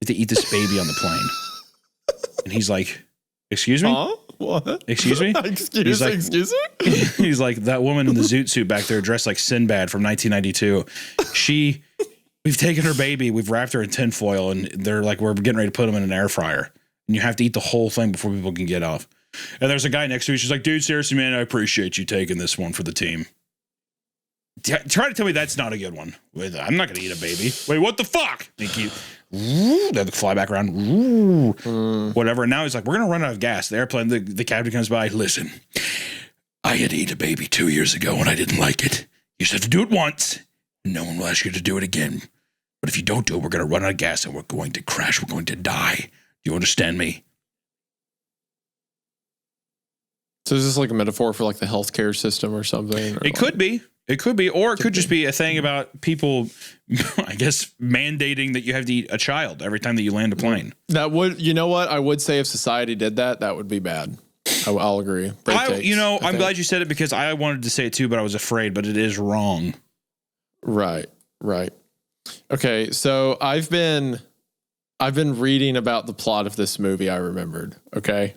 have to eat this baby on the plane. And he's like, excuse me? Huh? What? Excuse me? Excuse me? He's like, that woman in the zoot suit back there dressed like Sinbad from 1992. We've taken her baby, we've wrapped her in tinfoil, and they're like, we're getting ready to put them in an air fryer. And you have to eat the whole thing before people can get off. And there's a guy next to me. She's like, dude, seriously, man, I appreciate you taking this one for the team. Try to tell me that's not a good one. I'm not going to eat a baby. Wait, what the fuck? They keep... They fly back around, whatever. And now he's like, we're gonna run out of gas. The airplane, the captain comes by. Listen, I had to eat a baby 2 years ago and I didn't like it. You just have to do it once. No one will ask you to do it again. But if you don't do it, we're gonna run out of gas and we're going to crash. We're going to die. Do you understand me? So is this like a metaphor for like the healthcare system or something? It could be. It could be, or it could just be a thing about people, I guess, mandating that you have to eat a child every time that you land a plane. That would, you know what? I would say if society did that, that would be bad. I'll agree. I'm glad you said it because I wanted to say it too, but I was afraid, but it is wrong. Right. Okay, so I've been reading about the plot of this movie. I remembered. Okay.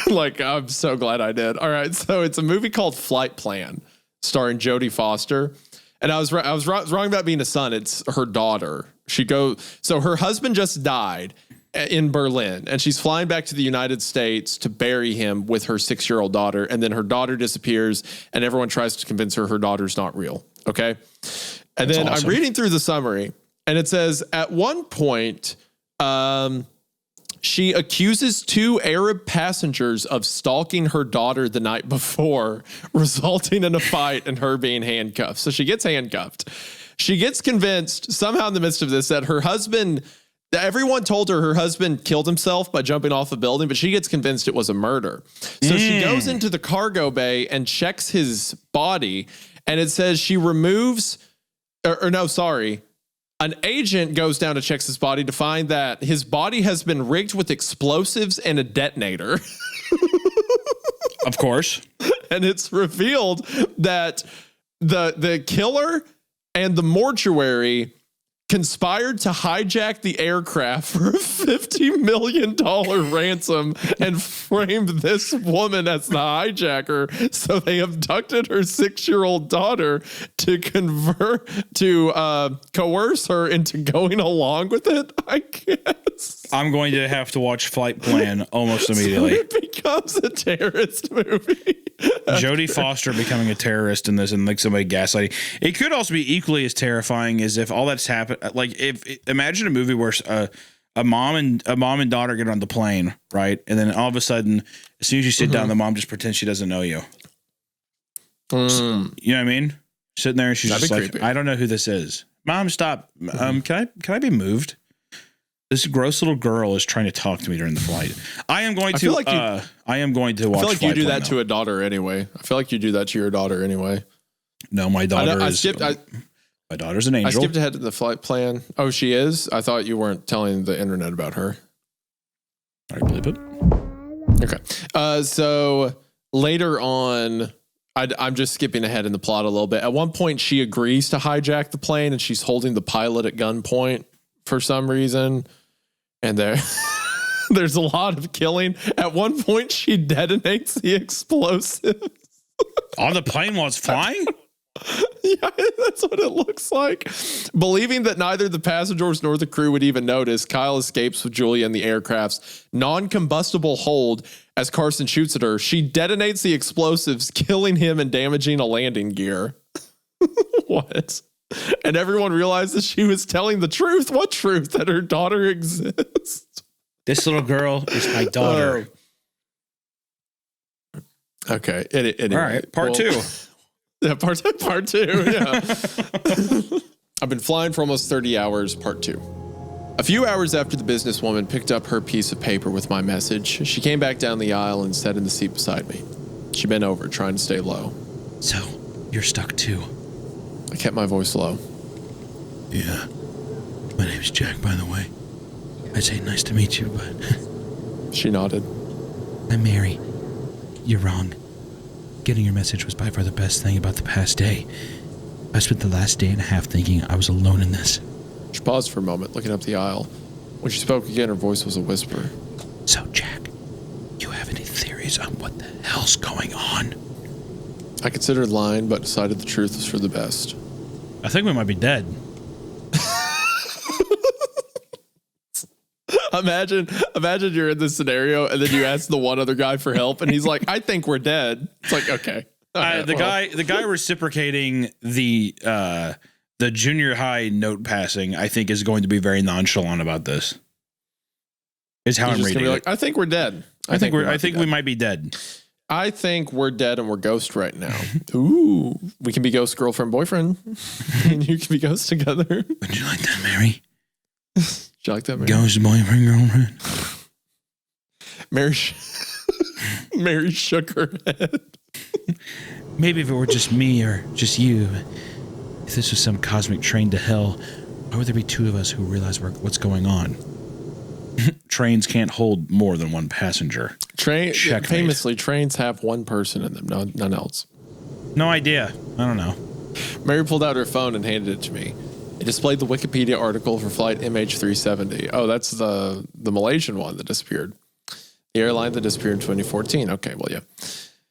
Like, I'm so glad I did. All right, so it's a movie called Flight Plan, starring Jodie Foster. And I was wrong about being a son. It's her daughter. So her husband just died in Berlin, and she's flying back to the United States to bury him with her 6-year-old daughter. And then her daughter disappears, and everyone tries to convince her daughter's not real. Okay. And then awesome. I'm reading through the summary, and it says at one point, she accuses 2 Arab passengers of stalking her daughter the night before, resulting in a fight and her being handcuffed. So she gets handcuffed. She gets convinced somehow in the midst of this that everyone told her husband killed himself by jumping off a building, but she gets convinced it was a murder. So she goes into the cargo bay and checks his body, and it says she removes, an agent goes down to check his body to find that his body has been rigged with explosives and a detonator. Of course. And it's revealed that the killer and the mortuary conspired to hijack the aircraft for a $50 million ransom and framed this woman as the hijacker. So they abducted her 6-year-old daughter to coerce her into going along with it, I guess. I'm going to have to watch Flight Plan almost immediately. So it becomes a terrorist movie. Jodie Foster becoming a terrorist in this and like somebody gaslighting. It could also be equally as terrifying as if all that's happened. Like imagine a movie where a mom and daughter get on the plane, right? And then all of a sudden, as soon as you sit down, the mom just pretends she doesn't know you. So, you know what I mean? Sitting there and she's just like, creepy. I don't know who this is. Mom, stop. Can I be moved? This gross little girl is trying to talk to me during the flight. I am going to watch. I feel like you do that to a daughter anyway. I feel like you do that to your daughter anyway. No, my daughter my daughter's an angel. I skipped ahead to the Flight Plan. Oh, she is? I thought you weren't telling the internet about her. I believe it. Okay. So later on, I'm just skipping ahead in the plot a little bit. At one point, she agrees to hijack the plane, and she's holding the pilot at gunpoint for some reason. And there's a lot of killing. At one point, she detonates the explosive On the plane while it's flying? Yeah, that's what it looks like. Believing that neither the passengers nor the crew would even notice, Kyle escapes with Julia in the aircraft's non-combustible hold. As Carson shoots at her, she detonates the explosives, killing him and damaging a landing gear. What? And everyone realizes she was telling the truth. What truth? That her daughter exists. This little girl is my daughter. Okay. Anyway, All right, part two. Yeah, part two. Yeah. I've been flying for almost 30 hours, part two. A few hours after the businesswoman picked up her piece of paper with my message, she came back down the aisle and sat in the seat beside me. She bent over, trying to stay low. So, you're stuck too. I kept my voice low. Yeah. My name's Jack, by the way. I'd say nice to meet you, but... She nodded. I'm Mary. You're wrong. Getting your message was by far the best thing about the past day. I spent the last day and a half thinking I was alone in this. She paused for a moment, looking up the aisle. When she spoke again, her voice was a whisper. So, Jack, you have any theories on what the hell's going on? I considered lying, but decided the truth was for the best. I think we might be dead. Imagine you're in this scenario and then you ask the one other guy for help and he's like, I think we're dead. It's like, okay. The guy reciprocating the junior high note passing, I think, is going to be very nonchalant about this. Is how I'm reading it. Like, I think we're dead. I think we might be dead. I think we're dead and we're ghost right now. Ooh, we can be ghost girlfriend boyfriend, and you can be ghost together. Would you like that, Mary? Do you like that, Mary? Ghost boyfriend, girlfriend. Mary shook her head. Maybe if it were just me or just you, if this was some cosmic train to hell, why would there be two of us who realize what's going on? Trains can't hold more than one passenger. Checkmate. Famously, trains have one person in them, none else. No idea. I don't know. Mary pulled out her phone and handed it to me. It displayed the Wikipedia article for flight MH370. Oh, that's the Malaysian one that disappeared. The airline that disappeared in 2014. Okay, well, yeah.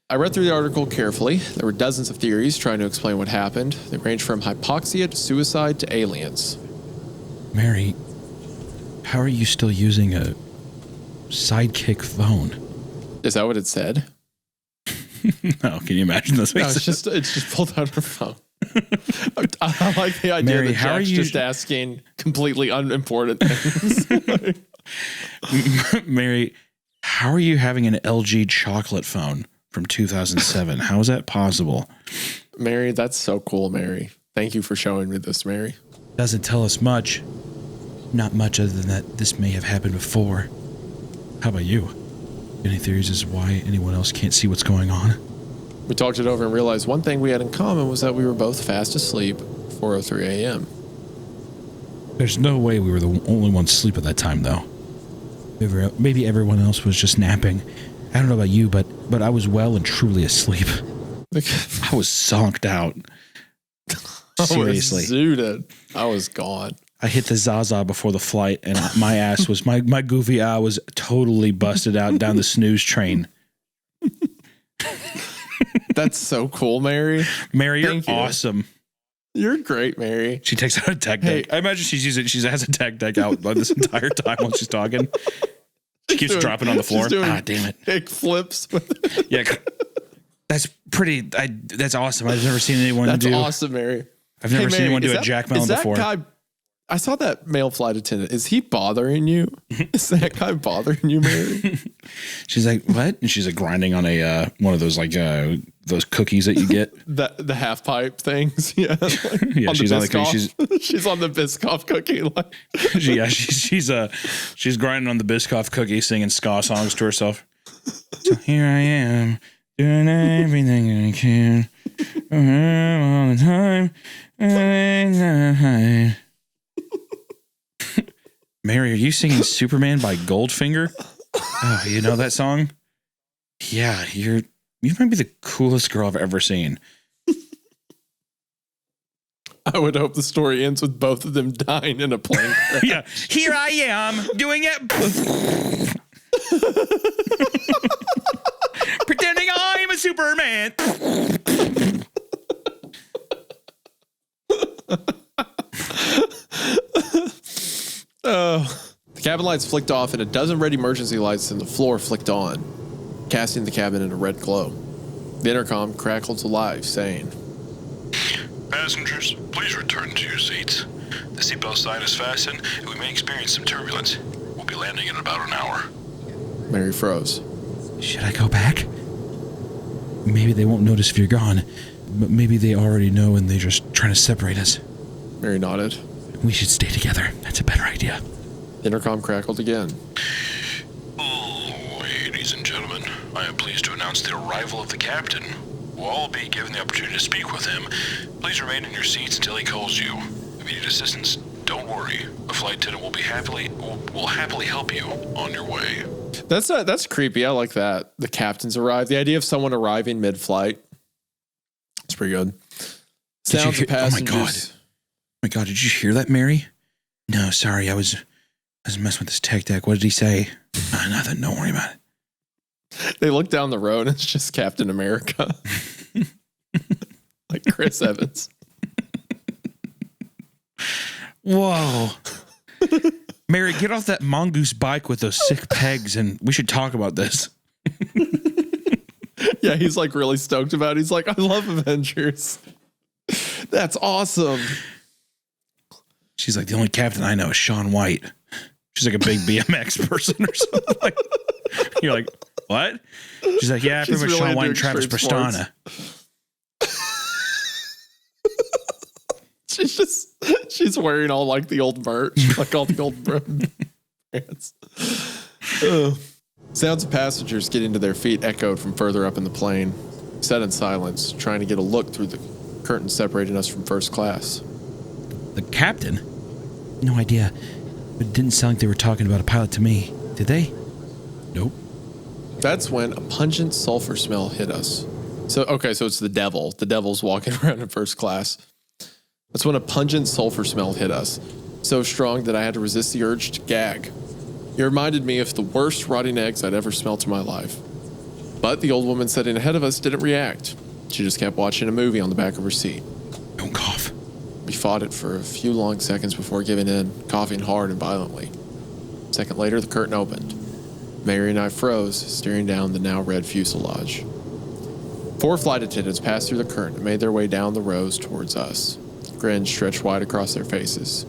I read through the article carefully. There were dozens of theories trying to explain what happened. They ranged from hypoxia to suicide to aliens. Mary, how are you still using a sidekick phone? Is that what it said? No, can you imagine this? No, it's just pulled out her phone. I like the idea Mary, that how are Jack's you just asking completely unimportant things. Mary, how are you having an LG chocolate phone from 2007? How is that possible? Mary, that's so cool, Mary. Thank you for showing me this, Mary. Doesn't tell us much. Not much other than that this may have happened before. How about you? Any theories as to why anyone else can't see what's going on? We talked it over and realized one thing we had in common was that we were both fast asleep at 4:03 a.m. There's no way we were the only ones asleep at that time, though. Maybe everyone else was just napping. I don't know about you, but I was well and truly asleep. I was zonked out. Seriously. I was zooted. I was gone. I hit the Zaza before the flight, and my ass was, my goofy eye was totally busted out down the snooze train. That's so cool, Mary. Mary, you're Thank you. awesome. You're great, Mary. She takes out a tech deck. I imagine she has a tech deck out like this entire time while she's talking. She keeps dropping on the floor. Ah, damn it. Kick flips. Yeah. That's pretty, that's awesome. I've never seen anyone That's do. That's awesome, Mary. I've never seen anyone do a Jack Melon before. Guy, I saw that male flight attendant. Is he bothering you? Is that guy bothering you, Mary? She's like, what? And she's like grinding on a one of those those cookies that you get. the half pipe things. Yeah. Like yeah, she's on the cookie. She's on the Biscoff cookie. Like. Yeah, she's grinding on the Biscoff cookie, singing ska songs to herself. So here I am, doing everything I can, all the time. Mary, are you singing Superman by Goldfinger? Oh, you know that song? Yeah, you're You might be the coolest girl I've ever seen. I would hope the story ends with both of them dying in a plane crash. Yeah. Here I am doing it. Pretending I'm a Superman. The cabin lights flicked off and a dozen red emergency lights in the floor flicked on, casting the cabin in a red glow. The intercom crackled to life, saying, Passengers, please return to your seats. The seatbelt sign is fastened, and we may experience some turbulence. We'll be landing in about an hour. Mary froze. Should I go back? Maybe they won't notice if you're gone, but maybe they already know and they're just trying to separate us. Mary nodded. We should stay together. That's a better idea. The intercom crackled again. Ladies and gentlemen, I am pleased to announce the arrival of the captain. We'll all be given the opportunity to speak with him. Please remain in your seats until he calls you. If you need assistance, don't worry. A flight attendant will happily help you on your way. That's creepy. I like that. The captain's arrived. The idea of someone arriving mid-flight. It's pretty good. Sounds of passengers. Oh my god, did you hear that, Mary? No, sorry, I was messing with this tech deck. What did he say? Nothing, don't worry about it. They look down the road and it's just Captain America. Like Chris Evans. Whoa. Mary, get off that mongoose bike with those sick pegs and we should talk about this. Yeah, he's like really stoked about it. He's like, I love Avengers. That's awesome. She's like, the only captain I know is Shaun White. She's like a big BMX person or something. You're like, what? She's like, yeah, pretty much really Shaun White and into Travis extreme Pastrana. She's wearing all like the old merch, like all the old brands. Sounds of passengers getting to their feet echoed from further up in the plane. We sat in silence, trying to get a look through the curtain separating us from first class. The captain? No idea. But it didn't sound like they were talking about a pilot to me. Did they? Nope. That's when a pungent sulfur smell hit us. So it's the devil. The devil's walking around in first class. That's when a pungent sulfur smell hit us, so strong that I had to resist the urge to gag. It reminded me of the worst rotting eggs I'd ever smelt in my life. But the old woman sitting ahead of us didn't react. She just kept watching a movie on the back of her seat. Don't cough. We fought it for a few long seconds before giving in, coughing hard and violently. A second later, the curtain opened. Mary and I froze, staring down the now red fuselage. 4 flight attendants passed through the curtain and made their way down the rows towards us. Grins stretched wide across their faces.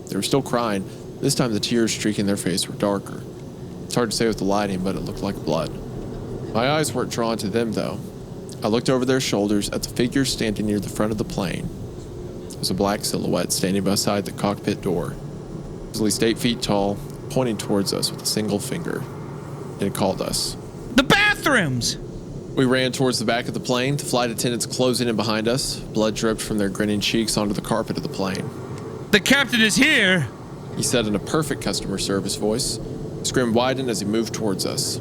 They were still crying. This time the tears streaking their face were darker. It's hard to say with the lighting, but it looked like blood. My eyes weren't drawn to them, though. I looked over their shoulders at the figure standing near the front of the plane. It was a black silhouette standing beside the cockpit door. It was at least 8 feet tall, pointing towards us with a single finger. It called us. The bathrooms! We ran towards the back of the plane, the flight attendants closing in behind us. Blood dripped from their grinning cheeks onto the carpet of the plane. The captain is here! He said in a perfect customer service voice. His grin widened as he moved towards us.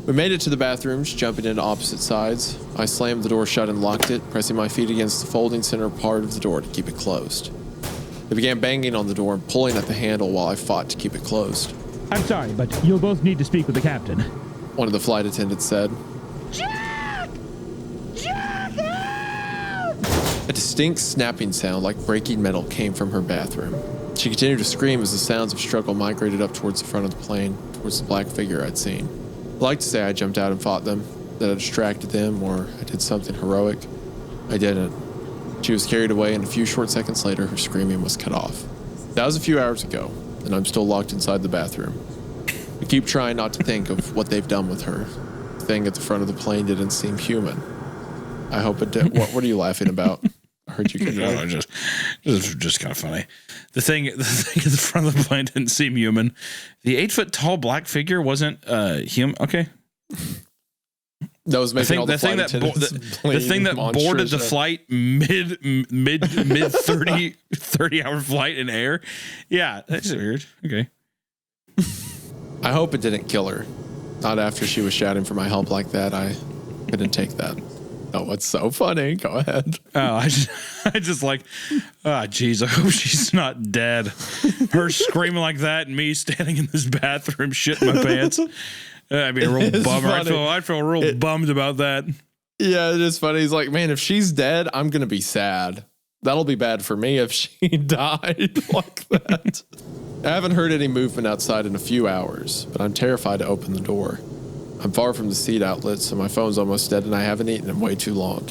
We made it to the bathrooms, jumping into opposite sides. I slammed the door shut and locked it, pressing my feet against the folding center part of the door to keep it closed. They began banging on the door and pulling at the handle while I fought to keep it closed. I'm sorry, but you'll both need to speak with the captain. One of the flight attendants said. Jack! Jack! Help! A distinct snapping sound like breaking metal came from her bathroom. She continued to scream as the sounds of struggle migrated up towards the front of the plane, towards the black figure I'd seen. I'd like to say I jumped out and fought them, that I distracted them, or I did something heroic. I didn't. She was carried away, and a few short seconds later, her screaming was cut off. That was a few hours ago, and I'm still locked inside the bathroom. I keep trying not to think of what they've done with her. The thing at the front of the plane didn't seem human. I hope it did. What are you laughing about? I heard you get No, just kind of funny. The thing at the front of the plane didn't seem human. The 8-foot tall black figure wasn't human. Okay. That was making all the thing that boarded the flight mid 30-hour flight in air. Yeah, that's weird. Okay. I hope it didn't kill her. Not after she was shouting for my help like that. I Couldn't take that. Oh, what's so funny? Go ahead. Oh, I just like, jeez, I hope she's not dead. Her screaming like that and me standing in this bathroom shitting my pants. I'd be a real bummer. I'd feel real bummed about that. Yeah, it is funny. He's like, man, if she's dead, I'm going to be sad. That'll be bad for me if she died like that. I haven't heard any movement outside in a few hours, but I'm terrified to open the door. I'm far from the seat outlet, so my phone's almost dead and I haven't eaten in way too long.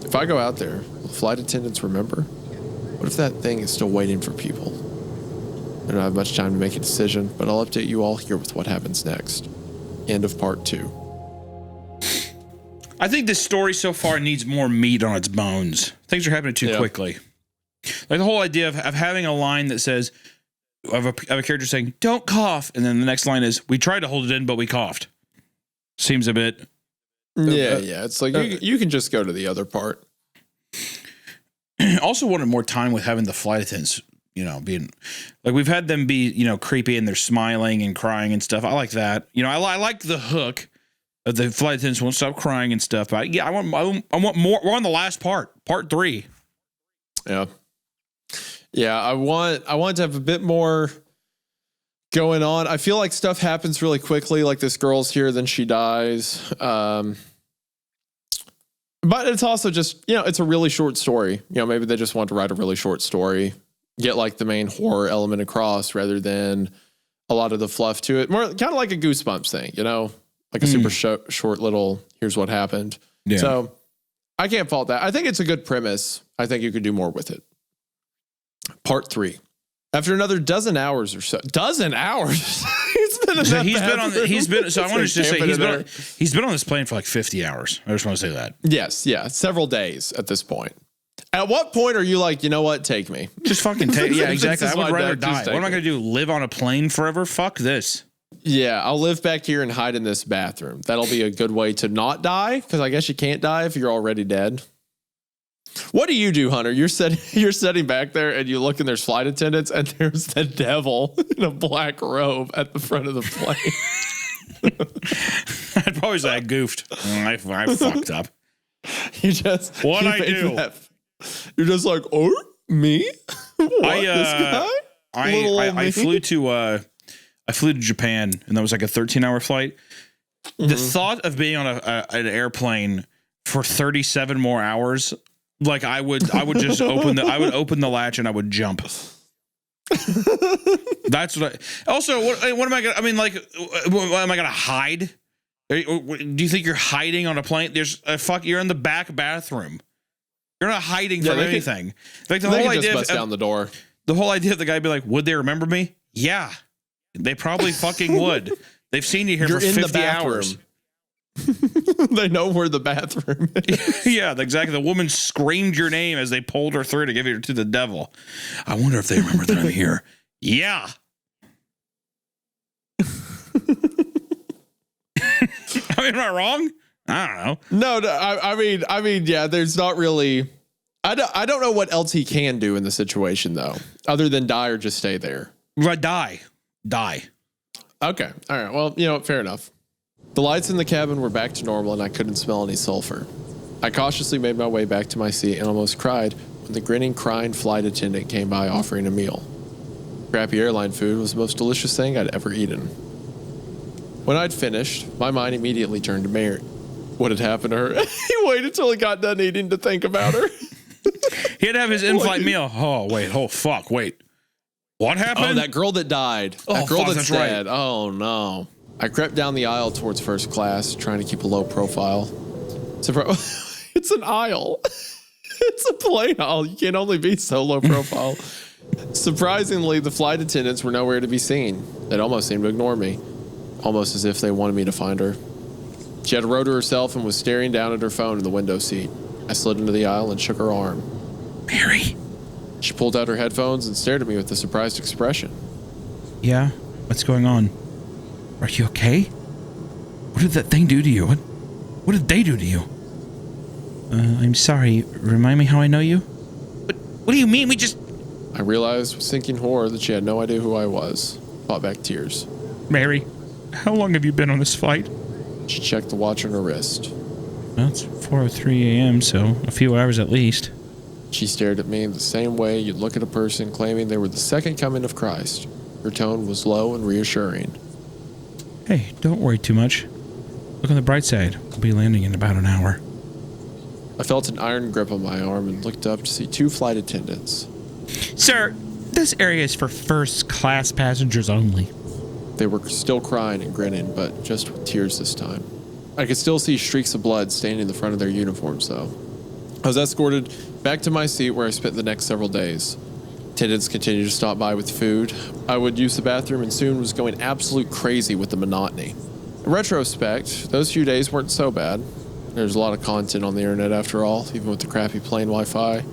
If I go out there, will flight attendants remember? What if that thing is still waiting for people? I don't have much time to make a decision, but I'll update you all here with what happens next. End of part 2. I think this story so far needs more meat on its bones. Things are happening too quickly. Like the whole idea of having a line that says, of a character saying, don't cough. And then the next line is, we tried to hold it in, but we coughed. Seems a bit. Yeah. It's like you can just go to the other part. Also wanted more time with having the flight attendants, being like we've had them be, creepy and they're smiling and crying and stuff. I like that. I like the hook of the flight attendants won't stop crying and stuff. But yeah, I want more. We're on the last part 3. Yeah. Yeah. I want to have a bit more going on. I feel like stuff happens really quickly. Like this girl's here, then she dies. But it's also just, it's a really short story. Maybe they just want to write a really short story, get like the main horror element across rather than a lot of the fluff to it. More kind of like a Goosebumps thing, like a super short little, here's what happened. Yeah. So I can't fault that. I think it's a good premise. I think you could do more with it. Part 3. After another dozen hours or so, dozen hours. He's been on. So I wanted to just say he's been on this plane for like 50 hours. I just want to say that. Yes, yeah, several days at this point. At what point are you like, you know what? Take me. Just fucking take. Yeah, exactly. I would rather die. What am I going to do? Live on a plane forever? Fuck this. Yeah, I'll live back here and hide in this bathroom. That'll be a good way to not die, because I guess you can't die if you're already dead. What do you do, Hunter? You're sitting back there and you look and there's flight attendants and there's the devil in a black robe at the front of the plane. I'd probably say I goofed. I fucked up. You just what I do? You're just like, oh, me? What, this guy? I flew to Japan and that was like a 13-hour flight. Mm-hmm. The thought of being on an airplane for 37 more hours. Like I would just open the latch and I would jump. That's what what am I gonna, am I gonna hide? Do you think you're hiding on a plane? There's you're in the back bathroom. You're not hiding from anything. Like the whole idea bust down the door. The whole idea of the guy be like, would they remember me? Yeah. They probably fucking would. They've seen you here for 50 hours. They know where the bathroom is. Yeah, exactly. The woman screamed your name as they pulled her through to give her to the devil. I wonder if they remember that I'm here. Yeah. Am I wrong? I don't know. No, I mean, yeah, there's not really. I don't know what else he can do in the situation though, other than die or just stay there. Right, die. Okay, all right. Well, fair enough. The lights in the cabin were back to normal and I couldn't smell any sulfur. I cautiously made my way back to my seat and almost cried when the grinning, crying flight attendant came by offering a meal. Crappy airline food was the most delicious thing I'd ever eaten. When I'd finished, my mind immediately turned to Mary. What had happened to her? He waited till he got done eating to think about her. He had to have his in-flight meal. Oh, wait. Oh, fuck. Wait. What happened? Oh, that girl that died. That girl that's dead. Right. Oh, no. I crept down the aisle towards first class, trying to keep a low profile. It's an aisle. It's a plane aisle. You can only be so low profile. Surprisingly, the flight attendants were nowhere to be seen. They'd almost seemed to ignore me, almost as if they wanted me to find her. She had a row to herself and was staring down at her phone in the window seat. I slid into the aisle and shook her arm. Mary. She pulled out her headphones and stared at me with a surprised expression. Yeah? What's going on? Are you okay? What did that thing do to you? What did they do to you? I'm sorry. Remind me how I know you? What do you mean? I realized with sinking horror that she had no idea who I was. Fought back tears. Mary, how long have you been on this flight? She checked the watch on her wrist. Well, it's 4:03 a.m., so a few hours at least. She stared at me the same way you'd look at a person claiming they were the second coming of Christ. Her tone was low and reassuring. Hey, don't worry too much. Look on the bright side. We'll be landing in about an hour. I felt an iron grip on my arm and looked up to see 2 flight attendants. Sir, this area is for first-class passengers only. They were still crying and grinning, but just with tears this time. I could still see streaks of blood staining in the front of their uniforms, though. I was escorted back to my seat where I spent the next several days. Attendants continued to stop by with food. I would use the bathroom and soon was going absolute crazy with the monotony. In retrospect, those few days weren't so bad. There's a lot of content on the internet after all, even with the crappy plane Wi-Fi.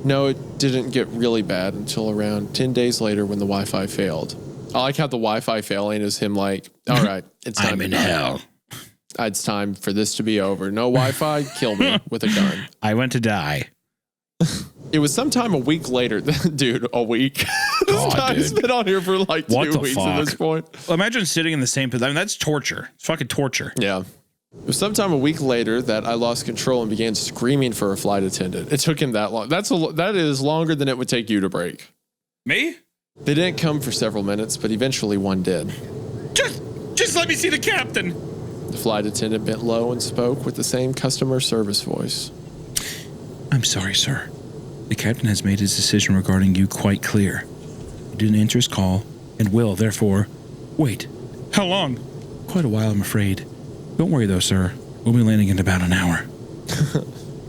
No, it didn't get really bad until around 10 days later when the Wi-Fi failed. I like how the Wi-Fi failing is him like, all right, it's time. I'm in hell. It's time for this to be over. No Wi-Fi, kill me with a gun. I want to die. It was sometime a week later. Dude, a week? This guy's been on here for like 2 weeks at this point. Well, imagine sitting in the same position. I mean, that's torture. It's fucking torture. Yeah. It was sometime a week later that I lost control and began screaming for a flight attendant. It took him that long. That is longer than it would take you to break. Me? They didn't come for several minutes, but eventually one did. Just let me see the captain. The flight attendant bent low and spoke with the same customer service voice. I'm sorry, sir. The captain has made his decision regarding you quite clear. You didn't answer his call and will, therefore, wait. How long? Quite a while, I'm afraid. Don't worry, though, sir. We'll be landing in about an hour.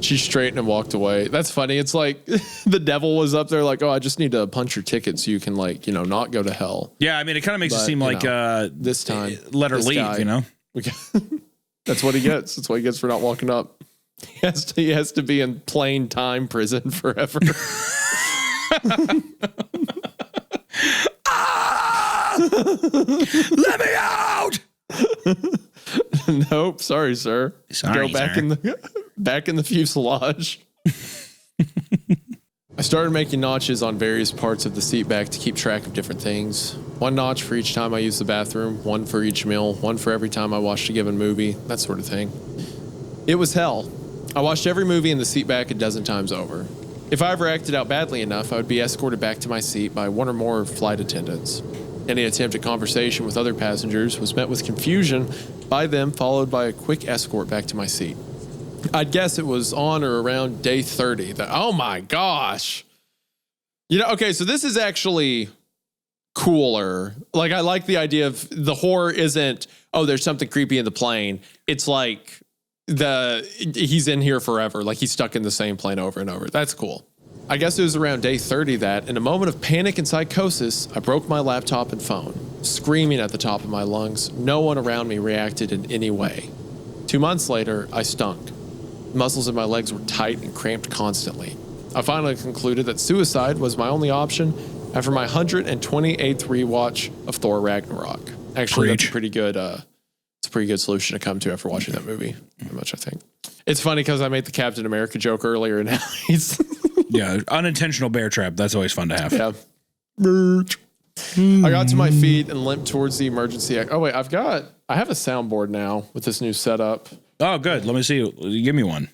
She straightened and walked away. That's funny. It's like the devil was up there like, oh, I just need to punch your ticket so you can, like, you know, not go to hell. Yeah, I mean, it kind of makes it seem like this time, let her leave, guy, you know? That's what he gets. That's what he gets for not walking up. He has to be in plain time prison forever. Let me out! Nope, sorry, sir. Sorry, Go back sir. back in the fuselage. I started making notches on various parts of the seat back to keep track of different things. 1 notch for each time I used the bathroom, 1 for each meal, 1 for every time I watched a given movie, that sort of thing. It was hell. I watched every movie in the seat back a dozen times over. If I ever acted out badly enough, I would be escorted back to my seat by 1 or more flight attendants. Any attempt at conversation with other passengers was met with confusion by them, followed by a quick escort back to my seat. I'd guess it was on or around day 30 that, oh my gosh. You know, okay, so this is actually cooler. Like, I like the idea of the horror isn't, oh, there's something creepy in the plane. It's like he's in here forever. Like, he's stuck in the same plane over and over. That's cool. I guess it was around day 30 that, in a moment of panic and psychosis, I broke my laptop and phone, screaming at the top of my lungs. No one around me reacted in any way. 2 months later, I stunk. Muscles in my legs were tight and cramped constantly. I finally concluded that suicide was my only option after my 128th rewatch of Thor Ragnarok. Actually, that's a pretty good solution to come to after watching that movie. Very much, I think. It's funny because I made the Captain America joke earlier, and now he's Yeah, unintentional bear trap. That's always fun to have. Yeah. I got to my feet and limped towards the emergency. Oh wait, I have a soundboard now with this new setup. Oh, good. Let me see. Give me one.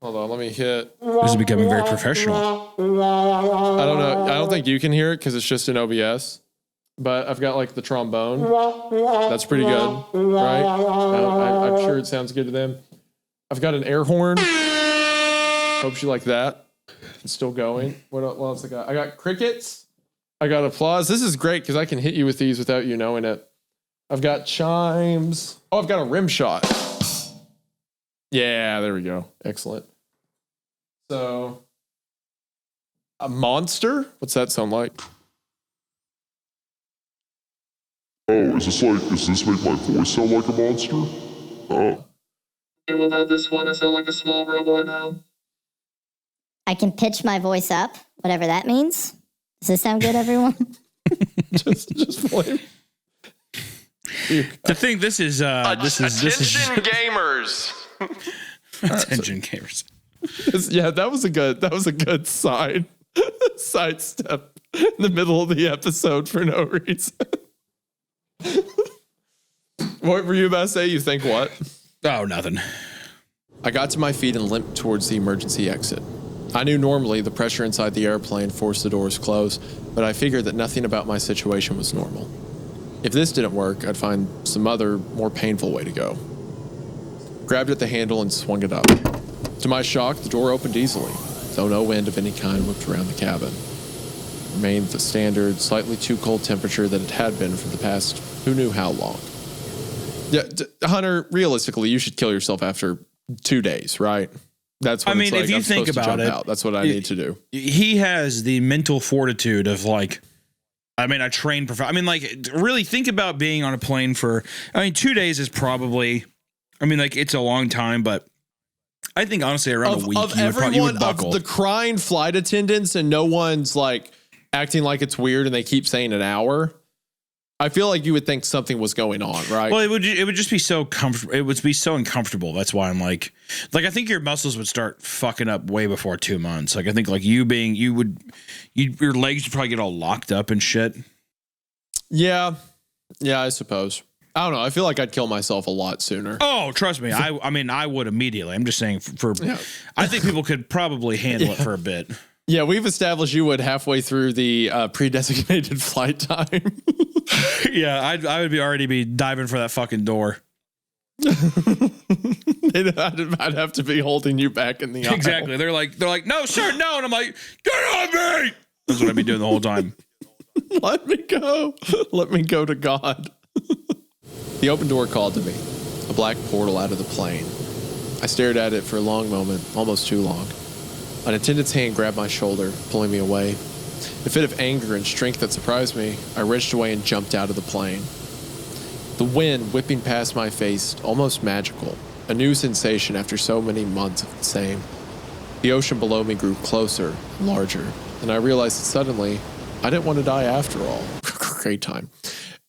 Hold on, let me hit. This is becoming very professional. I don't know. I don't think you can hear it because it's just an OBS. But I've got like the trombone. That's pretty good, right? I'm sure it sounds good to them. I've got an air horn. Hope you like that. It's still going. What else I got? I got crickets. I got applause. This is great because I can hit you with these without you knowing it. I've got chimes. Oh, I've got a rim shot. Yeah, there we go. Excellent. So, a monster? What's that sound like? Oh, does this make my voice sound like a monster? Oh. Without this one, I sound like a small robot now. I can pitch my voice up, whatever that means. Does this sound good, everyone? just play. To think this is Attention gamers. Attention gamers. Yeah, that was a good side step in the middle of the episode for no reason. What were you about to say? You think what? Oh, nothing. I got to my feet and limped towards the emergency exit. I knew normally the pressure inside the airplane forced the doors closed, but I figured that nothing about my situation was normal. If this didn't work, I'd find some other, more painful way to go. Grabbed at the handle and swung it up. To my shock, the door opened easily, though no wind of any kind whipped around the cabin. Remained the standard, slightly too cold temperature that it had been for the past who knew how long. Yeah, Hunter, realistically, you should kill yourself after 2 days, right? That's what it's like. If you think about it, that's what I need to do. He has the mental fortitude of like, I trained really think about being on a plane for, 2 days is probably, it's a long time, but I think honestly around a week, you would buckle. Of the crying flight attendants and no one's like acting like it's weird and they keep saying an hour, I feel like you would think something was going on, right? Well, it would just be so comfortable. It would be so uncomfortable. That's why I'm like I think your muscles would start fucking up way before 2 months. Like I think like your legs would probably get all locked up and shit. Yeah, I suppose. I don't know. I feel like I'd kill myself a lot sooner. Oh, trust me. I would immediately. I'm just saying I think people could probably handle it for a bit. Yeah, we've established you would halfway through the pre-designated flight time. Yeah, I would already be diving for that fucking door. I'd have to be holding you back in the aisle. Exactly. They're like, no, sir, no. And I'm like, get on me. That's what I'd be doing the whole time. Let me go. Let me go to God. The open door called to me, a black portal out of the plane. I stared at it for a long moment, almost too long. An attendant's hand grabbed my shoulder, pulling me away. A fit of anger and strength that surprised me, I wrenched away and jumped out of the plane. The wind whipping past my face, almost magical, a new sensation after so many months of the same. The ocean below me grew closer and larger, and I realized that suddenly, I didn't want to die after all. Great time.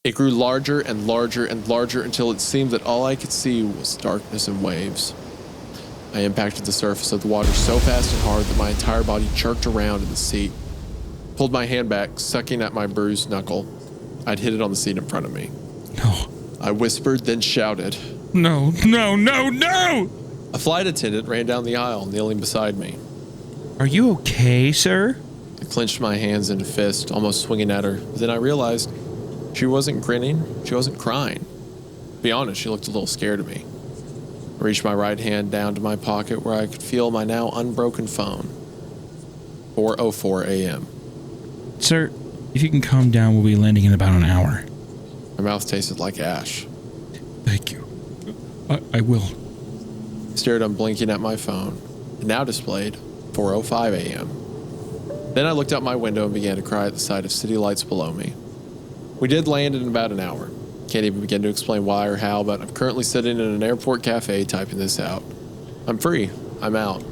It grew larger and larger and larger until it seemed that all I could see was darkness and waves. I impacted the surface of the water so fast and hard that my entire body jerked around in the seat. Pulled my hand back, sucking at my bruised knuckle. I'd hit it on the seat in front of me. No. I whispered, then shouted. No. A flight attendant ran down the aisle, kneeling beside me. Are you okay, sir? I clenched my hands into fist, almost swinging at her. But then I realized she wasn't grinning. She wasn't crying. To be honest, she looked a little scared of me. I reached my right hand down to my pocket where I could feel my now unbroken phone. 4:04 a.m. Sir, if you can calm down, we'll be landing in about an hour. Her mouth tasted like ash. Thank you. I will. I stared unblinking at my phone. It now displayed 4:05 a.m. Then I looked out my window and began to cry at the sight of city lights below me. We did land in about an hour. Can't even begin to explain why or how, but I'm currently sitting in an airport cafe typing this out. I'm free. I'm out.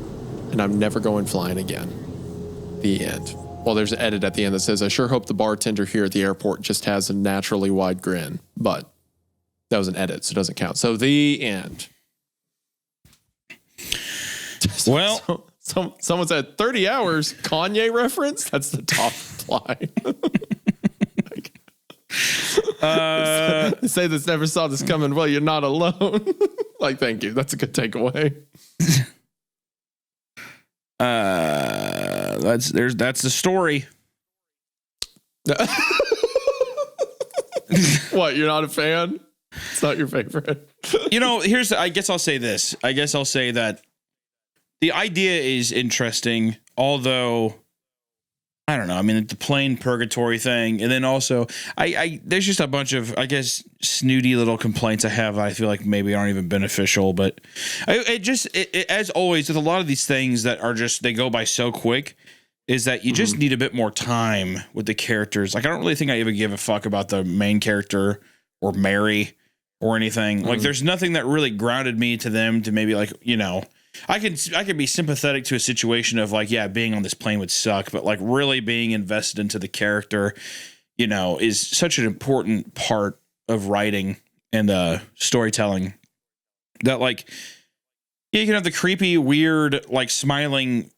And I'm never going flying again. The end. Well, there's an edit at the end that says, I sure hope the bartender here at the airport just has a naturally wide grin. But that was an edit, so it doesn't count. So the end. Well, someone said 30 hours, Kanye reference? That's the top line. Say this never saw this coming. Well, you're not alone. Like, thank you. That's a good takeaway. That's the story. What, you're not a fan? It's not your favorite. I guess I'll say this. I guess I'll say that the idea is interesting, although I don't know. I mean, the plane purgatory thing, and then also, there's just a bunch of, I guess, snooty little complaints I have. I feel like maybe aren't even beneficial, but as always, with a lot of these things that are just they go by so quick, is that you just need a bit more time with the characters. Like, I don't really think I even give a fuck about the main character or Mary or anything. Like, there's nothing that really grounded me to them to maybe like I could be sympathetic to a situation of like, yeah, being on this plane would suck, but like really being invested into the character, is such an important part of writing and storytelling that like, you can have the creepy, weird, like smiling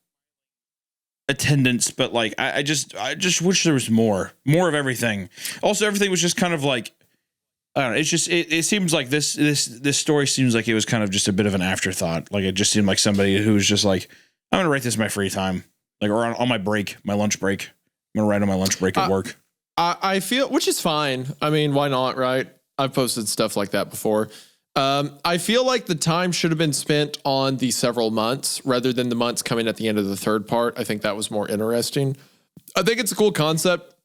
attendants, but like, I just wish there was more of everything. Also, everything was just kind of like, I don't know. It's just it seems like this story seems like it was kind of just a bit of an afterthought. Like it just seemed like somebody who was just like, I'm gonna write this in my free time, like or on my break, my lunch break. I'm gonna write on my lunch break at work. I feel, which is fine. I mean, why not, right? I've posted stuff like that before. I feel like the time should have been spent on the several months rather than the months coming at the end of the third part. I think that was more interesting. I think it's a cool concept.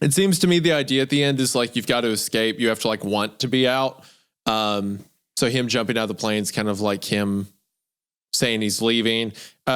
It seems to me the idea at the end is like you've got to escape. You have to like want to be out. So him jumping out of the plane is kind of like him saying he's leaving.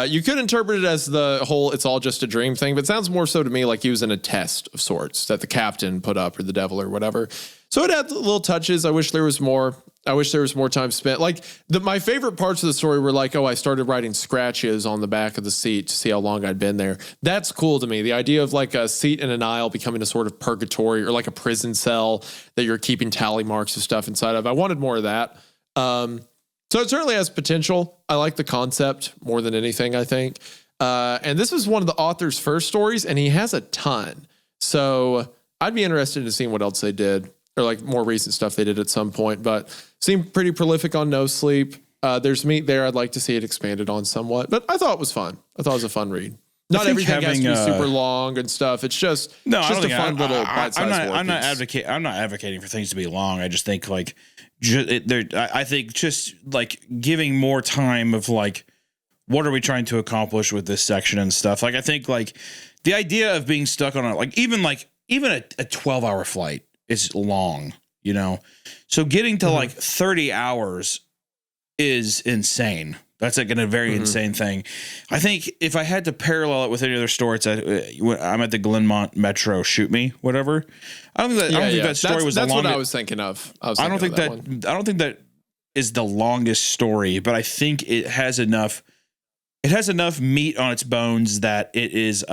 You could interpret it as the whole "it's all just a dream" thing, but it sounds more so to me like he was in a test of sorts that the captain put up, or the devil, or whatever. So it had little touches. I wish there was more. I wish there was more time spent. Like my favorite parts of the story were like, oh, I started writing scratches on the back of the seat to see how long I'd been there. That's cool to me. The idea of like a seat in an aisle becoming a sort of purgatory or like a prison cell that you're keeping tally marks of stuff inside of. I wanted more of that. So it certainly has potential. I like the concept more than anything, I think. And this was one of the author's first stories, and he has a ton. So I'd be interested in seeing what else they did, or like more recent stuff they did at some point, but seemed pretty prolific on NoSleep. There's meat there. I'd like to see it expanded on somewhat, but I thought it was fun. I thought it was a fun read. Not everything has to be super long and stuff. It's just a fun little bite-sized I'm not advocating for things to be long. I just think like I think just like giving more time of like, what are we trying to accomplish with this section and stuff? Like I think like the idea of being stuck on even a 12-hour flight is long, you know? So getting to like 30 hours is insane. That's like a very insane thing. I think if I had to parallel it with any other story, it's I'm at the Glenmont Metro, shoot me, whatever. I don't think that story was the longest. That's what I was thinking of. I don't think that is the longest story, but I think it has enough meat on its bones that it is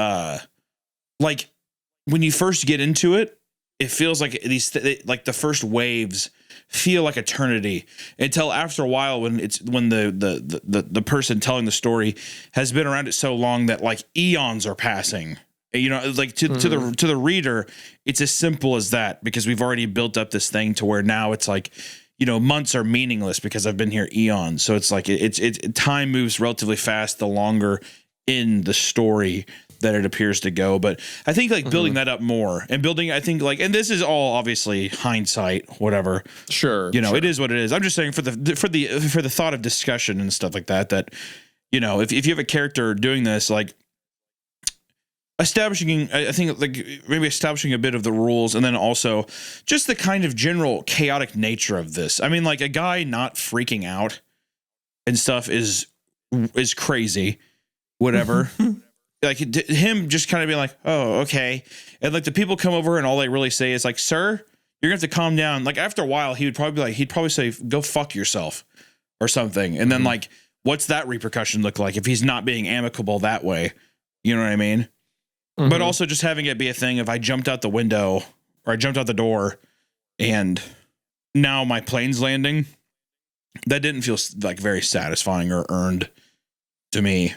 like when you first get into it, it feels like like the first waves feel like eternity until after a while when the person telling the story has been around it so long that like eons are passing, you know, like to the reader, it's as simple as that, because we've already built up this thing to where now it's like, you know, months are meaningless because I've been here eons. So it's like it's time moves relatively fast the longer in the story that it appears to go. But I think like building that up more and building, I think like, and this is all obviously hindsight, whatever. Sure. You know, it is what it is. I'm just saying for the thought of discussion and stuff like that, you know, if you have a character doing this, like establishing, I think like maybe establishing a bit of the rules, and then also just the kind of general chaotic nature of this. I mean, like a guy not freaking out and stuff is crazy, whatever. Like him just kind of being like, oh, okay. And like the people come over and all they really say is like, sir, you're gonna have to calm down. Like after a while, he'd probably say, go fuck yourself or something. And then like, what's that repercussion look like if he's not being amicable that way? You know what I mean? But also just having it be a thing of I jumped out the window or I jumped out the door and now my plane's landing. That didn't feel like very satisfying or earned to me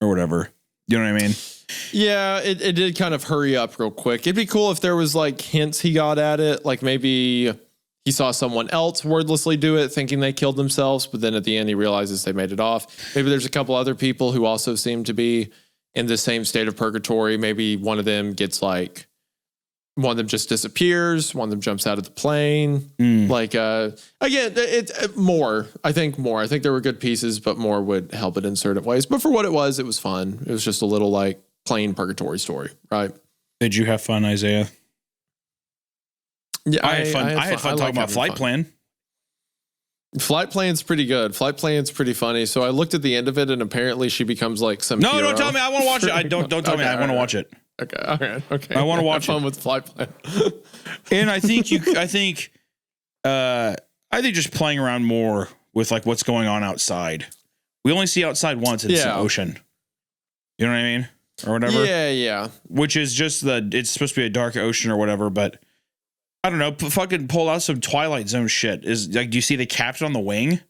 or whatever. You know what I mean? Yeah, it did kind of hurry up real quick. It'd be cool if there was like hints he got at it. Like maybe he saw someone else wordlessly do it thinking they killed themselves, but then at the end he realizes they made it off. Maybe there's a couple other people who also seem to be in the same state of purgatory. Maybe one of them gets like, one of them just disappears. One of them jumps out of the plane. Like, again, more. I think there were good pieces, but more would help it in certain ways. But for what it was fun. It was just a little like plain purgatory story, right? Did you have fun, Isaiah? Yeah, I had fun talking about Flight Plan. Flight Plan's pretty good. Flight Plan's pretty funny. So I looked at the end of it, and apparently she becomes like some. No, hero. don't tell me. I want to watch it. Don't tell me. I want to watch it. Okay. All right. Okay. I want to watch fun with Flight Plan. And I think just playing around more with like what's going on outside. We only see outside once. It's an ocean. You know what I mean? Or whatever. Yeah. Which is just it's supposed to be a dark ocean or whatever, but I don't know. Fucking pull out some Twilight Zone shit. Is like, do you see the captain on the wing?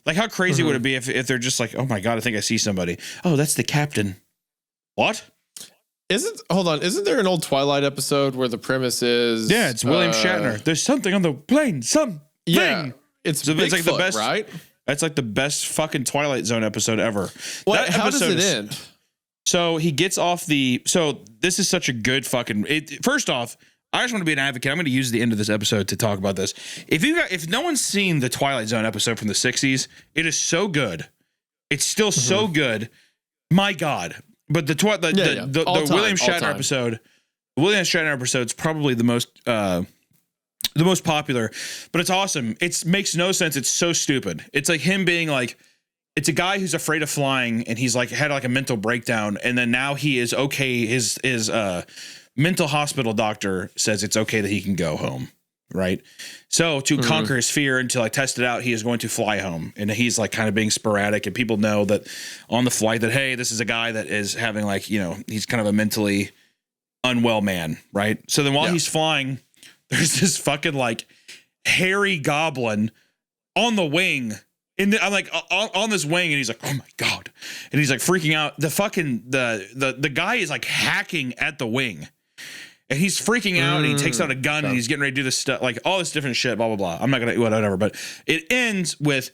Like, how crazy would it be if they're just like, oh my God, I think I see somebody. Oh, that's the captain. What? Isn't there an old Twilight episode where the premise is it's William Shatner. There's something on the plane. Something. Yeah. It's like the best, right? That's like the best fucking Twilight Zone episode ever. How does it end? So he gets off so this is such a good fucking, first off, I just want to be an advocate. I'm going to use the end of this episode to talk about this. If no one's seen the Twilight Zone episode from the 60s, it is so good. It's still so good. My God. But the William Shatner episode, William Shatner episode is probably the most popular, but it's awesome. It makes no sense. It's so stupid. It's like him being like, it's a guy who's afraid of flying, and he's like had like a mental breakdown, and then now he is okay. His mental hospital doctor says it's okay that he can go home, right? So to conquer his fear and to like test it out, he is going to fly home, and he's like kind of being sporadic, and people know that on the flight that, hey, this is a guy that is having like, he's kind of a mentally unwell man, right? So then while he's flying, there's this fucking like hairy goblin on the wing. I'm like on this wing, and he's like, oh my God. And he's like freaking out. The fucking, the guy is like hacking at the wing, and he's freaking out, and he takes out a gun, and he's getting ready to do this stuff, like all this different shit, blah, blah, blah. I'm not going to, whatever, but it ends with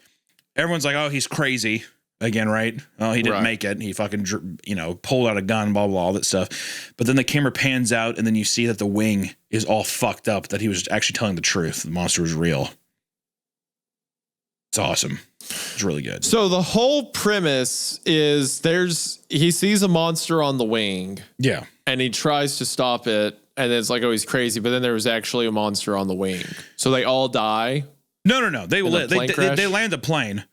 everyone's like, oh, he's crazy again, right? Oh, he didn't make it. He fucking, pulled out a gun, blah, blah, all that stuff. But then the camera pans out, and then you see that the wing is all fucked up, that he was actually telling the truth. The monster was real. It's awesome. It's really good. So the whole premise is he sees a monster on the wing. Yeah. And he tries to stop it. And then it's like, oh, he's crazy. But then there was actually a monster on the wing. So they all die. No. They land the plane.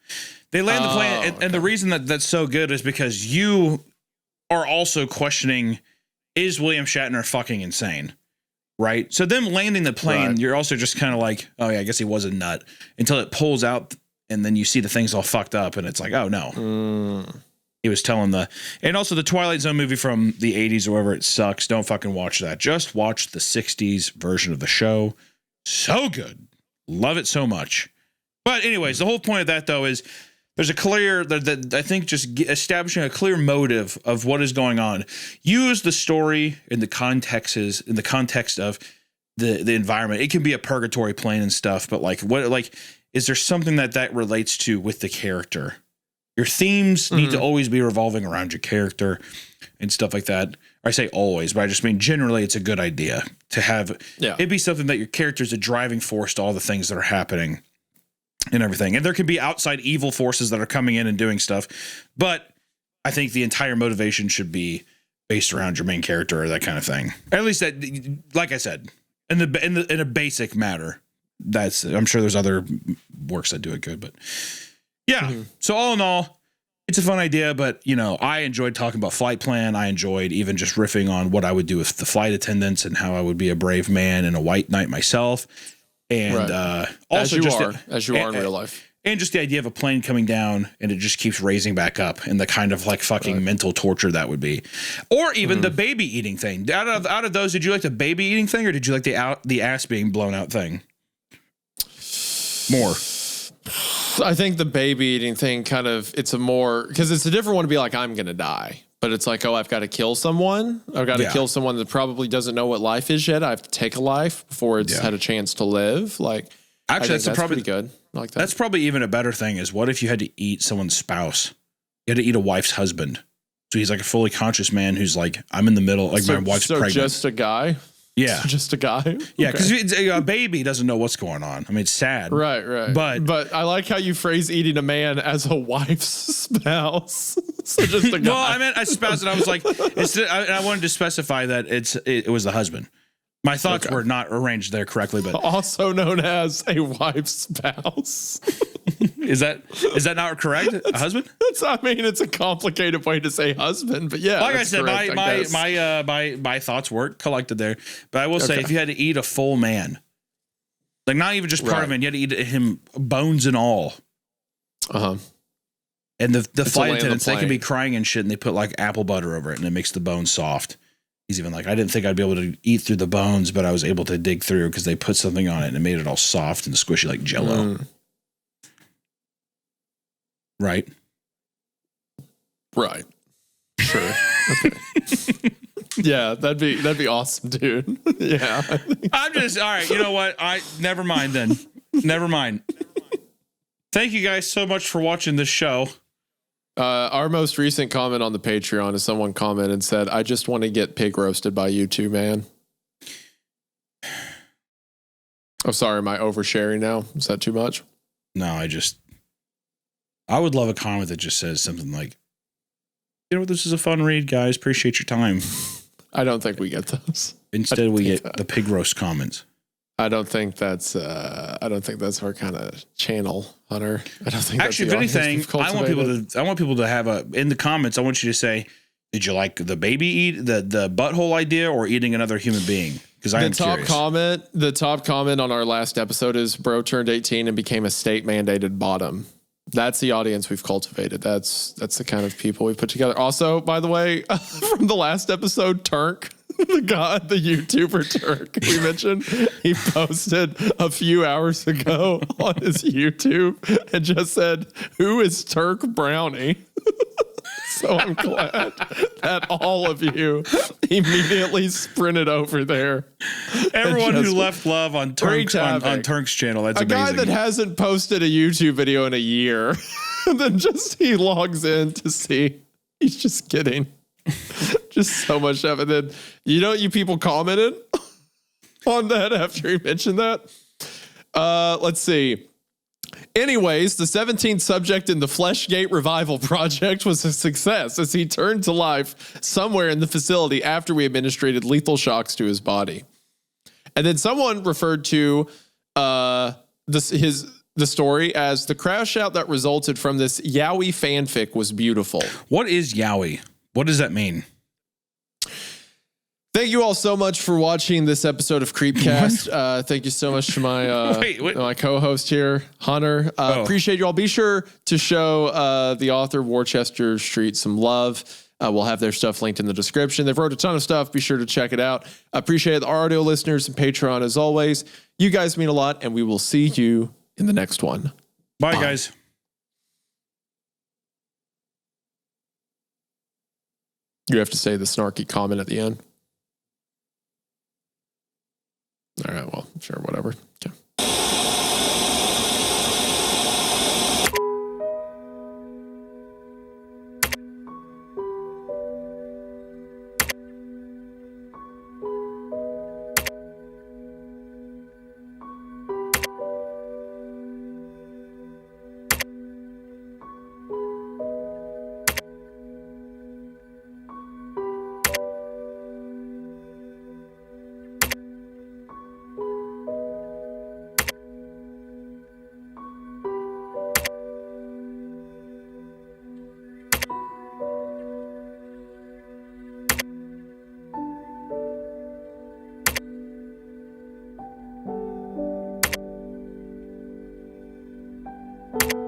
They land the plane. And the reason that's so good is because you are also questioning, is William Shatner fucking insane? Right. So them landing the plane, you're also just kind of like, oh yeah, I guess he was a nut, until it pulls out. And then you see the things all fucked up, and it's like, oh no. He was telling and also the Twilight Zone movie from the 80s or whatever, it sucks. Don't fucking watch that. Just watch the 60s version of the show. So good. Love it so much. But anyways, the whole point of that though is there's a clear, I think just establishing a clear motive of what is going on. Use the story in the context of the environment. It can be a purgatory plane and stuff, but is there something that relates to with the character? Your themes need to always be revolving around your character and stuff like that. I say always, but I just mean generally it's a good idea to have it be something that your character is a driving force to all the things that are happening and everything. And there can be outside evil forces that are coming in and doing stuff, but I think the entire motivation should be based around your main character or that kind of thing. At least that, like I said, in a basic matter. I'm sure there's other works that do it good, but yeah. So all in all, it's a fun idea, but I enjoyed talking about flight plan. I enjoyed even just riffing on what I would do with the flight attendants and how I would be a brave man and a white knight myself. And also as you are in real life. And just the idea of a plane coming down and it just keeps raising back up, and the kind of like fucking mental torture that would be. Or even the baby eating thing. Out of those, did you like the baby eating thing, or did you like the ass being blown out thing more? I think the baby eating thing because it's a different one to be like, I'm going to die. But it's like, oh, I've got to kill someone. I've got to kill someone that probably doesn't know what life is yet. I have to take a life before it's had a chance to live. Like, actually, that's probably pretty good. I like that. That's probably even a better thing is, what if you had to eat someone's spouse? You had to eat a wife's husband. So he's like a fully conscious man who's like, I'm in the middle, like my wife's pregnant. Just a guy? Yeah. Just a guy? Yeah, because a baby doesn't know what's going on. I mean, it's sad. Right. But I like how you phrase eating a man as a wife's spouse. So just a guy. Well, I meant a spouse, and I was like, I wanted to specify that it was the husband. My thoughts were not arranged there correctly, but also known as a wife's spouse. Is that not correct? A husband? It's a complicated way to say husband, but yeah. Like I said, my thoughts weren't collected there. But I will say, if you had to eat a full man, like not even just part of him, you had to eat him bones and all. And the flight attendants, they can be crying and shit, and they put like apple butter over it, and it makes the bones soft. He's even like, I didn't think I'd be able to eat through the bones, but I was able to dig through because they put something on it and it made it all soft and squishy like Jell-O. Right. Sure. Okay. Yeah, that'd be awesome, dude. Yeah. I'm just all right. You know what? Never mind then. Never mind. Thank you guys so much for watching this show. Our most recent comment on the Patreon is someone commented and said, "I just want to get pig roasted by you two, man." Oh, sorry, am I oversharing now? Is that too much? No, I would love a comment that just says something like, you know, this is a fun read, guys. Appreciate your time. I don't think we get those. Instead, we get the pig roast comments. I don't think that's our kind of channel, Hunter. I don't think. Actually, if anything, I want people to have in the comments. I want you to say, did you like the baby eat the butthole idea or eating another human being? Because the top comment on our last episode is, "Bro turned 18 and became a state mandated bottom." That's the audience we've cultivated. That's the kind of people we put together. Also, by the way, from the last episode, Turk, the YouTuber Turk we mentioned, he posted a few hours ago on his YouTube and just said, "Who is Turk Brownie?" So I'm glad that all of you immediately sprinted over there. Everyone who left love on Turk's channel. That's a amazing. guy that hasn't posted a YouTube video in a year. And then he logs in to see. He's just kidding. Just so much stuff. And then, you people commented on that after he mentioned that. Let's see. Anyways, the 17th subject in the Fleshgate Revival Project was a success as he turned to life somewhere in the facility after we administered lethal shocks to his body. And then someone referred to the story as the crash out that resulted from this Yowie fanfic was beautiful. What is Yowie? What does that mean? Thank you all so much for watching this episode of Creepcast. Thank you so much to my my co-host here, Hunter. Appreciate you all. Be sure to show the author Worcester Street some love. We'll have their stuff linked in the description. They've wrote a ton of stuff. Be sure to check it out. Appreciate the audio listeners and Patreon as always. You guys mean a lot, and we will see you in the next one. Bye. Guys. You have to say the snarky comment at the end. All right, well, sure, whatever. Okay. you